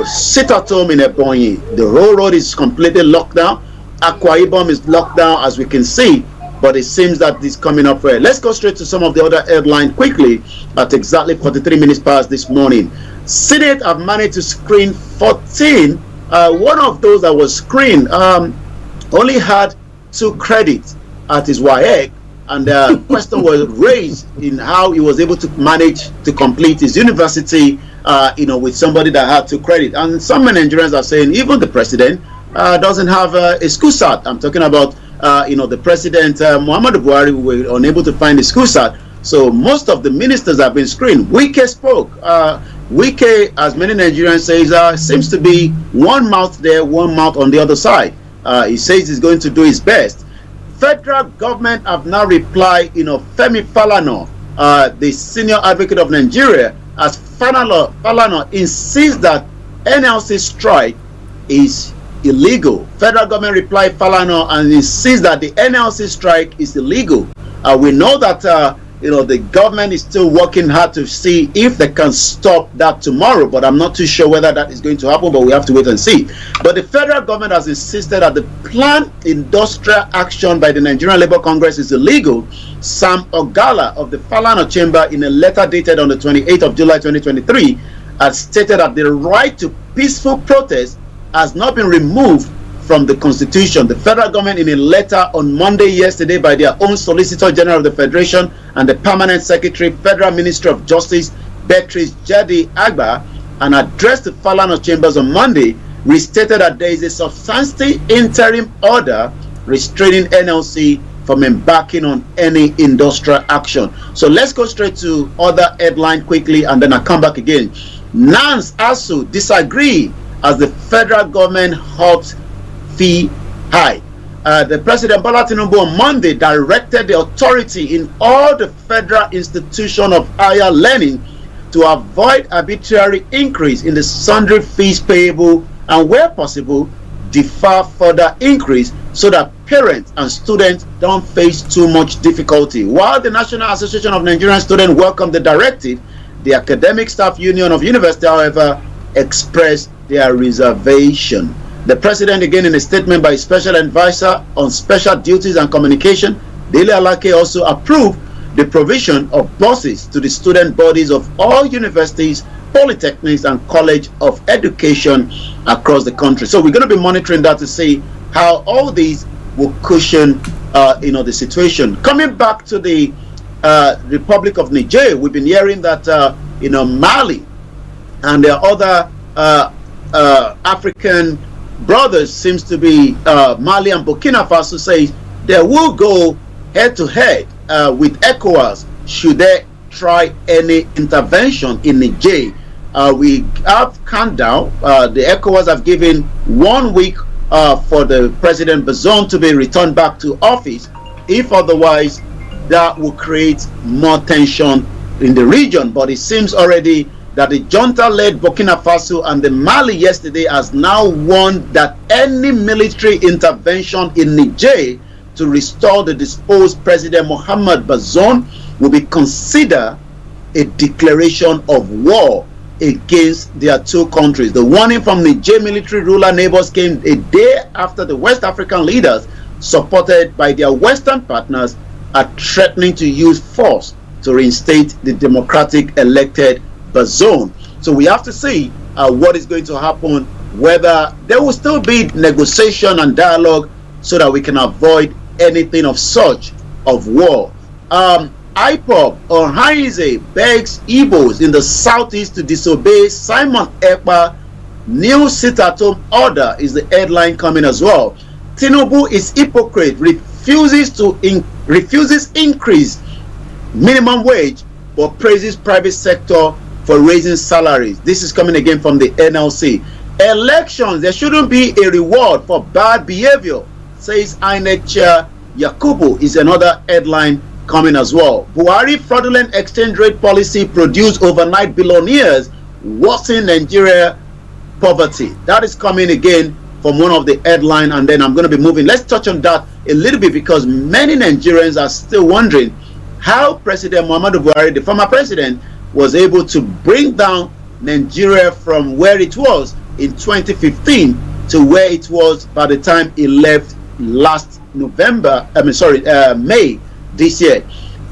Sit-at-home in Ebonyi, the whole road is completely locked down. Akwa Ibom is locked down, as we can see, but it seems that this is coming up for it. Let's go straight to some of the other headlines quickly at exactly 43 minutes past this morning. Senate have managed to screen 14. One of those that was screened only had 2 credits at his WAEC, and the question was raised in how he was able to manage to complete his university, with somebody that had 2 credits. And some Nigerians are saying even the president doesn't have a school cert. I'm talking about, the president, Muhammadu Buhari, were unable to find a school cert. So most of the ministers have been screened. Wike spoke. Wike, as many Nigerians say, seems to be one mouth there, one mouth on the other side. He says he's going to do his best. Federal government have now replied, Femi Falana, the senior advocate of Nigeria, as Falana insists that NLC strike is illegal. Federal government replied Falana and insists that the NLC strike is illegal. We know that the government is still working hard to see if they can stop that tomorrow, but I'm not too sure whether that is going to happen, but we have to wait and see. But the federal government has insisted that the planned industrial action by the Nigerian Labour Congress is illegal. Sam Ogala of the Falana Chamber, in a letter dated on the 28th of July 2023, has stated that the right to peaceful protest has not been removed from the Constitution. The federal government, in a letter on Monday yesterday by their own Solicitor General of the Federation and the Permanent Secretary, Federal Ministry of Justice, Beatrice Jadi Agba, and addressed the Falana Chambers on Monday, restated that there is a substantive interim order restraining NLC from embarking on any industrial action. So let's go straight to other headline quickly, and then I'll come back again. NANS ASU disagree as the federal government halts fee high. The President Bola Tinubu on Monday directed the authority in all the federal institutions of higher learning to avoid arbitrary increase in the sundry fees payable, and where possible defer further increase so that parents and students don't face too much difficulty. While the National Association of Nigerian Students welcomed the directive, the Academic Staff Union of University, however, expressed their reservation. The president, again in a statement by Special Advisor on Special Duties and Communication, Dele Alake, also approved the provision of buses to the student bodies of all universities, polytechnics, and college of education across the country. So we're going to be monitoring that to see how all these will cushion, the situation. Coming back to the Republic of Niger, we've been hearing that, Mali and their other African brothers seems to be Mali and Burkina Faso say they will go head to head with ECOWAS should they try any intervention in Niger. We have countdown. The ECOWAS have given 1 week for the President Bazoum to be returned back to office. If otherwise, that will create more tension in the region. But it seems already that the junta-led Burkina Faso and the Mali yesterday has now warned that any military intervention in Niger to restore the disposed President Mohamed Bazoum will be considered a declaration of war against their two countries. The warning from the Niger military ruler neighbors came a day after the West African leaders, supported by their Western partners, are threatening to use force to reinstate the democratic elected Bazoum. So we have to see what is going to happen, whether there will still be negotiation and dialogue so that we can avoid anything of such of war. IPOB or Haize begs Igbos in the southeast to disobey Simon Ekpa new sit-at-home order is the headline coming as well. Tinubu is hypocrite, refuses increase minimum wage but praises private sector for raising salaries. This is coming again from the NLC. Elections, there shouldn't be a reward for bad behavior, says INEC Chair Yakubu, is another headline coming as well. Buhari fraudulent exchange rate policy produced overnight billionaires, worsen Nigeria poverty. That is coming again from one of the headline, and then I'm going to be moving. Let's touch on that a little bit because many Nigerians are still wondering how President Muhammadu Buhari, the former president, was able to bring down Nigeria from where it was in 2015 to where it was by the time he left last May this year.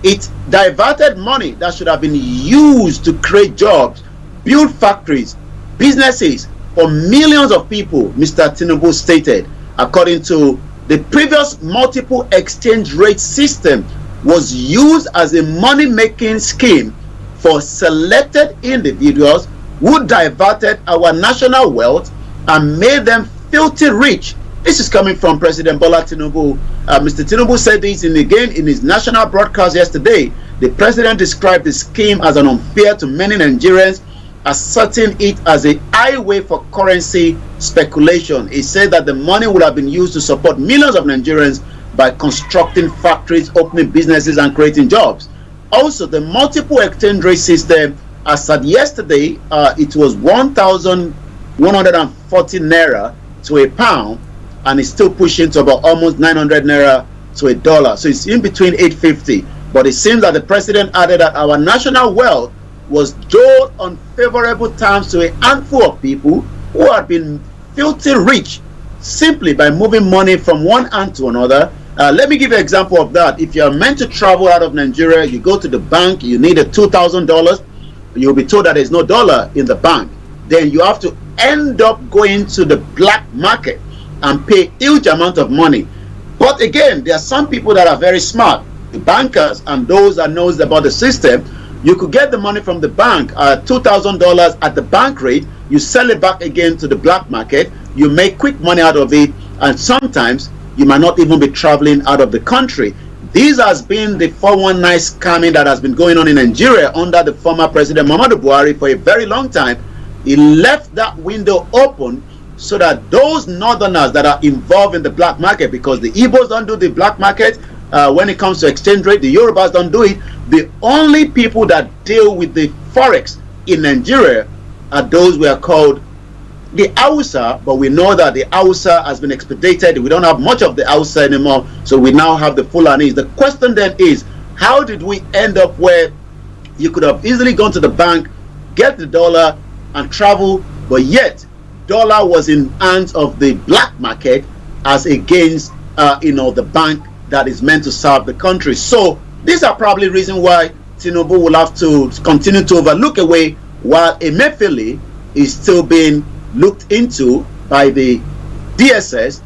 It diverted money that should have been used to create jobs, build factories, businesses for millions of people, Mr. Tinubu stated. According to the previous multiple exchange rate system was used as a money-making scheme for selected individuals who diverted our national wealth and made them filthy rich. This is coming from President Bola Tinubu. Mr. Tinubu said this in his national broadcast yesterday. The president described the scheme as an unfair to many Nigerians, asserting it as a highway for currency speculation. He said that the money would have been used to support millions of Nigerians by constructing factories, opening businesses, and creating jobs. Also, the multiple exchange rate system, as at yesterday, it was 1,140 naira to a pound, and it's still pushing to about almost 900 naira to a dollar. So it's in between 850. But it seems that the president added that our national wealth was doled on favorable terms to a handful of people who had been filthy rich simply by moving money from one hand to another. Let me give you an example of that. If you're meant to travel out of Nigeria, you go to the bank, you need a $2,000, you'll be told that there's no dollar in the bank. Then you have to end up going to the black market and pay huge amount of money. But again, there are some people that are very smart, the bankers and those that knows about the system. You could get the money from the bank at $2,000 at the bank rate, you sell it back again to the black market, you make quick money out of it, and sometimes you might not even be traveling out of the country. This has been the 419 scamming that has been going on in Nigeria under the former President Muhammadu Buhari for a very long time. He left that window open so that those northerners that are involved in the black market, because the Igbos don't do the black market when it comes to exchange rate, the Yorubas don't do it. The only people that deal with the forex in Nigeria are those we are called the Hausa, but we know that the Hausa has been expedited. We don't have much of the Hausa anymore, so we now have the Fulanis. The question then is, how did we end up where you could have easily gone to the bank, get the dollar and travel, but yet dollar was in hands of the black market as against the bank that is meant to serve the country. So these are probably reasons why Tinubu will have to continue to overlook away, while Emefiele is still being looked into by the DSS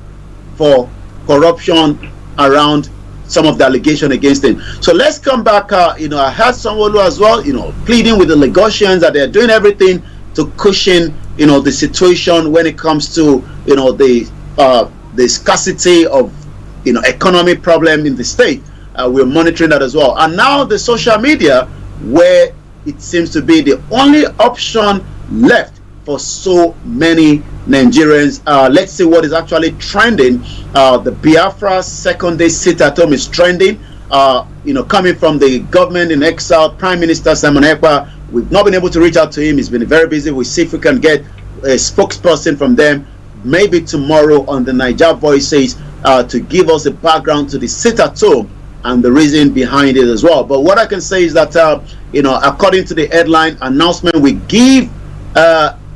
for corruption around some of the allegation against him. So let's come back. I heard SH0W as well, pleading with the Lagosians that they're doing everything to cushion, the situation when it comes to, the scarcity of, economic problem in the state. We're monitoring that as well. And now the social media, where it seems to be the only option left for so many Nigerians. Let's see what is actually trending. The Biafra second day sit-at-home is trending. Coming from the government in exile, Prime Minister Simon Ekpa. We've not been able to reach out to him. He's been very busy. We'll see if we can get a spokesperson from them. maybe tomorrow on the Niger Voices to give us a background to the sit-at-home and the reason behind it as well. But what I can say is that, according to the headline announcement, we give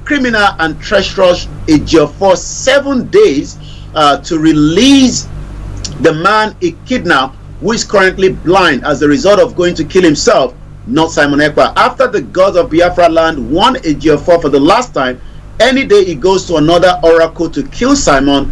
criminal and treacherous Ejiofor 7 days to release the man he kidnapped, who is currently blind as a result of going to kill himself, not Simon Ekpa. After the gods of Biafra land won Ejiofor for the last time, any day he goes to another oracle to kill Simon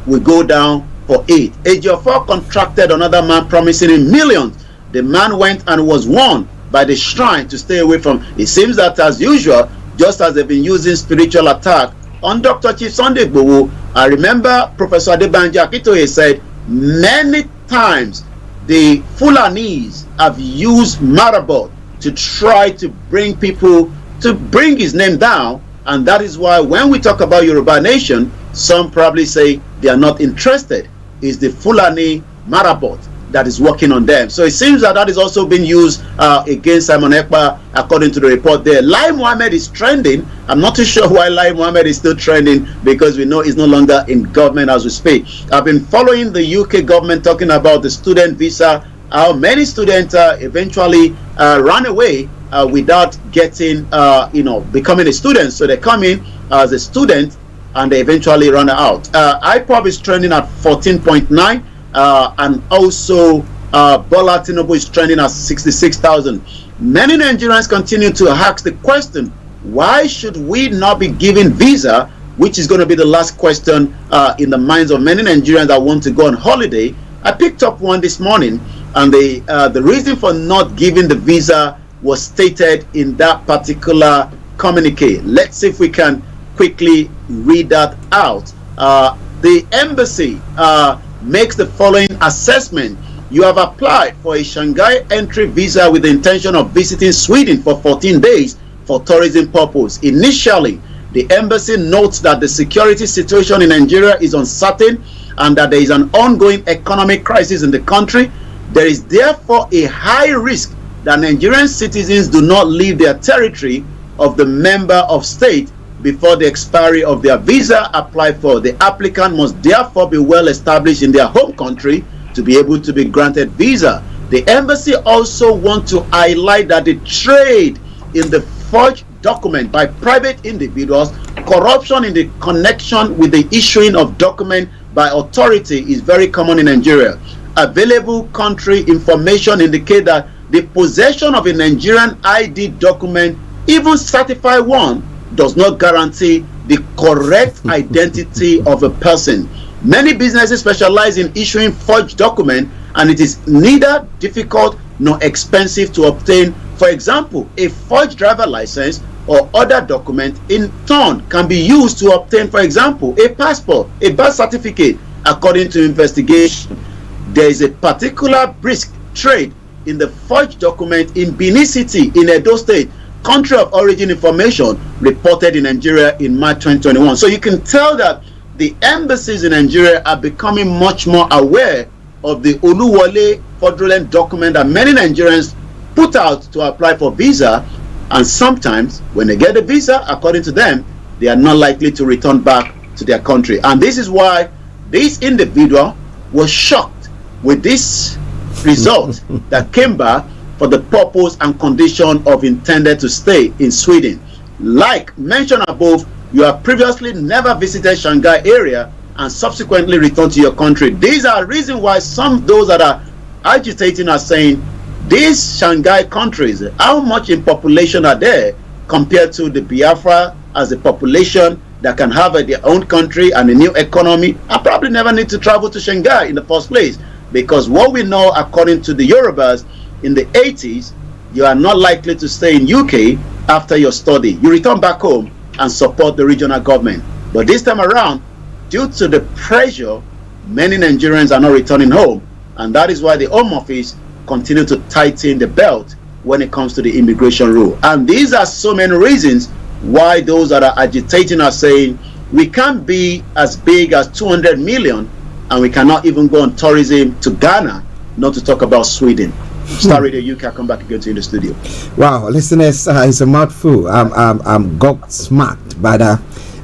will go down for it. Ejiofor contracted another man promising him millions. The man went and was warned by the shrine to stay away from. It seems that, as usual, just as they've been using spiritual attack on Dr. Chief Sunday Igboho, I remember Professor Adebanjo Akintoye said many times the Fulanese have used Marabot to try to bring people to bring his name down, and that is why when we talk about Yoruba Nation, some probably say they are not interested. It's the Fulani Marabot that is working on them. So it seems that is also being used against Simon Ekpa, according to the report there. Lai Mohammed is trending. I'm not too sure why Lai Mohammed is still trending, because we know he's no longer in government as we speak. I've been following the UK government talking about the student visa, how many students eventually run away without getting, becoming a student. So they come in as a student and they eventually run out. IPOB is trending at 14.9. And also Bola Tinubu is trending at 66,000. Many Nigerians continue to ask the question, why should we not be giving visa, which is going to be the last question in the minds of many Nigerians that want to go on holiday. I picked up one this morning, and the reason for not giving the visa was stated in that particular communique. Let's see if we can quickly read that out. The embassy makes the following assessment. You have applied for a Shanghai entry visa with the intention of visiting Sweden for 14 days for tourism purpose. Initially, the embassy notes that the security situation in Nigeria is uncertain and that there is an ongoing economic crisis in the country. There is therefore a high risk that Nigerian citizens do not leave their territory of the member of state before the expiry of their visa applied for. The applicant must therefore be well established in their home country to be able to be granted visa. The embassy also wants to highlight that the trade in the forged document by private individuals, corruption in the connection with the issuing of document by authority is very common in Nigeria. Available country information indicate that the possession of a Nigerian ID document, even certified one, does not guarantee the correct identity of a person. Many businesses specialize in issuing forged documents, and it is neither difficult nor expensive to obtain. For example, a forged driver license or other document in turn can be used to obtain, for example, a passport, a birth certificate. According to investigation, there is a particular brisk trade in the forged document in Benin City in Edo State. Country of origin information reported in Nigeria in March 2021. So you can tell that the embassies in Nigeria are becoming much more aware of the Oluwole fraudulent document that many Nigerians put out to apply for visa, and sometimes when they get the visa, according to them, they are not likely to return back to their country. And this is why this individual was shocked with this result that came back for the purpose and condition of intended to stay in Sweden. Like mentioned above, you have previously never visited Shanghai area and subsequently returned to your country. These are reasons why those that are agitating are saying, these Shanghai countries, how much in population are there compared to the Biafra as a population that can have their own country and a new economy? I probably never need to travel to Shanghai in the first place, because what we know, according to the Yorubas, in the 80s, you are not likely to stay in UK after your study. You return back home and support the regional government. But this time around, due to the pressure, many Nigerians are not returning home, and that is why the Home Office continue to tighten the belt when it comes to the immigration rule. And these are so many reasons why those that are agitating are saying we can't be as big as 200 million and we cannot even go on tourism to Ghana, not to talk about Sweden. Starr Radio UK, come back again to you in the studio. Wow, listeners, it's a mouthful. I'm got smart, but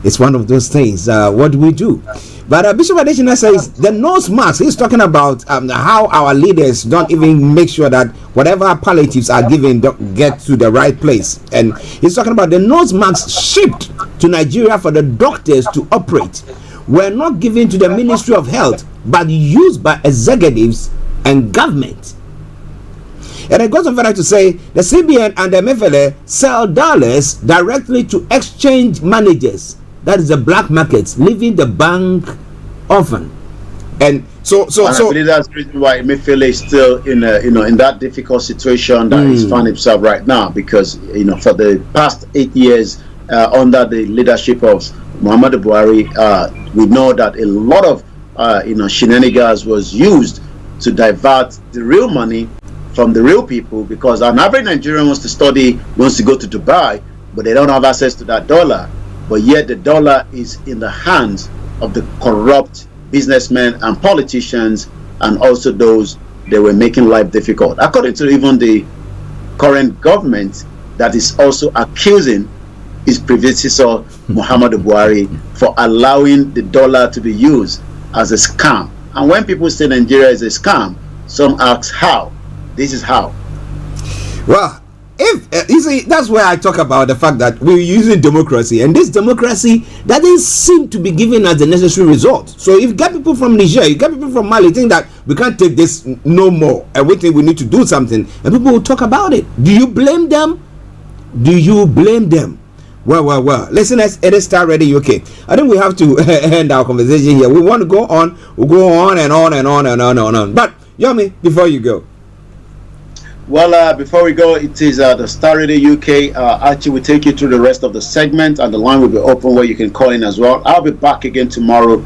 It's one of those things. What do we do? But Bishop Adesina says the nose mask. He's talking about how our leaders don't even make sure that whatever palliatives are given don't get to the right place. And he's talking about the nose masks shipped to Nigeria for the doctors to operate were not given to the Ministry of Health, but used by executives and government. And it goes on further to say the CBN and the MFLA sell dollars directly to exchange managers. That is the black markets, leaving the bank often. And so I believe that's the reason why MFLA is still in that difficult situation that he's found himself right now, because for the past 8 years under the leadership of Muhammadu Buhari, we know that a lot of shenanigans was used to divert the real money from the real people, because an average Nigerian wants to go to Dubai, but they don't have access to that dollar. But yet the dollar is in the hands of the corrupt businessmen and politicians, and also those that were making life difficult. According to even the current government, that is also accusing his predecessor Muhammadu Buhari for allowing the dollar to be used as a scam. And when people say Nigeria is a scam, some ask how. This is how. Well, if you see, that's where I talk about the fact that we're using democracy, and this democracy doesn't seem to be giving us the necessary result. So if you get people from Niger, you get people from Mali, think that we can't take this no more, and we think we need to do something, and people will talk about it. Do you blame them? Do you blame them? Well. Listeners, it is Starr Radio UK. I think we have to end our conversation here. We want to go on. We'll go on and on and on and on and on. But Yomi, before you go. Well, before we go, it is the Starr Radio UK. Archie will take you through the rest of the segment, and the line will be open where you can call in as well. I'll be back again tomorrow,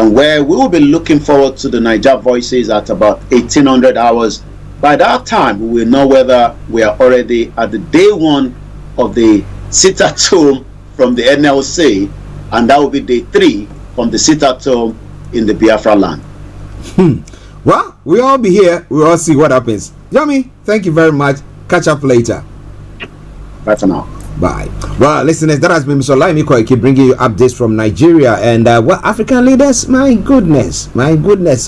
where we will be looking forward to the Niger Voices at about 1800 hours. By that time, we will know whether we are already at the day one of the sit-at-home from the NLC, and that will be day 3 from the sit-at-home in the Biafra land. Well, we'll all be here. We'll all see what happens. Yomi, thank you very much. Catch up later. Bye for now. Bye. Well, listeners, that has been Mr. Olayomi Koiki bringing you updates from Nigeria. And African leaders, my goodness.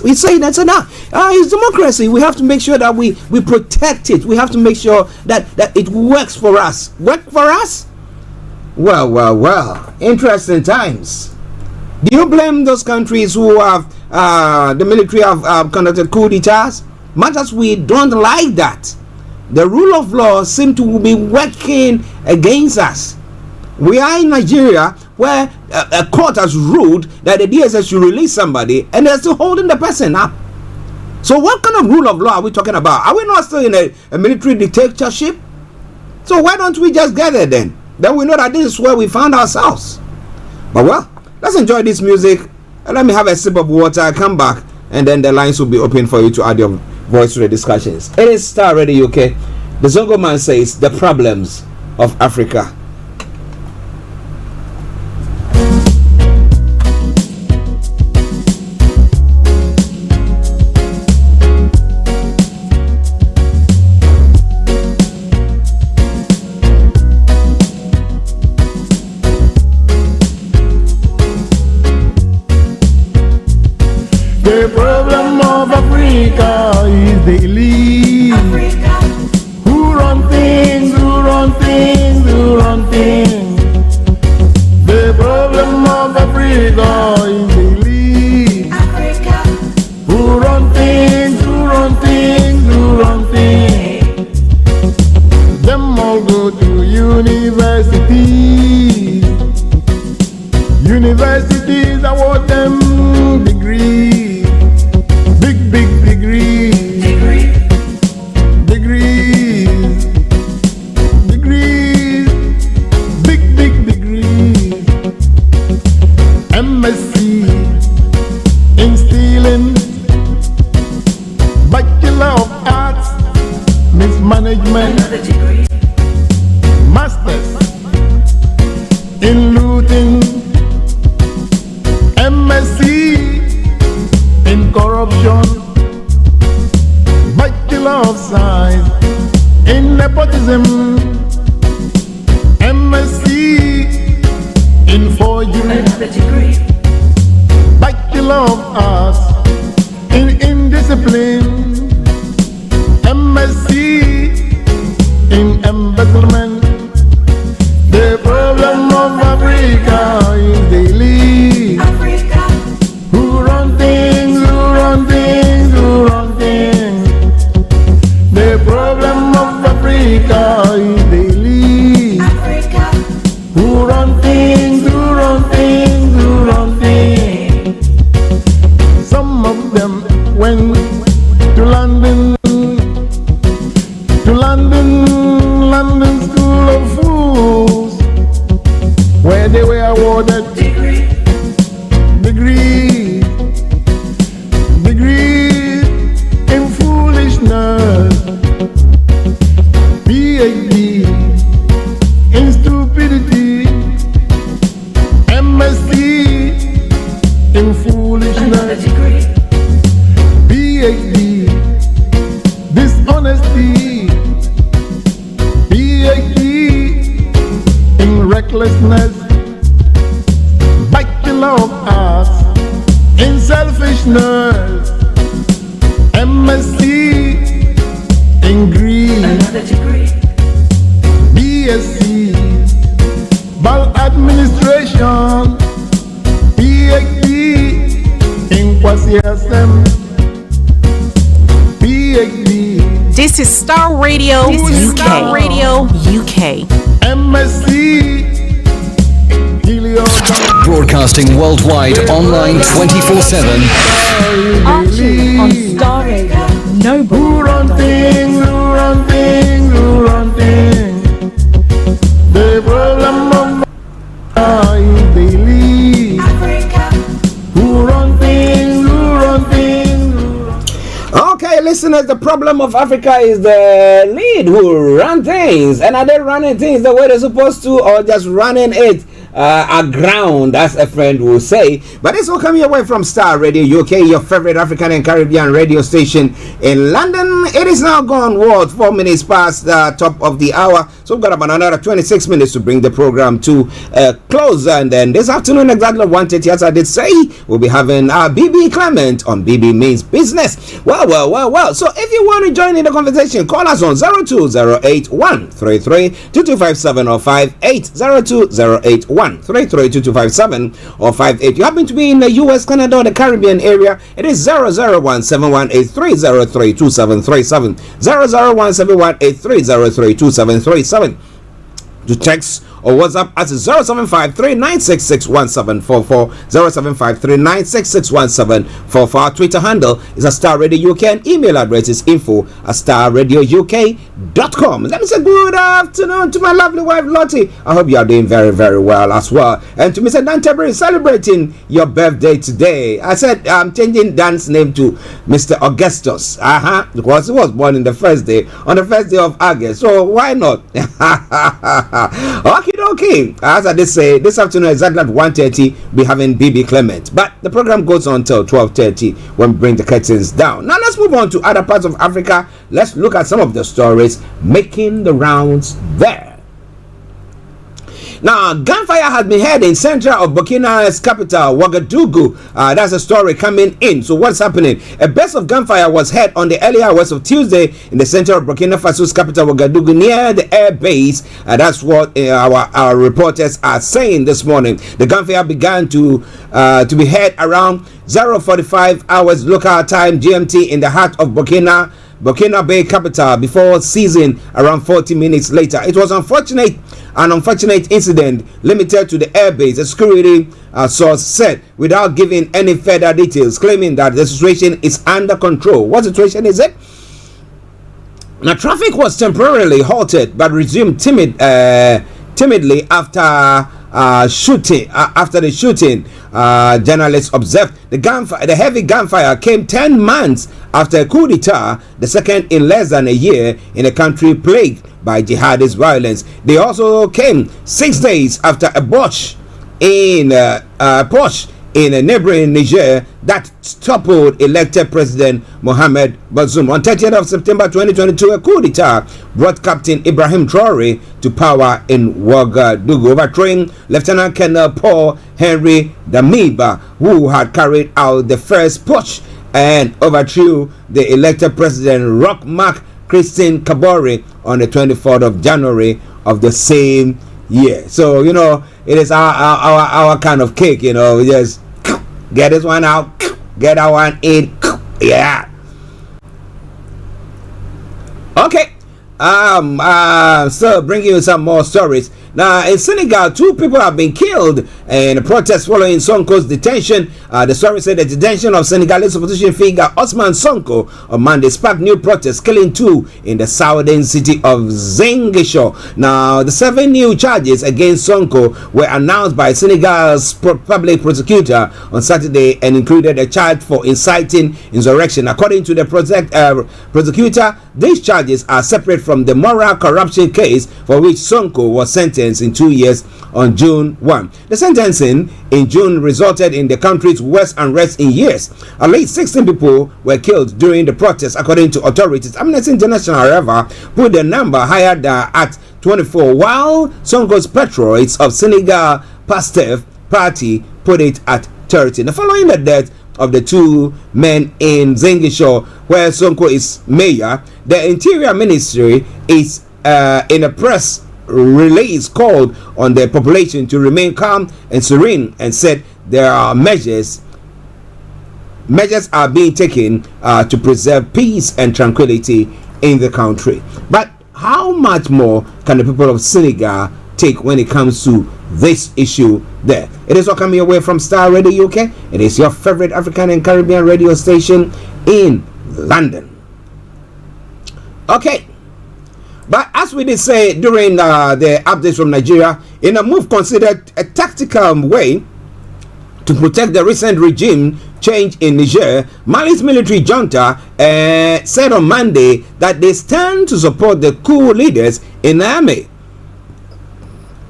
We say that's enough. It's democracy. We have to make sure that we protect it. We have to make sure that it works for us. Work for us? Well. Interesting times. Do you blame those countries who have the military have conducted coup d'etats? Much as we don't like that, the rule of law seems to be working against us. We are in Nigeria, where a court has ruled that the DSS should release somebody, and they're still holding the person up. So what kind of rule of law are we talking about? Are we not still in a military dictatorship? So why don't we just get there then? Then we know that this is where we found ourselves. But well, let's enjoy this music, and let me have a sip of water. I come back, and then the lines will be open for you to add your voice to the discussions. It is Starr Radio UK. The Zongo man says the problems of Africa. The problem of Africa is the elite. Africa. Who run things. The problem of Africa is the elite. Africa. Who run things. Them all go to universities. Universities award them degrees. Big degrees. Big degrees. MSc in stealing. Bachelor of Arts, mismanagement. Masters in looting. MSc in corruption. Bachelor of Science in nepotism. MSc in forgery. Bachelor of Arts in discipline, MSc in embezzlement. The problem of Africa is daily. Who run things, who run things, who run things. The problem of Africa is daily. Who run things, who run things, who run things. Some of them went to London, London School of Fools, where they were awarded degrees in foolishness, PhD in stupidity, MSc in foolishness, PhD dishonesty, PhD in recklessness, Bachelor of Arts in selfishness, MSc in greed, BSc maladministration, PhD in quasi-SM, PhD. This is Starr Radio UK. MSc Broadcasting worldwide, online 24/7. Archie on Starr Radio. Nobody. Who run things, who run things, who run things. The problem of is daily. Who run things, who run things, who run things. Okay, listeners, the problem of Africa is the lead who run things. And are they running things the way they're supposed to, or just running it aground, as a friend will say? But it's all coming away from Starr Radio UK, your favorite African and Caribbean radio station in London. It is now gone, 4 minutes past the top of the hour. So we've got about another 26 minutes to bring the program to a close. And then this afternoon, exactly 1:30, as I did say, we'll be having BB Clement on BB Means Business. Well. So if you want to join in the conversation, call us on 0208-133-2257 or 58 0208-133-2257 or 58. You happen to be in the US, Canada, or the Caribbean area, it is 001-7183-032737 001-7183-032737. To text or WhatsApp at 07539661744 07539661744. Our Twitter handle is Starr Radio UK and email address is info@starradiouk.com. Let me say good afternoon to my lovely wife Lottie. I hope you are doing very, very well as well. And to Mr. Dan Tebri, celebrating your birthday today. I said I'm changing Dan's name to Mr. Augustus. Because he was born on the first day of August. So why not? Okay. As I did say, this afternoon exactly at 1:30, we're having BB Clement. But the program goes on till 12:30 when we bring the curtains down. Now let's move on to other parts of Africa. Let's look at some of the stories making the rounds there. Now, gunfire has been heard in center of Burkina's capital, Ouagadougou. That's a story coming in. So what's happening? A burst of gunfire was heard on the early hours of Tuesday in the center of Burkina Faso's capital, Ouagadougou, near the air base. That's what our reporters are saying this morning. The gunfire began to be heard around 0:45 hours local time GMT in the heart of Burkina Bay capital before ceasing around 40 minutes later. It was an unfortunate incident limited to the airbase, a security source said, without giving any further details, claiming that the situation is under control. What situation is it? Now, traffic was temporarily halted but resumed timidly after the shooting. Journalists observed the heavy gunfire came 10 months after a coup d'etat, the second in less than a year in a country plagued by jihadist violence. They also came 6 days after a Porsche in a neighboring Niger that toppled elected President Mohamed Bazoum. On 30th of September 2022, a coup d'etat brought Captain Ibrahim Traoré to power in Ouagadougou, overthrowing Lieutenant Colonel Paul Henry Damiba, who had carried out the first putsch, and overthrew the elected President Roch Marc Christine Kabore on the 24th of January of the same year. So, you know, it is our kind of cake, you know. We just get this one out, get that one in, yeah. Okay. So bringing you some more stories. Now, in Senegal, 2 people have been killed in a protest following Sonko's detention. The story said the detention of Senegalese opposition figure Ousmane Sonko on Monday sparked new protests, killing 2 in the southern city of Ziguinchor. Now, the 7 new charges against Sonko were announced by Senegal's public prosecutor on Saturday and included a charge for inciting insurrection. According to the prosecutor, these charges are separate from the moral corruption case for which Sonko was sentenced in 2 years on June 1. The sentencing in June resulted in the country's worst unrest in years. At least 16 people were killed during the protests, according to authorities. Amnesty International, however, put the number higher than at 24, while Sonko's patriots of Senegal Pastef Party put it at 30. Now, following the death of the 2 men in Ziguinchor, where Sonko is mayor, the Interior Ministry is in a press release called on the population to remain calm and serene, and said there are measures are being taken to preserve peace and tranquility in the country. But how much more can the people of Senegal take when it comes to this issue there? It is all coming away from Starr Radio UK. It is your favorite African and Caribbean radio station in London. Okay. But as we did say during the updates from Nigeria, in a move considered a tactical way to protect the recent regime change in Niger, Mali's military junta said on Monday that they stand to support the coup leaders in Niamey.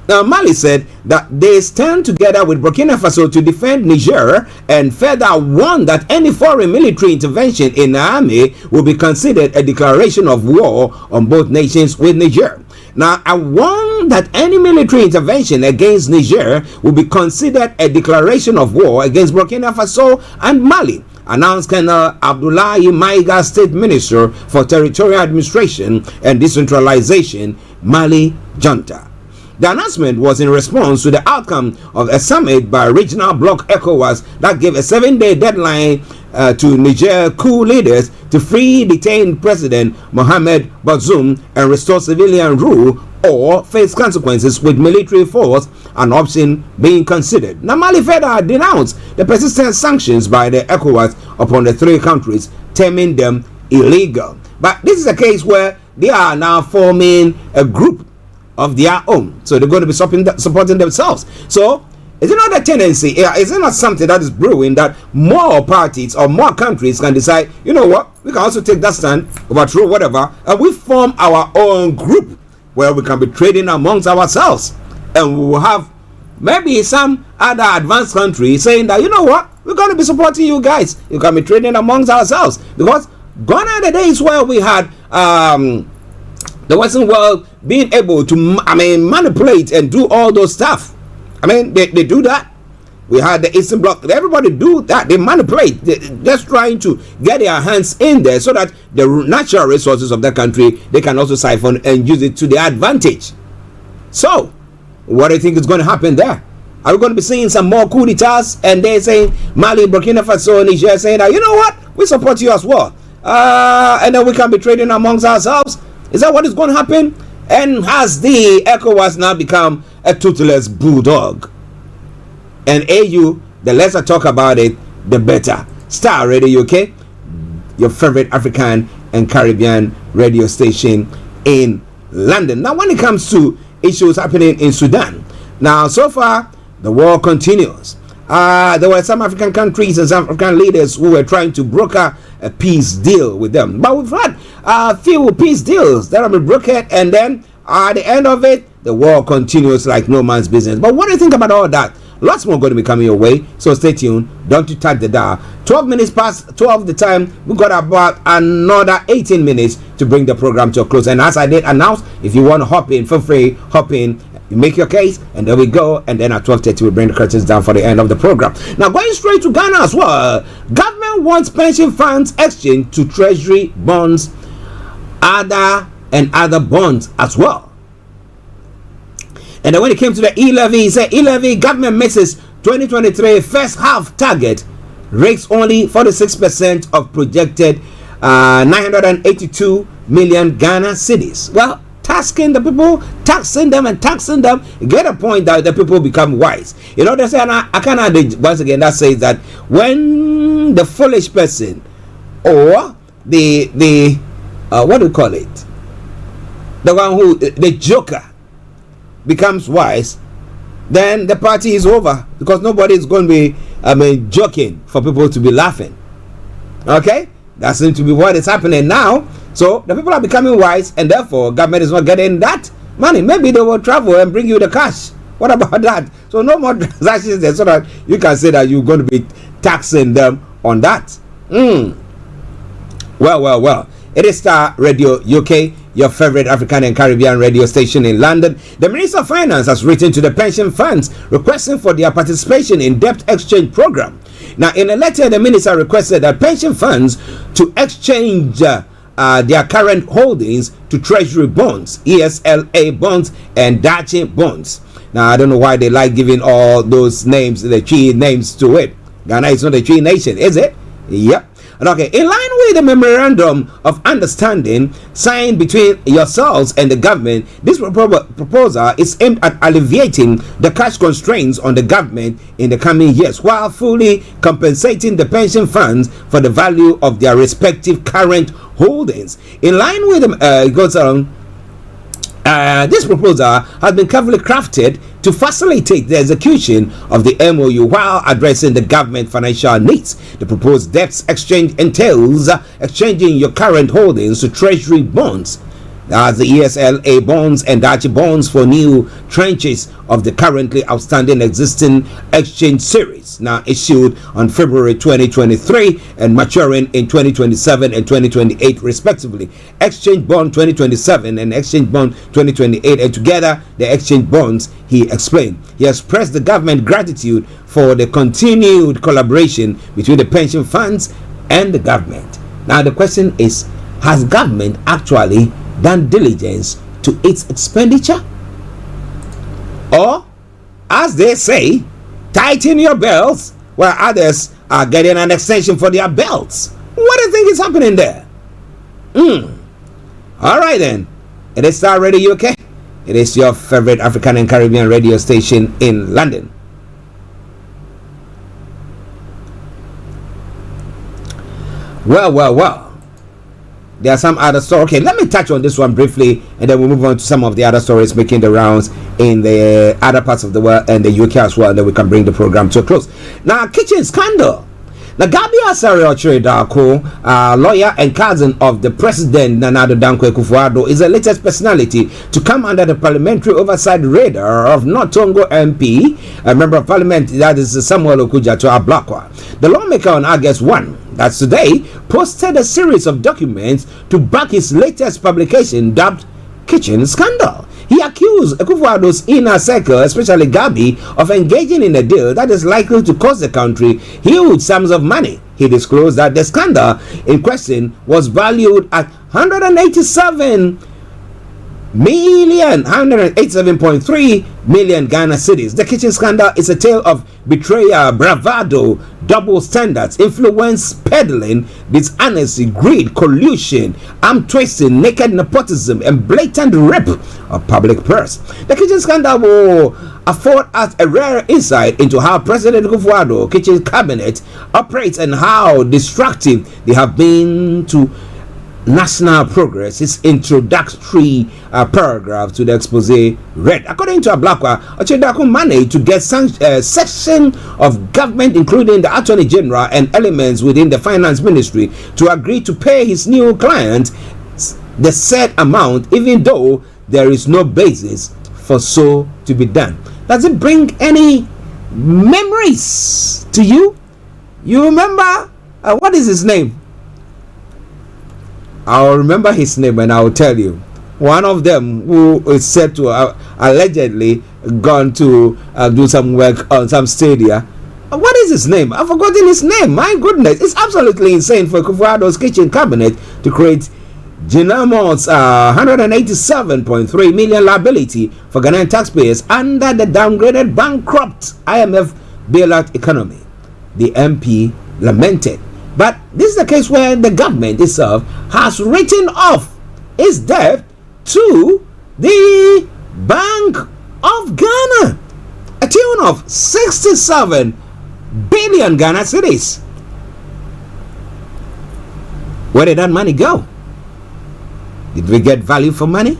Now, Mali said that they stand together with Burkina Faso to defend Niger, and further warned that any foreign military intervention in Niamey will be considered a declaration of war on both nations with Niger. Now, I warned that any military intervention against Niger will be considered a declaration of war against Burkina Faso and Mali, announced Colonel Abdoulaye Maiga, State Minister for Territorial Administration and Decentralization, Mali junta. The announcement was in response to the outcome of a summit by regional bloc ECOWAS that gave a 7-day deadline to Niger coup leaders to free detained President Mohamed Bazoum and restore civilian rule or face consequences with military force, an option being considered. Now, Mali further denounced the persistent sanctions by the ECOWAS upon the 3 countries, terming them illegal. But this is a case where they are now forming a group of their own, so they're going to be supporting themselves. So is it not a tendency, is it not something that is brewing, that more parties or more countries can decide, you know what, we can also take that stand, overthrow whatever, and we form our own group where we can be trading amongst ourselves, and we will have maybe some other advanced country saying that, you know what, we're going to be supporting you guys, you can be trading amongst ourselves. Because gone are the days where we had the Western world being able to, manipulate and do all those stuff. They do that. We had the Eastern Bloc. Everybody do that. They manipulate. They're just trying to get their hands in there so that the natural resources of that country, they can also siphon and use it to their advantage. So, what do you think is going to happen there? Are we going to be seeing some more coup d'etats, and they're saying Mali, Burkina Faso, Niger saying that, you know what, we support you as well, and then we can be trading amongst ourselves? Is that what is going to happen? And has the ECOWAS now become a toothless bulldog? And AU, the less I talk about it, the better. Starr Radio UK, your favorite African and Caribbean radio station in London. Now, when it comes to issues happening in Sudan, now so far the war continues. There were some African countries and some African leaders who were trying to broker a peace deal with them. But we've had a few peace deals that have been brokered, and then at the end of it, the war continues like no man's business. But what do you think about all that? Lots more going to be coming your way. So stay tuned. Don't you touch the dial. 12 minutes past 12 the time. We've got about another 18 minutes to bring the program to a close. And as I did announce, if you want to hop in, feel free, hop in. You make your case, and there we go. And then at 12:30, we bring the curtains down for the end of the program. Now, going straight to Ghana as well. Government wants pension funds exchange to treasury bonds, other bonds as well. And then when it came to the e-levy, he said e-levy government misses 2023 first half target, rates only 46% of projected 982 million Ghana cedis. Well, taxing the people, taxing them, get a point that the people become wise. You know, they say, and I can't add it once again, that says that when the foolish person or the what do you call it? The one who, the joker, becomes wise, then the party is over, because nobody is going to be, joking for people to be laughing. Okay? That seems to be what is happening now. So the people are becoming wise, and therefore government is not getting that money. Maybe they will travel and bring you the cash. What about that? So no more transactions there, so that you can say that you're going to be taxing them on that. Well. It is Starr Radio UK, your favorite African and Caribbean radio station in London. The Minister of Finance has written to the pension funds requesting for their participation in debt exchange program. Now, in a letter, the minister requested that pension funds to exchange their current holdings to treasury bonds, ESLA bonds, and Dachi bonds. Now, I don't know why they like giving all those names, the Chi names to it. Ghana is not a Chi nation, is it? Yep. Okay, in line with the memorandum of understanding signed between yourselves and the government, this proposal is aimed at alleviating the cash constraints on the government in the coming years, while fully compensating the pension funds for the value of their respective current holdings. In line with it goes on. This proposal has been carefully crafted to facilitate the execution of the MOU while addressing the government financial needs. The proposed debts exchange entails exchanging your current holdings to treasury bonds, as the ESLA bonds and Dachi bonds, for new tranches of the currently outstanding existing exchange series, now issued on February 2023 and maturing in 2027 and 2028 respectively. Exchange bond 2027 and exchange bond 2028, and together the exchange bonds, he explained. He expressed the government gratitude for the continued collaboration between the pension funds and the government. Now the question is, has government actually done diligence to its expenditure? Or, as they say, tighten your belts, while others are getting an extension for their belts. What do you think is happening there? Alright then, it is Starr Radio UK. It is your favorite African and Caribbean radio station in London. Well. There are some other stories. Okay, let me touch on this one briefly, and then we'll move on to some of the other stories making the rounds in the other parts of the world and the UK as well, and then we can bring the program to a close. Now, kitchen scandal. Now, Gabi Asare Dako, lawyer and cousin of the president, Nana Addo Dankwa Akufo-Addo, is the latest personality to come under the parliamentary oversight radar of North Tongo MP, a member of parliament, that is Samuel Okudzeto Ablakwa. The lawmaker on August 1, that's today, posted a series of documents to back his latest publication dubbed Kitchen Scandal. He accused Akufo-Addo's inner circle, especially Gabi, of engaging in a deal that is likely to cost the country huge sums of money. He disclosed that the scandal in question was valued at 187.3 million Ghana cedis. The kitchen scandal is a tale of betrayal, bravado, double standards, influence peddling, dishonesty, greed, collusion, arm twisting, naked nepotism, and blatant rape of public purse. The kitchen scandal will afford us a rare insight into how President Akufo-Addo kitchen cabinet operates and how destructive they have been to national progress. His introductory paragraph to the expose read, according to Ablakwa, Ochedako managed to get section of government, including the Attorney General and elements within the Finance Ministry, to agree to pay his new client the said amount, even though there is no basis for so to be done. Does it bring any memories to you. You remember what is his name? I'll remember his name and I'll tell you. One of them who is said to allegedly gone to do some work on some stadia. What is his name? I've forgotten his name. My goodness, it's absolutely insane for Kufuor's kitchen cabinet to create Ginamo's 187.3 million liability for Ghanaian taxpayers under the downgraded bankrupt IMF bailout economy. The MP lamented. But this is the case where the government itself has written off its debt to the Bank of Ghana, a tune of 67 billion Ghana cedis. Where did that money go? Did we get value for money?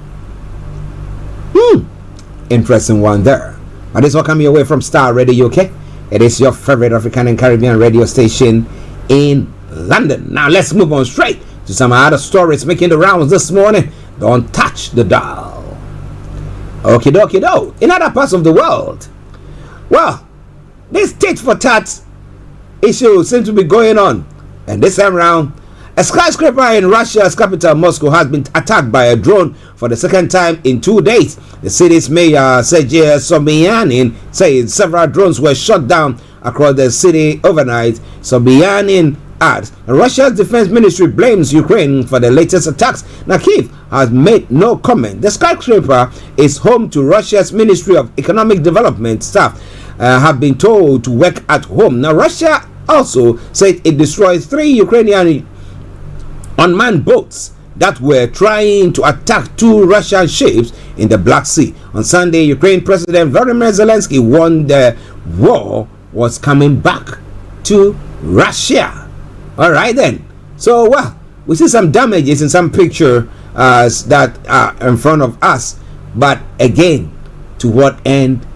Interesting one there. And this will come your way from Starr Radio UK. It is your favorite African and Caribbean radio station in London. Now let's move on straight to some other stories making the rounds this morning. Don't touch the dial. Okie dokie do. In other parts of the world, well, this tit for tat issue seems to be going on, and this time round, a skyscraper in Russia's capital Moscow has been attacked by a drone for the second time in 2 days. The city's mayor SH0W said several drones were shot down across the city overnight. Sobyanin adds, Russia's defense ministry blames Ukraine for the latest attacks. Now Kyiv has made no comment. The skyscraper is home to Russia's Ministry of Economic Development. Staff have been told to work at home. Now Russia also said it destroyed 3 Ukrainian unmanned boats that were trying to attack 2 Russian ships in the Black Sea. On Sunday, Ukraine President Volodymyr Zelensky warned the war was coming back to Russia. All right then. So, well, we see some damages in some picture that are in front of us. But again, to what end?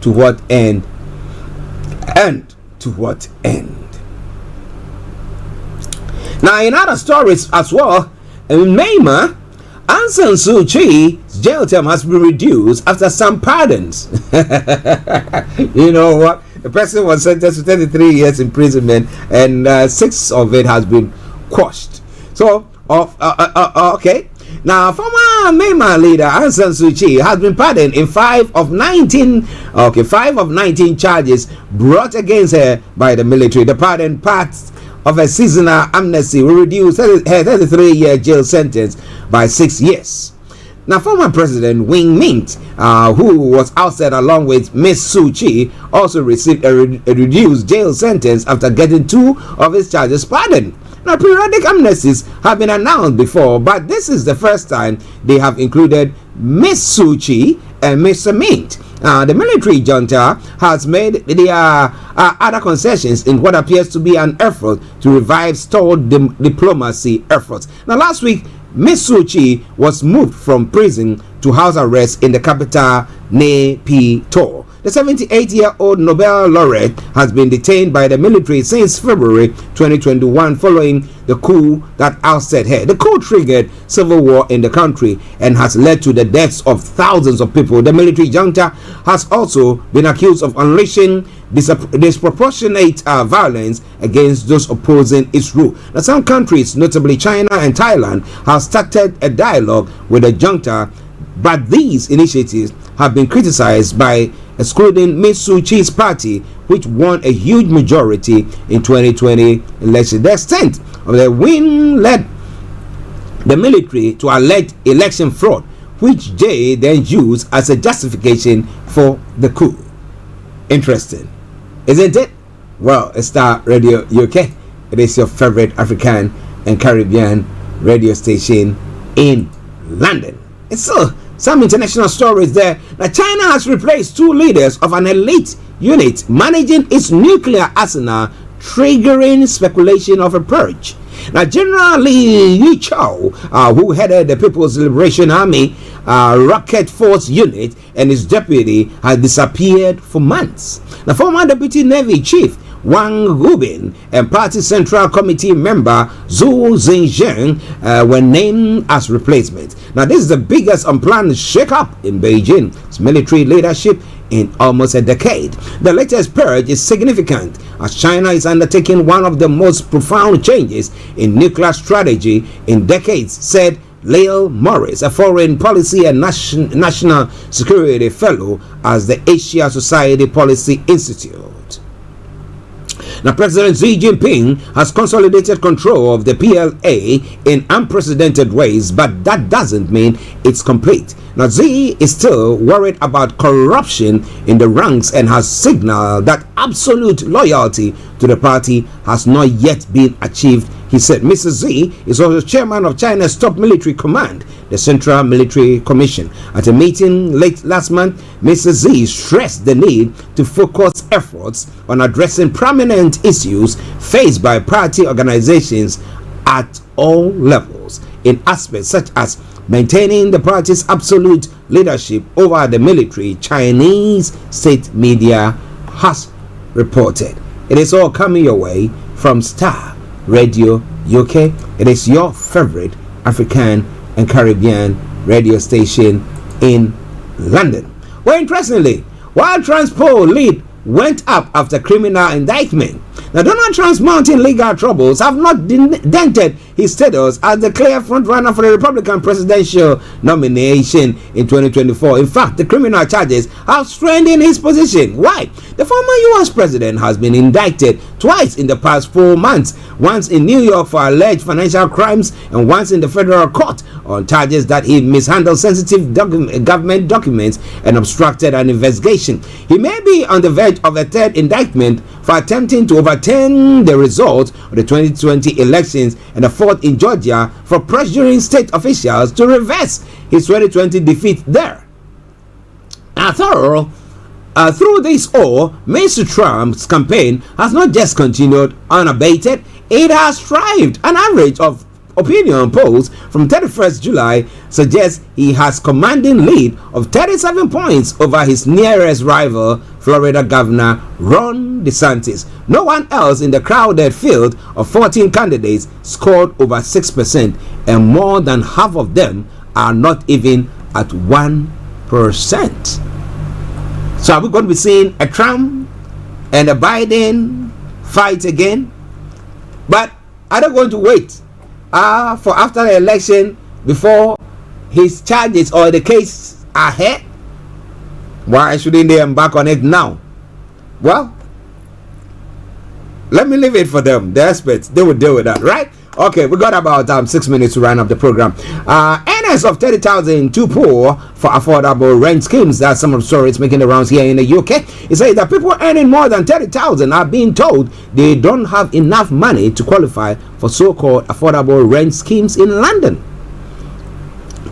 To what end? And to what end? Now, in other stories as well, in Myanmar, Aung San Suu Kyi's jail term has been reduced after some pardons. You know what? The person was sentenced to 33 years imprisonment, and 6 of it has been quashed. So, okay. Now, former Myanmar leader Aung San Suu Kyi has been pardoned in 5 of 19 charges brought against her by the military. The pardon part of a seasonal amnesty will reduce her 33-year jail sentence by 6 years. Now, former President Win Myint, who was ousted along with Ms. Suu Kyi, also received a reduced jail sentence after getting 2 of his charges pardoned. Now, periodic amnesties have been announced before, but this is the first time they have included Ms. Suu Kyi and Mr. Myint. The military junta has made their other concessions in what appears to be an effort to revive stalled diplomacy efforts. Now, last week, Ms. Suu Kyi was moved from prison to house arrest in the capital, Naypyidaw. The 78-year-old Nobel laureate has been detained by the military since February 2021 following the coup that ousted her. The coup triggered civil war in the country and has led to the deaths of thousands of people. The military junta has also been accused of unleashing disproportionate violence against those opposing its rule. Now, some countries, notably China and Thailand, have started a dialogue with the junta, but these initiatives have been criticized by excluding Ms. Suu Kyi's party, which won a huge majority in 2020 election. The extent of the win led the military to allege election fraud, which they then used as a justification for the coup. Interesting, isn't it? Well, it's Starr Radio UK. It is your favorite African and Caribbean radio station in London. It's so some international stories there. Now, China has replaced 2 leaders of an elite unit managing its nuclear arsenal, triggering speculation of a purge. Now, General Li Yichao, who headed the People's Liberation Army Rocket Force unit, and his deputy has disappeared for months. The former deputy Navy chief Wang Gubin and Party Central Committee member Zhu Xinjiang were named as replacements. Now, this is the biggest unplanned shake-up in Beijing's military leadership in almost a decade. The latest purge is significant as China is undertaking one of the most profound changes in nuclear strategy in decades, said Lyle Morris, a foreign policy and national security fellow at the Asia Society Policy Institute. Now, President Xi Jinping has consolidated control of the PLA in unprecedented ways, but that doesn't mean it's complete. Now, Xi is still worried about corruption in the ranks and has signaled that absolute loyalty to the party has not yet been achieved. He said Mr. Xi is also chairman of China's top military command, the Central Military Commission. At a meeting late last month, Mr. Xi stressed the need to focus efforts on addressing prominent issues faced by party organizations at all levels, in aspects such as maintaining the party's absolute leadership over the military, Chinese state media has reported. It is all coming your way from Starr Radio UK. It is your favorite African and Caribbean radio station in London. Well, interestingly, while Transpo lead went up after criminal indictment, now Donald Trump's mounting legal troubles have not dented his status as the clear frontrunner for the Republican presidential nomination in 2024. In fact, the criminal charges have strengthened his position. Why? The former U.S. president has been indicted twice in the past 4 months, once in New York for alleged financial crimes and once in the federal court on charges that he mishandled sensitive government documents and obstructed an investigation. He may be on the verge of a third indictment for attempting to overturn the results of the 2020 elections and a fourth in Georgia for pressuring state officials to reverse his 2020 defeat there. Through this all, Mr. Trump's campaign has not just continued unabated, it has thrived. An average of opinion polls from 31st July suggests he has commanding lead of 37 points over his nearest rival, Florida Governor Ron DeSantis. No one else in the crowded field of 14 candidates scored over 6%, and more than half of them are not even at 1%. So are we going to be seeing a Trump and a Biden fight again? But are they going to wait for after the election before his charges or the case are heard? Why shouldn't they embark on it now? Well, let me leave it for them, the experts. They will deal with that, right? Okay, we got about 6 minutes to round up the program. Earners of 30,000 too poor for affordable rent schemes. That's some of the stories making the rounds here in the UK. It says that people earning more than 30,000 are being told they don't have enough money to qualify for so-called affordable rent schemes in London.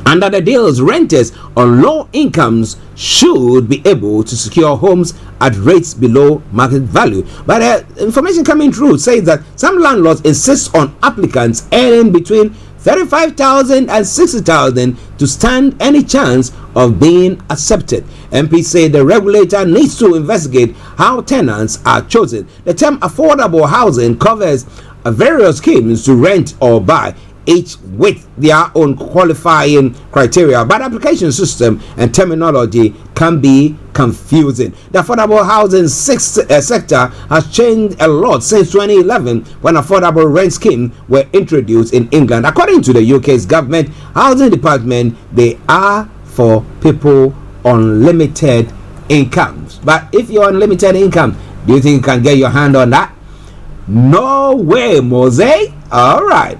Under the deals, renters on low incomes should be able to secure homes at rates below market value. But information coming through says that some landlords insist on applicants earning between 35,000 and 60,000 to stand any chance of being accepted. MPs say the regulator needs to investigate how tenants are chosen. The term affordable housing covers various schemes to rent or buy, each with their own qualifying criteria, but application system and terminology can be confusing. The affordable housing sector has changed a lot since 2011 when affordable rent schemes were introduced in England. According to the UK's government housing department, they are for people on limited incomes. But if you're on limited income, do you think you can get your hand on that? No way, Mose. All right.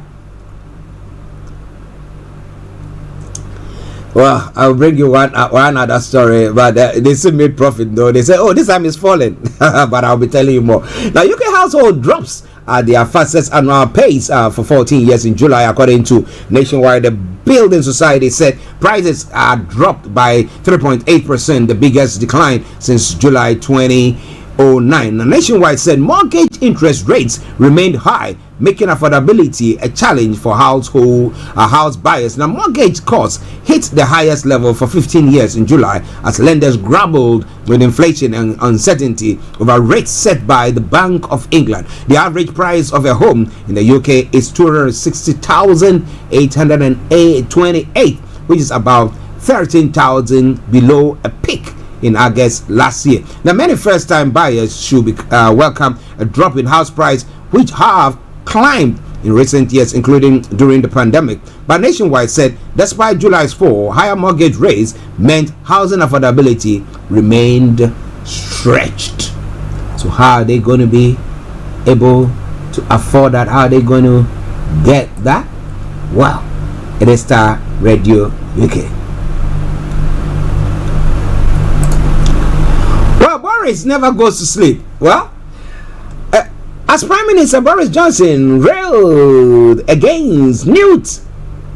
Well, I'll bring you one other story, but they still made profit though. They say, oh, this time is falling, but I'll be telling you more. Now, UK household drops at their fastest annual pace for 14 years in July, according to Nationwide. The Building Society said prices are dropped by 3.8%, the biggest decline since July 2018. 2009. Now, Nationwide said mortgage interest rates remained high, making affordability a challenge for house buyers. Now, mortgage costs hit the highest level for 15 years in July as lenders grappled with inflation and uncertainty over rates set by the Bank of England. The average price of a home in the UK is 260,828, which is about 13,000 below a peak in August last year. Now, many first-time buyers should be welcome a drop in house price, which have climbed in recent years, including during the pandemic. But Nationwide said, despite July's fall, higher mortgage rates meant housing affordability remained stretched. So how are they going to be able to afford that? How are they going to get that? Well, it is Starr Radio UK. Well, Boris never goes to sleep. Well, as Prime Minister Boris Johnson railed against Newt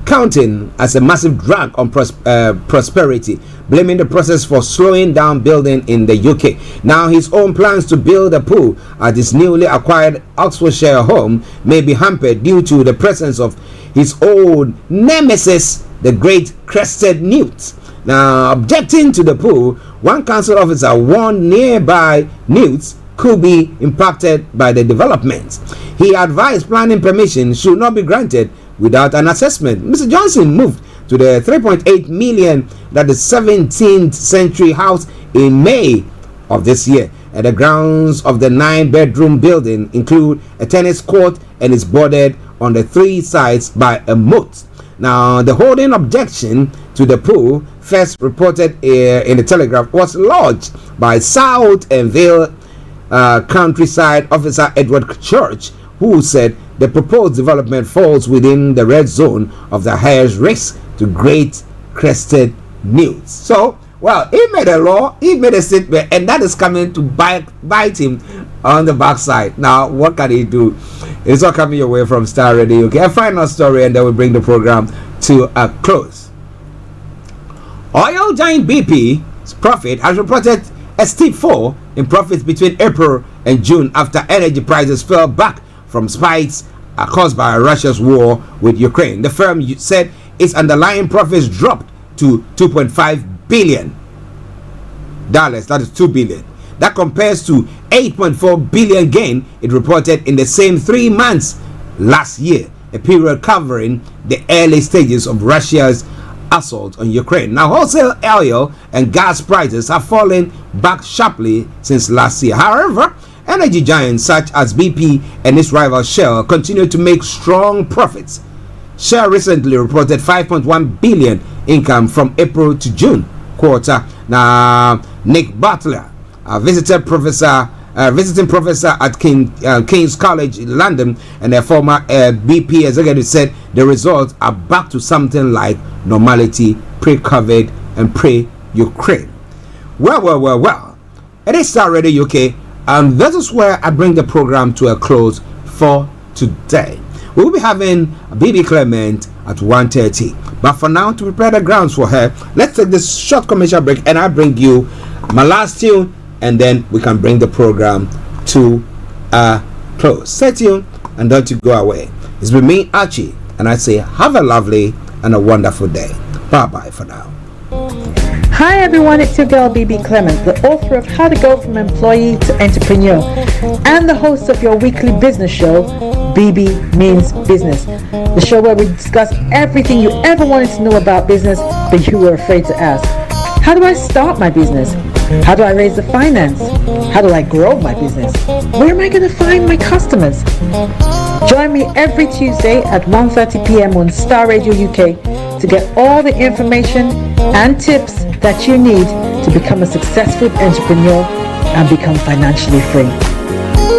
counting as a massive drag on prosperity, blaming the process for slowing down building in the UK. Now, his own plans to build a pool at his newly acquired Oxfordshire home may be hampered due to the presence of his old nemesis, the great crested newt. Now, objecting to the pool, one council officer warned nearby newts could be impacted by the development. He advised planning permission should not be granted without an assessment. Mr. Johnson moved to the 3.8 million that the 17th century house in May of this year. And the grounds of the 9-bedroom building include a tennis court and is bordered on the 3 sides by a moat. Now, the holding objection to the pool, first reported in the Telegraph, was lodged by South and Vale Countryside Officer Edward Church, who said the proposed development falls within the red zone of the highest risk to great crested newts. So, well, he made a law, he made a statement, and that is coming to bite him on the backside. Now, what can he do? It's all coming your way from Starr Radio UK. A final story, and then we bring the program to a close. Oil giant BP's profit has reported a steep fall in profits between April and June after energy prices fell back from spikes caused by Russia's war with Ukraine. The firm said its underlying profits dropped to $2.5 billion. That is 2 billion. That compares to 8.4 billion gain it reported in the same 3 months last year, a period covering the early stages of Russia's assault on Ukraine. Now, wholesale oil and gas prices have fallen back sharply since last year. However, energy giants such as BP and its rival Shell continue to make strong profits. Shell recently reported 5.1 billion income from April to June quarter. Now, Nick Butler, visiting professor at King's College in London and a former BP executive, said the results are back to something like normality pre-COVID and pre-Ukraine. Well. It is Starr Radio UK, and that is where I bring the program to a close for today. We will be having BB Clement at 1:30. But for now, to prepare the grounds for her, let's take this short commercial break, and I bring you my last tune, and then we can bring the program to a close. Stay tuned and don't you go away. It's been me, Archie, and I say have a lovely and a wonderful day. Bye-bye for now. Hi everyone, it's your girl BB Clement, the author of How to Go From Employee to Entrepreneur, and the host of your weekly business show, BB Means Business, the show where we discuss everything you ever wanted to know about business but you were afraid to ask. How do I start my business? How do I raise the finance? How do I grow my business? Where am I going to find my customers? Join me every Tuesday at 1:30 p.m. on Starr Radio UK to get all the information and tips that you need to become a successful entrepreneur and become financially free.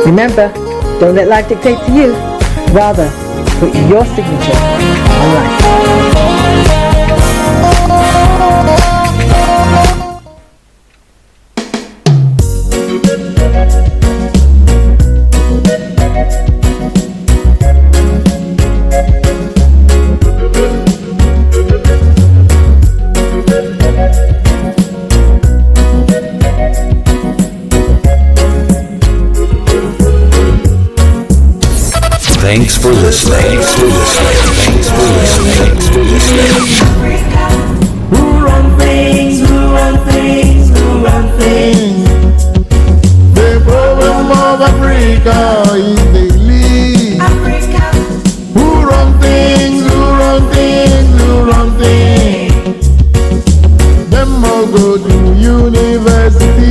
Remember, don't let life dictate to you. Rather, put your signature on life. listening. Thanks for listening. Who run things, who run things, who run things? The problem of Africa is they lead. Africa. Who run things, who run things, who run things? Them all go to university.